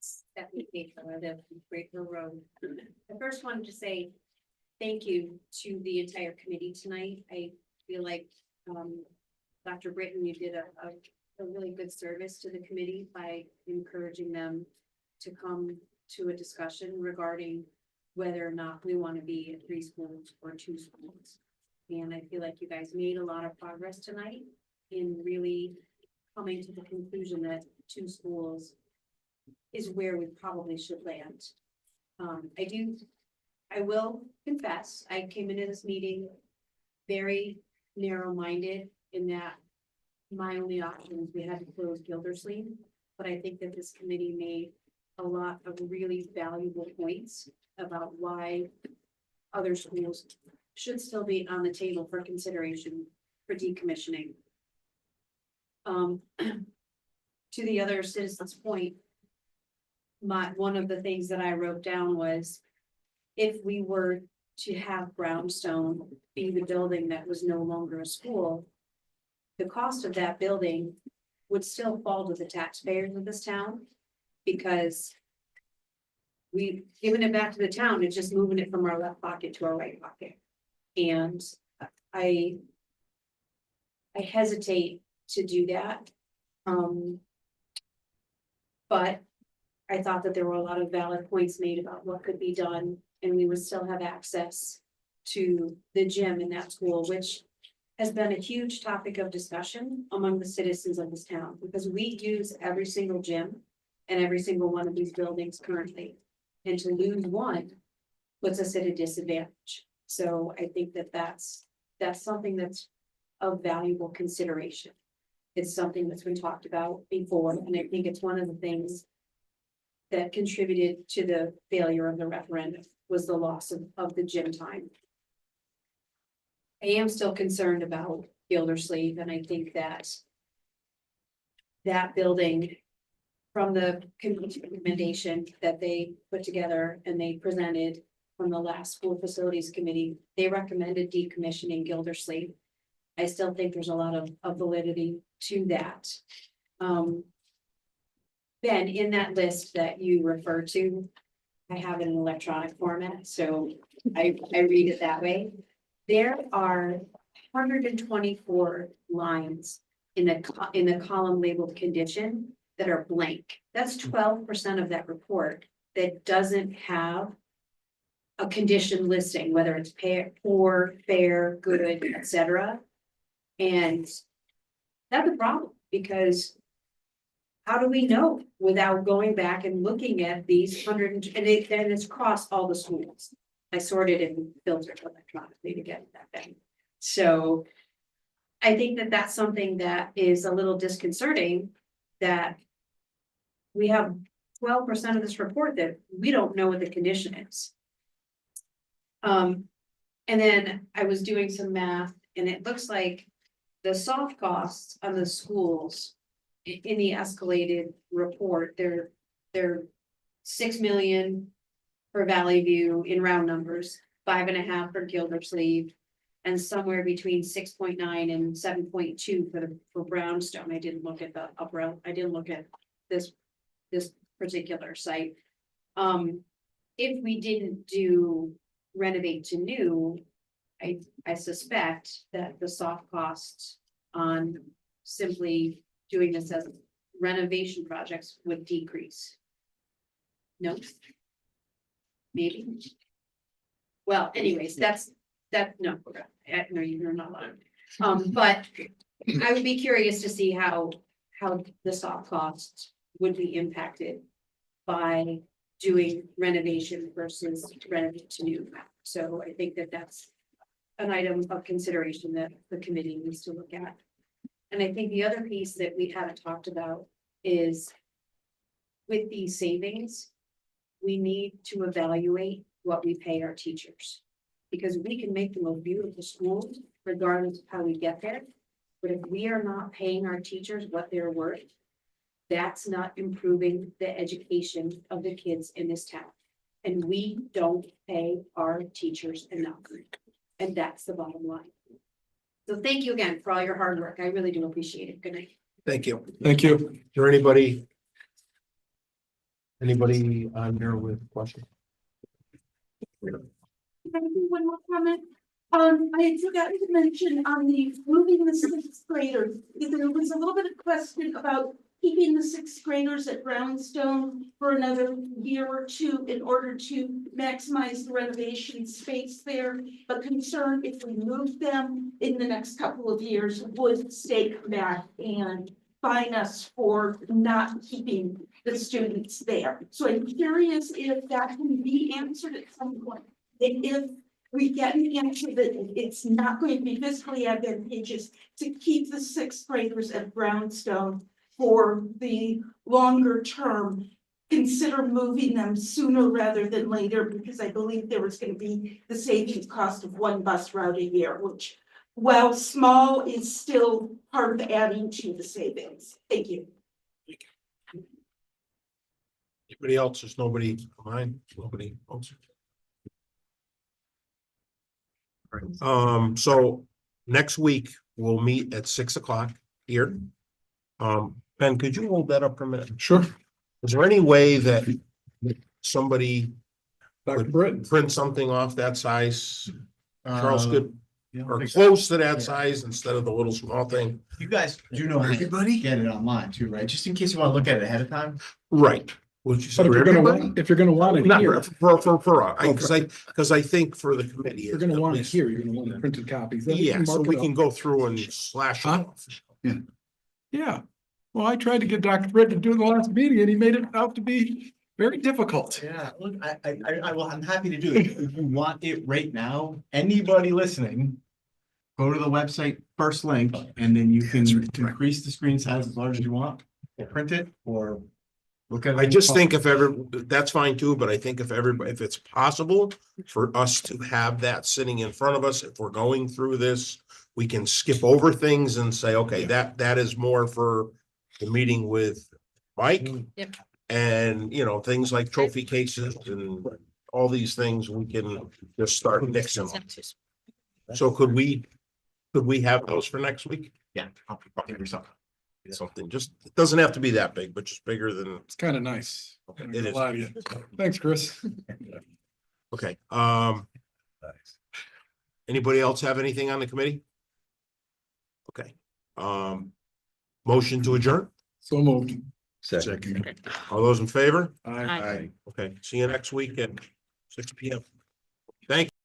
Stephanie Baker, Breaker Road. I first wanted to say thank you to the entire committee tonight. I feel like Dr. Britton, you did a really good service to the committee by encouraging them to come to a discussion regarding whether or not we want to be at 3 schools or 2 schools. And I feel like you guys made a lot of progress tonight in really coming to the conclusion that 2 schools is where we probably should land. I will confess, I came into this meeting very narrow-minded in that my only options, we had to close Gildersleeve, but I think that this committee made a lot of really valuable points about why other schools should still be on the table for consideration for decommissioning. To the other citizen's point, one of the things that I wrote down was if we were to have Brownstone be the building that was no longer a school, the cost of that building would still fall to the taxpayers of this town because we've given it back to the town, it's just moving it from our left pocket to our right pocket. And I hesitate to do that. But I thought that there were a lot of valid points made about what could be done, and we would still have access to the gym in that school, which has been a huge topic of discussion among the citizens of this town, because we use every single gym and every single one of these buildings currently. And to lose one puts us at a disadvantage. So I think that that's something that's of valuable consideration. It's something that's been talked about before, and I think it's one of the things that contributed to the failure of the referendum was the loss of the gym time. I am still concerned about Gildersleeve, and I think that that building from the committee recommendation that they put together and they presented from the last school facilities committee, they recommended decommissioning Gildersleeve. I still think there's a lot of validity to that. Ben, in that list that you refer to, I have it in electronic format, so I read it that way. There are 124 lines in the column labeled condition that are blank. That's 12% of that report that doesn't have a condition listing, whether it's poor, fair, good, etc. And that's a problem, because how do we know without going back and looking at these and it's across all the schools. I sorted and filtered electronically to get that thing. So I think that that's something that is a little disconcerting, that we have 12% of this report that we don't know what the condition is. And then I was doing some math, and it looks like the soft costs on the schools in the escalated report, they're 6 million for Valley View in round numbers, 5.5 for Gildersleeve, and somewhere between 6.9 and 7.2 for Brownstone. I didn't look at the upper, I didn't look at this particular site. If we didn't do renovate to new, I suspect that the soft costs on simply doing this as renovation projects would decrease. No? Maybe. Well, anyways, no, you're not allowed. But I would be curious to see how the soft costs would be impacted by doing renovation versus renovate to new. So I think that that's an item of consideration that the committee needs to look at. And I think the other piece that we haven't talked about is with these savings, we need to evaluate what we pay our teachers. Because we can make the most beautiful schools regardless of how we get there. But if we are not paying our teachers what they're worth, that's not improving the education of the kids in this town. And we don't pay our teachers enough. And that's the bottom line. So thank you again for all your hard work. I really do appreciate it. Good night. Thank you. Thank you. Is there anybody on here with questions? Can I do one more comment? I had forgotten to mention on the moving the sixth graders, there was a little bit of question about keeping the sixth graders at Brownstone for another year or two in order to maximize the renovation space there. But concerned if we moved them in the next couple of years, would state come back and fine us for not keeping the students there. So I'm curious if that can be answered at some point. And if we get an answer that it's not going to be fiscally advantageous to keep the sixth graders at Brownstone for the longer term, consider moving them sooner rather than later, because I believe there was gonna be the savings cost of one bus route a year, which, while small, is still part of adding to the savings. Thank you. Anybody else? There's nobody behind, nobody else. So next week we'll meet at 6 o'clock here. Ben, could you hold that up for a minute? Sure. Is there any way that somebody Dr. would Britton. print something off that size? Charles could, Yeah, or like- close to that size instead of the little small thing? You guys do know how to get it online too, right? Just in case you want to look at it ahead of time. Right. Would you say But if for you're gonna everybody? want, if you're gonna want it Not here, because I think for the committee. if you're gonna at want it least- here, you're gonna want the printed copies. Then we Yeah, can so mark we it can up. go through and slash it Huh? off. Yeah. Well, I tried to get Dr. Britton to do it in the last meeting and he made it out to be very difficult. Yeah, look, I'm happy to do it. If you want it right now, anybody listening, go to the website, first link, and then you can increase the screen size as large as you want, or print it, or look at it. I just think that's fine too, but I think if it's possible for us to have that sitting in front of us, if we're going through this, we can skip over things and say, okay, that is more for the meeting with Mike. Yep. And, you know, things like trophy cases and all these things, we can just start mixing them. So could we have those for next week? Yeah, I'll figure something. Something, just, it doesn't have to be that big, but just bigger than, It's kind of nice. Okay, I'm it gonna is. lie to you. Thanks, Chris. okay, anybody else have anything on the committee? Okay, motion to adjourn, So moved. Second. all those in favor? Aye. Okay, see you next week at 6 p.m. Thank you.